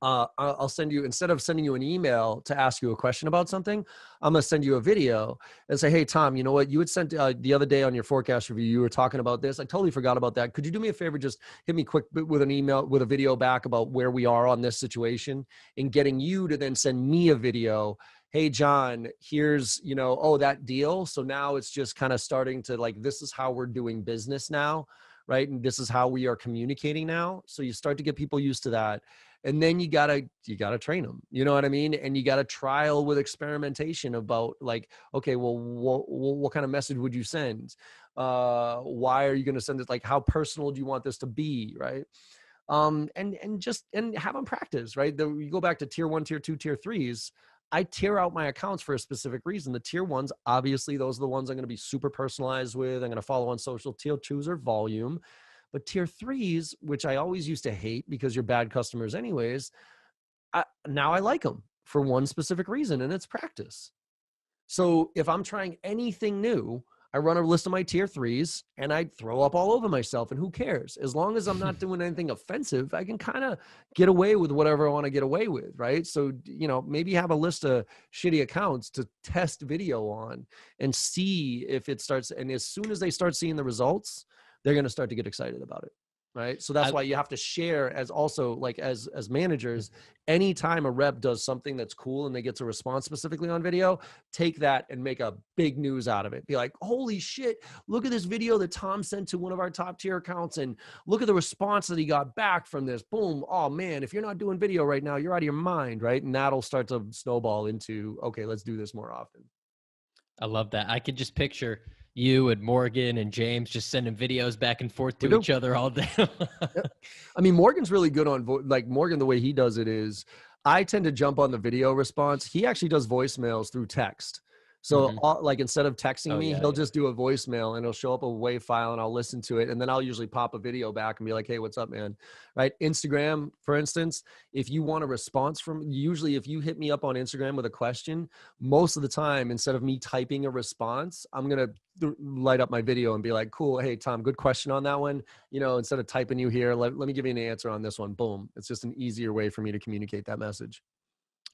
I'll send you, instead of sending you an email to ask you a question about something, I'm going to send you a video and say, hey, Tom, you know what? You had sent the other day on your forecast review, you were talking about this. I totally forgot about that. Could you do me a favor? Just hit me quick with an email with a video back about where we are on this situation, and getting you to then send me a video. Hey, John, here's, that deal. So now it's just kind of starting to like, this is how we're doing business now. Right. And this is how we are communicating now. So you start to get people used to that. And then you gotta train them, you know what I mean? And you gotta trial with experimentation about like, okay, well, what kind of message would you send? Why are you going to send it? Like, how personal do you want this to be? Right. And have them practice, right? You go back to tier 1, tier 2, tier 3s. I tier out my accounts for a specific reason. The tier 1s, obviously, those are the ones I'm going to be super personalized with. I'm going to follow on social. Tier 2s are volume. But tier 3s, which I always used to hate because you're bad customers anyways, now I like them for one specific reason, and it's practice. So if I'm trying anything new, I run a list of my tier 3s and I throw up all over myself, and who cares? As long as I'm not doing anything offensive, I can kind of get away with whatever I want to get away with, right? So, maybe have a list of shitty accounts to test video on and see if it starts. And as soon as they start seeing the results, they're going to start to get excited about it. right? So that's why you have to share as also like as managers, anytime a rep does something that's cool and they get a response specifically on video, take that and make a big news out of it. Be like, holy shit, look at this video that Tom sent to one of our top tier accounts and look at the response that he got back from this. Boom. Oh man, if you're not doing video right now, you're out of your mind, right? And that'll start to snowball into, okay, let's do this more often. I love that. I could just picture you and Morgan and James just sending videos back and forth to each other all day. Yep. I mean, Morgan's really good on like Morgan, the way he does it is I tend to jump on the video response. He actually does voicemails through text. So like instead of texting me, he'll just do a voicemail and it'll show up a WAV file and I'll listen to it. And then I'll usually pop a video back and be like, hey, what's up, man? Right. Instagram, for instance, if you want a response usually if you hit me up on Instagram with a question, most of the time, instead of me typing a response, I'm going to light up my video and be like, cool. Hey, Tom, good question on that one. You know, instead of typing you here, let me give you an answer on this one. Boom. It's just an easier way for me to communicate that message.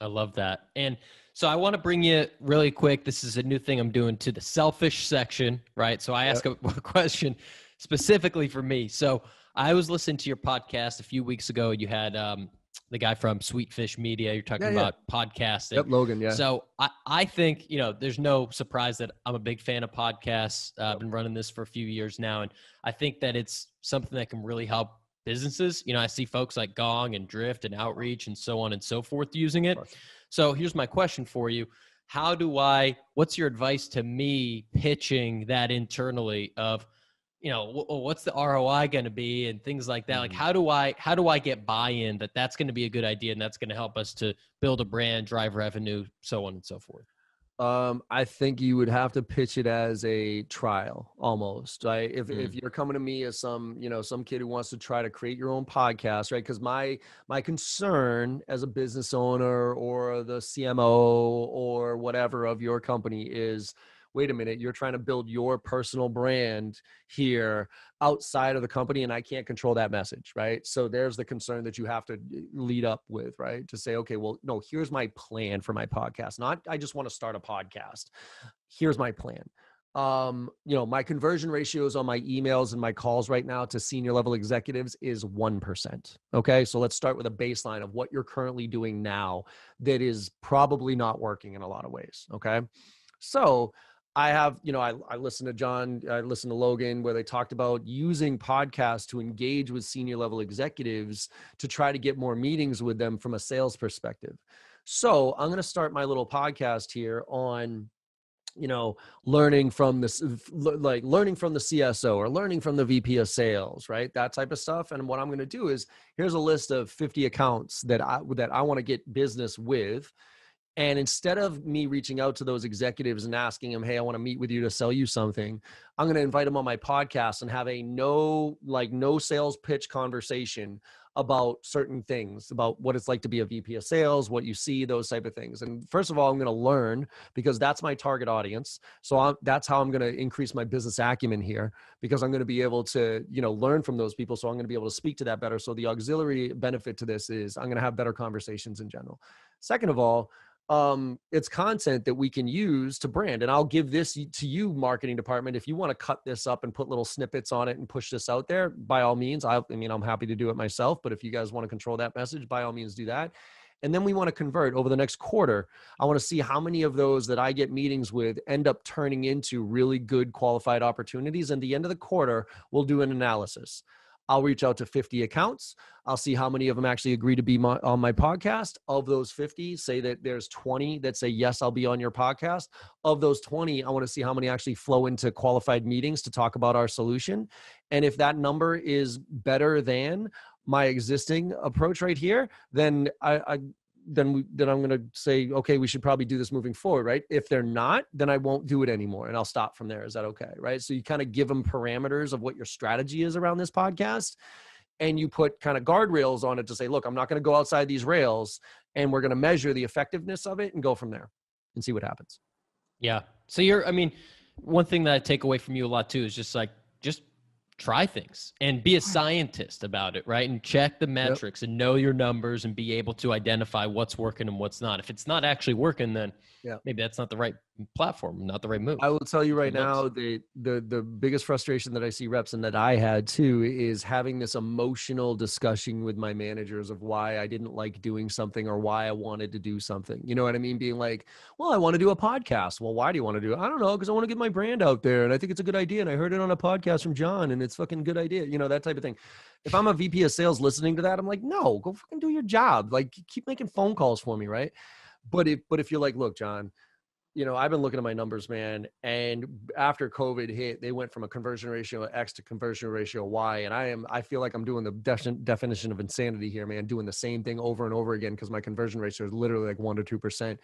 I love that. And so I want to bring you really quick. This is a new thing I'm doing to the selfish section, right? So I ask a question specifically for me. So I was listening to your podcast a few weeks ago. You had the guy from Sweetfish Media. You're talking about podcasting. Yep, Logan, yeah. So I think, you know, there's no surprise that I'm a big fan of podcasts. I've been running this for a few years now. And I think that it's something that can really help businesses. You know, I see folks like Gong and Drift and Outreach and so on and so forth using it. So here's my question for you. What's your advice to me pitching that internally of, you know, what's the ROI going to be and things like that? Like, how do I get buy-in that that's going to be a good idea and that's going to help us to build a brand, drive revenue, so on and so forth? I think you would have to pitch it as a trial almost, right? If you're coming to me as some kid who wants to try to create your own podcast, right? Because my concern as a business owner or the CMO or whatever of your company is, wait a minute, you're trying to build your personal brand here outside of the company and I can't control that message, right? So there's the concern that you have to lead up with, right? To say, okay, well, no, here's my plan for my podcast. Not, I just want to start a podcast. Here's my plan. My conversion ratios on my emails and my calls right now to senior level executives is 1%. Okay. So let's start with a baseline of what you're currently doing now that is probably not working in a lot of ways. Okay. So I have, I listened to John, I listened to Logan, where they talked about using podcasts to engage with senior level executives to try to get more meetings with them from a sales perspective. So I'm going to start my little podcast here on, learning from the CSO or learning from the VP of sales, right? That type of stuff. And what I'm going to do is, here's a list of 50 accounts that I want to get business with. And instead of me reaching out to those executives and asking them, hey, I want to meet with you to sell you something, I'm going to invite them on my podcast and have a no sales pitch conversation about certain things, about what it's like to be a VP of sales, what you see, those type of things. And first of all, I'm going to learn because that's my target audience. So that's how I'm going to increase my business acumen here, because I'm going to be able to, learn from those people. So I'm going to be able to speak to that better. So the auxiliary benefit to this is I'm going to have better conversations in general. Second of all, it's content that we can use to brand. And I'll give this to you, marketing department. If you want to cut this up and put little snippets on it and push this out there, by all means, I'm happy to do it myself, but if you guys want to control that message, by all means do that. And then we want to convert over the next quarter. I want to see how many of those that I get meetings with end up turning into really good qualified opportunities. And at the end of the quarter, we'll do an analysis. I'll reach out to 50 accounts. I'll see how many of them actually agree to be on my podcast. Of those 50, say that there's 20 that say, yes, I'll be on your podcast. Of those 20, I want to see how many actually flow into qualified meetings to talk about our solution. And if that number is better than my existing approach right here, then then I'm going to say, okay, we should probably do this moving forward, right? If they're not, then I won't do it anymore and I'll stop from there. Is that okay? Right? So you kind of give them parameters of what your strategy is around this podcast, and you put kind of guardrails on it to say, look, I'm not going to go outside these rails, and we're going to measure the effectiveness of it and go from there and see what happens. Yeah. So one thing that I take away from you a lot too is just try things and be a scientist about it, right? And check the metrics and know your numbers and be able to identify what's working and what's not. If it's not actually working, then maybe that's not the right platform, not the right move. I will tell you right now, the biggest frustration that I see reps and that I had too is having this emotional discussion with my managers of why I didn't like doing something or why I wanted to do something. You know what I mean? Being like, well, I want to do a podcast. Well, why do you want to do it? I don't know, because I want to get my brand out there and I think it's a good idea. And I heard it on a podcast from John and it's fucking good idea. You know, that type of thing. If I'm a VP of sales listening to that, I'm like, no, go fucking do your job. Like, keep making phone calls for me, right? But if you're like, look, John, you know, I've been looking at my numbers, man. And after COVID hit, they went from a conversion ratio X to conversion ratio Y. And I feel like I'm doing the definition of insanity here, man, doing the same thing over and over again because my conversion ratio is literally like 1 to 2%.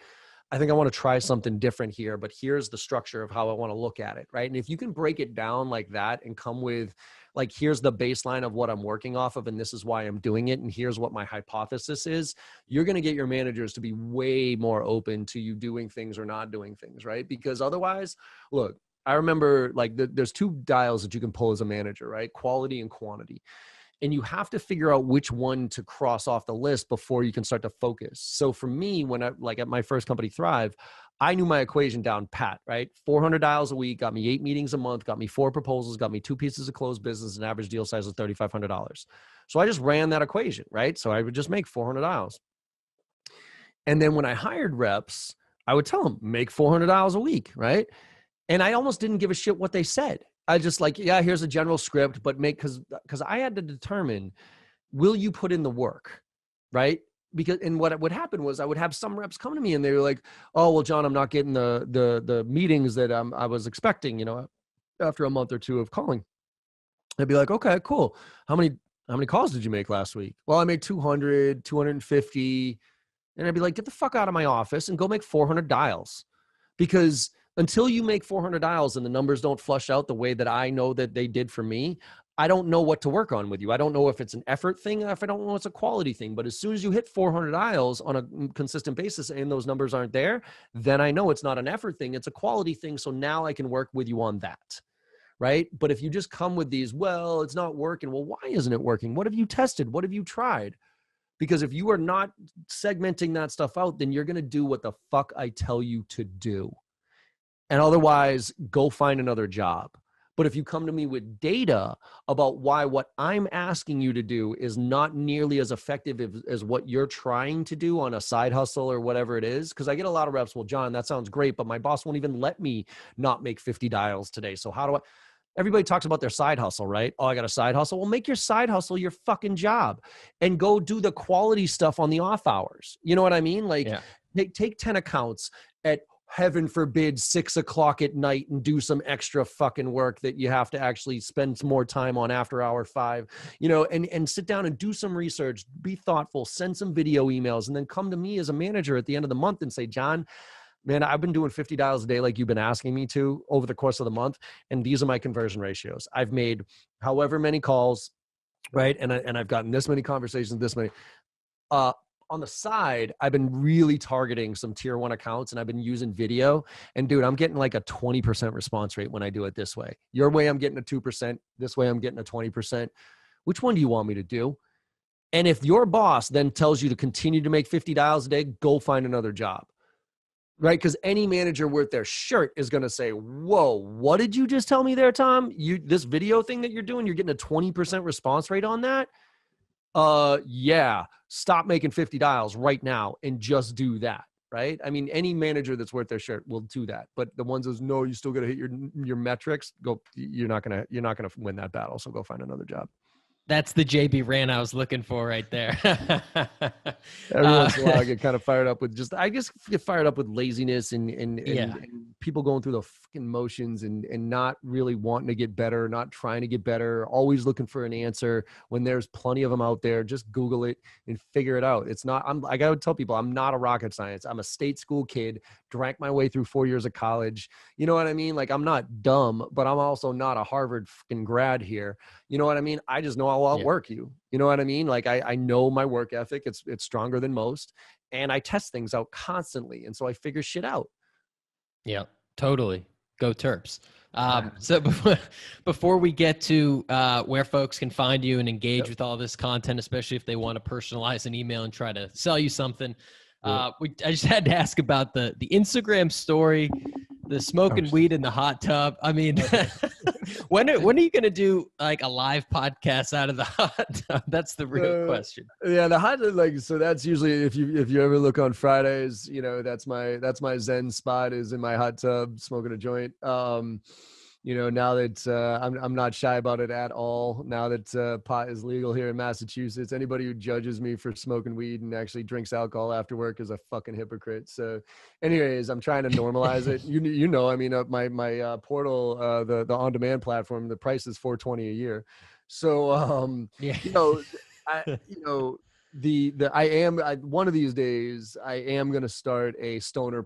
I think I want to try something different here, but here's the structure of how I want to look at it, right? And if you can break it down like that and come with like, here's the baseline of what I'm working off of, and this is why I'm doing it, and here's what my hypothesis is, you're going to get your managers to be way more open to you doing things or not doing things, right? Because otherwise, look, I remember like there's 2 dials that you can pull as a manager, right? Quality and quantity. And you have to figure out which one to cross off the list before you can start to focus. So for me, when I like at my first company, Thrive, I knew my equation down pat, right? 400 dials a week, got me 8 meetings a month, got me 4 proposals, got me 2 pieces of closed business, and average deal size was $3,500. So I just ran that equation, right? So I would just make 400 dials. And then when I hired reps, I would tell them, make 400 dials a week, right? And I almost didn't give a shit what they said. I just like, yeah, here's a general script, but because I had to determine, will you put in the work, right? Because, and what would happen was I would have some reps come to me and they were like, oh, well, John, I'm not getting the meetings that I was expecting, you know, after a month or 2 of calling. I'd be like, okay, cool. How many calls did you make last week? Well, I made 200, 250. And I'd be like, get the fuck out of my office and go make 400 dials. Because until you make 400 dials and the numbers don't flush out the way that I know that they did for me, I don't know what to work on with you. I don't know if it's an effort thing, if I don't know it's a quality thing. But as soon as you hit 400 dials on a consistent basis and those numbers aren't there, then I know it's not an effort thing, it's a quality thing. So now I can work with you on that, right? But if you just come with these, well, it's not working. Well, why isn't it working? What have you tested? What have you tried? Because if you are not segmenting that stuff out, then you're going to do what the fuck I tell you to do. And otherwise, go find another job. But if you come to me with data about why what I'm asking you to do is not nearly as effective as what you're trying to do on a side hustle or whatever it is, because I get a lot of reps, well, John, that sounds great, but my boss won't even let me not make 50 dials today. So how do I? Everybody talks about their side hustle, right? Oh, I got a side hustle. Well, make your side hustle your fucking job and go do the quality stuff on the off hours. You know what I mean? Like, take 10 accounts at, heaven forbid, 6 o'clock at night and do some extra fucking work that you have to actually spend some more time on after hour 5, you know, and sit down and do some research, be thoughtful, send some video emails, and then come to me as a manager at the end of the month and say, John, man, I've been doing 50 dials a day like you've been asking me to over the course of the month, and these are my conversion ratios. I've made however many calls, right? And I've gotten this many conversations, this many. On the side, I've been really targeting some tier 1 accounts and I've been using video. And dude, I'm getting like a 20% response rate when I do it this way. Your way, I'm getting a 2%. This way, I'm getting a 20%. Which one do you want me to do? And if your boss then tells you to continue to make 50 dials a day, go find another job. Right? Because any manager worth their shirt is going to say, whoa, what did you just tell me there, Tom? This video thing that you're doing, you're getting a 20% response rate on that? Yeah, stop making 50 dials right now and just do that, right? I mean, any manager that's worth their shirt will do that. But the ones that no, you still got to hit your metrics, you're not going to win that battle. So go find another job. That's the JB rant I was looking for right there. Every once in a while, I get kind of fired up with I just get fired up with laziness and people going through the fucking motions and not really wanting to get better, not trying to get better, always looking for an answer when there's plenty of them out there. Just Google it and figure it out. It's not, I got to tell people, I'm not a rocket science. I'm a state school kid, drank my way through 4 years of college. You know what I mean? Like, I'm not dumb, but I'm also not a Harvard fucking grad here. You know what I mean? I just know I'll outwork you. You know what I mean? Like, I know my work ethic. It's stronger than most. And I test things out constantly. And so I figure shit out. Yeah, totally. Go Terps. So before we get to where folks can find you and engage with all this content, especially if they want to personalize an email and try to sell you something, I just had to ask about the Instagram story, the smoking weed in the hot tub. I mean, when are you going to do like a live podcast out of the hot tub? That's the real question. Yeah, the hot tub, so that's usually if you ever look on Fridays, that's my Zen spot is in my hot tub smoking a joint. Now that I'm not shy about it at all. Now that pot is legal here in Massachusetts, anybody who judges me for smoking weed and actually drinks alcohol after work is a fucking hypocrite. So, anyways, I'm trying to normalize it. My portal, the on-demand platform, the price is $420 a year. So, yeah. One of these days I am going to start a stoner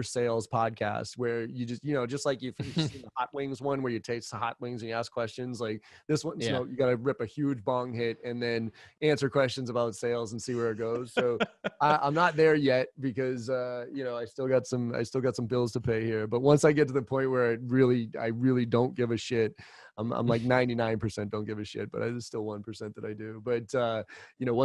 sales podcast where you just like if you've seen the hot wings one where you taste the hot wings and you ask questions, like this one, you got to rip a huge bong hit and then answer questions about sales and see where it goes. So I'm not there yet because, I still got some bills to pay here, but once I get to the point where I really don't give a shit, I'm like 99% don't give a shit, but there's still 1% that I do. But,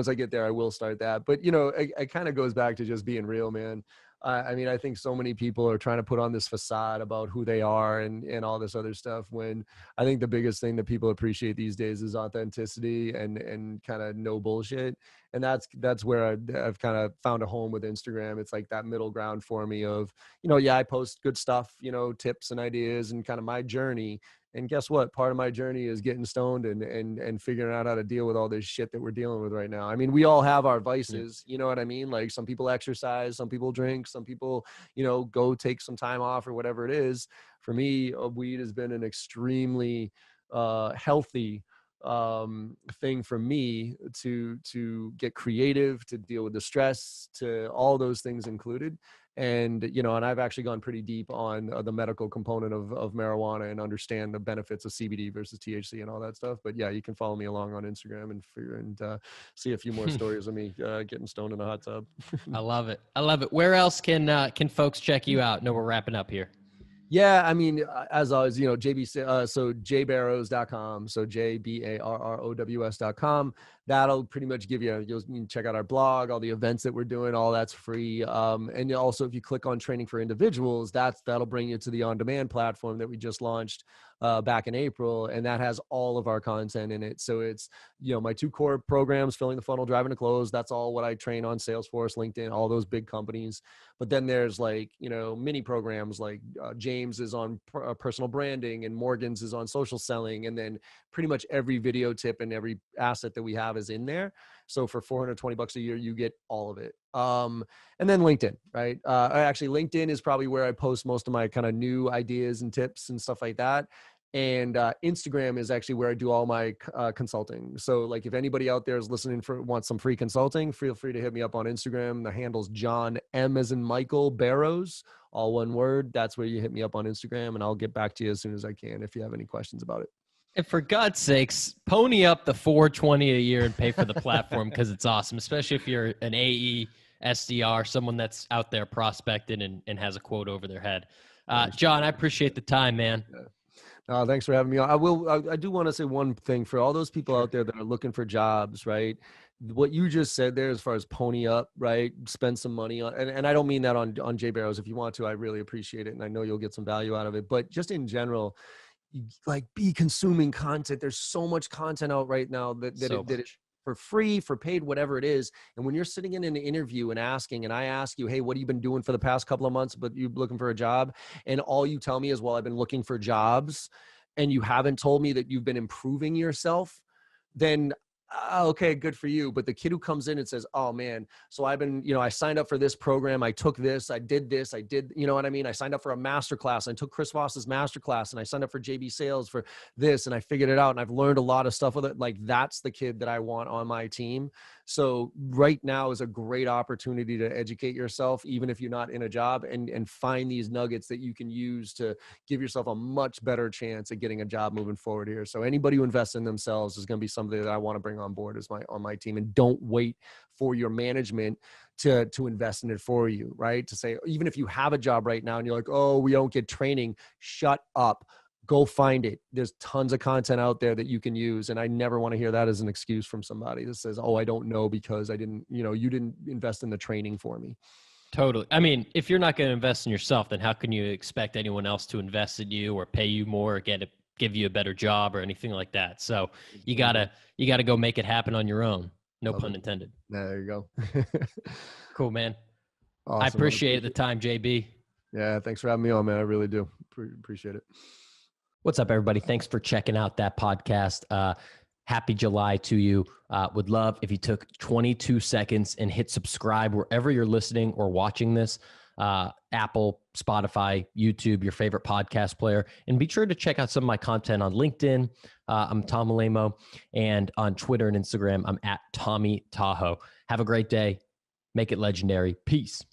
once I get there, I will start that. But, it kind of goes back to just being real, man. I think so many people are trying to put on this facade about who they are and all this other stuff, when I think the biggest thing that people appreciate these days is authenticity and kind of no bullshit. And that's where I've kind of found a home with Instagram. It's like that middle ground for me of, I post good stuff, tips and ideas and kind of my journey. And guess what? Part of my journey is getting stoned and figuring out how to deal with all this shit that we're dealing with right now. I mean, we all have our vices, you know what I mean? Like some people exercise, some people drink, some people, go take some time off or whatever it is. For me, weed has been an extremely healthy thing for me to get creative, to deal with the stress, to all those things included. And, and I've actually gone pretty deep on the medical component of marijuana and understand the benefits of CBD versus THC and all that stuff. But yeah, you can follow me along on Instagram and see a few more stories of me getting stoned in a hot tub. I love it. Where else can folks check you out? No, we're wrapping up here. Yeah, I mean, as always, so jbarrows.com, so jbarrows.com. That'll pretty much give you can check out our blog, all the events that we're doing, all that's free. And also, if you click on training for individuals, that'll bring you to the on-demand platform that we just launched back in April, and that has all of our content in it. So it's, my two core programs, Filling the Funnel, Driving to Close. That's all what I train on: Salesforce, LinkedIn, all those big companies. But then there's mini programs like James is on personal branding and Morgan's is on social selling. And then pretty much every video tip and every asset that we have is in there. So for $420 a year, you get all of it. And then LinkedIn, right? Actually, LinkedIn is probably where I post most of my kind of new ideas and tips and stuff like that. And Instagram is actually where I do all my consulting. So like if anybody out there is listening wants some free consulting, feel free to hit me up on Instagram. The handle's John M as in Michael Barrows, all one word. That's where you hit me up on Instagram, and I'll get back to you as soon as I can if you have any questions about it. And for God's sakes, pony up the $420 a year and pay for the platform because it's awesome, especially if you're an AE, SDR, someone that's out there prospecting and has a quote over their head. John, I appreciate the time, man. Thanks for having me on. I do want to say one thing for all those people out there that are looking for jobs, right? What you just said there, as far as pony up, right? Spend some money on, and I don't mean that on J Barrows. If you want to, I really appreciate it. And I know you'll get some value out of it, but just in general, be consuming content. There's so much content out right now that is for free, for paid, whatever it is. And when you're sitting in an interview and I ask you, hey, what have you been doing for the past couple of months, but you're looking for a job? And all you tell me is, well, I've been looking for jobs, and you haven't told me that you've been improving yourself, then okay, good for you. But the kid who comes in and says, oh man, so I've been, I signed up for this program. I took this, I did, you know what I mean? I signed up for a masterclass. I took Chris Voss's masterclass, and I signed up for JB Sales for this, and I figured it out, and I've learned a lot of stuff with it. Like, that's the kid that I want on my team. So right now is a great opportunity to educate yourself, even if you're not in a job, and find these nuggets that you can use to give yourself a much better chance at getting a job moving forward here. So anybody who invests in themselves is going to be somebody that I want to bring on board on my team. And don't wait for your management to invest in it for you, right? To say, even if you have a job right now and you're like, oh, we don't get training, shut up. go find it. There's tons of content out there that you can use. And I never want to hear that as an excuse from somebody that says, oh, I don't know because I didn't, you didn't invest in the training for me. Totally. I mean, if you're not going to invest in yourself, then how can you expect anyone else to invest in you or pay you more or give you a better job or anything like that? So you gotta go make it happen on your own. No pun intended. There you go. Cool, man. Awesome. I appreciate the time, JB. Yeah, thanks for having me on, man. I really do. Appreciate it. What's up, everybody? Thanks for checking out that podcast. Happy July to you. Would love if you took 22 seconds and hit subscribe wherever you're listening or watching this. Apple, Spotify, YouTube, your favorite podcast player. And be sure to check out some of my content on LinkedIn. I'm Tom Alemo. And on Twitter and Instagram, I'm at Tommy Tahoe. Have a great day. Make it legendary. Peace.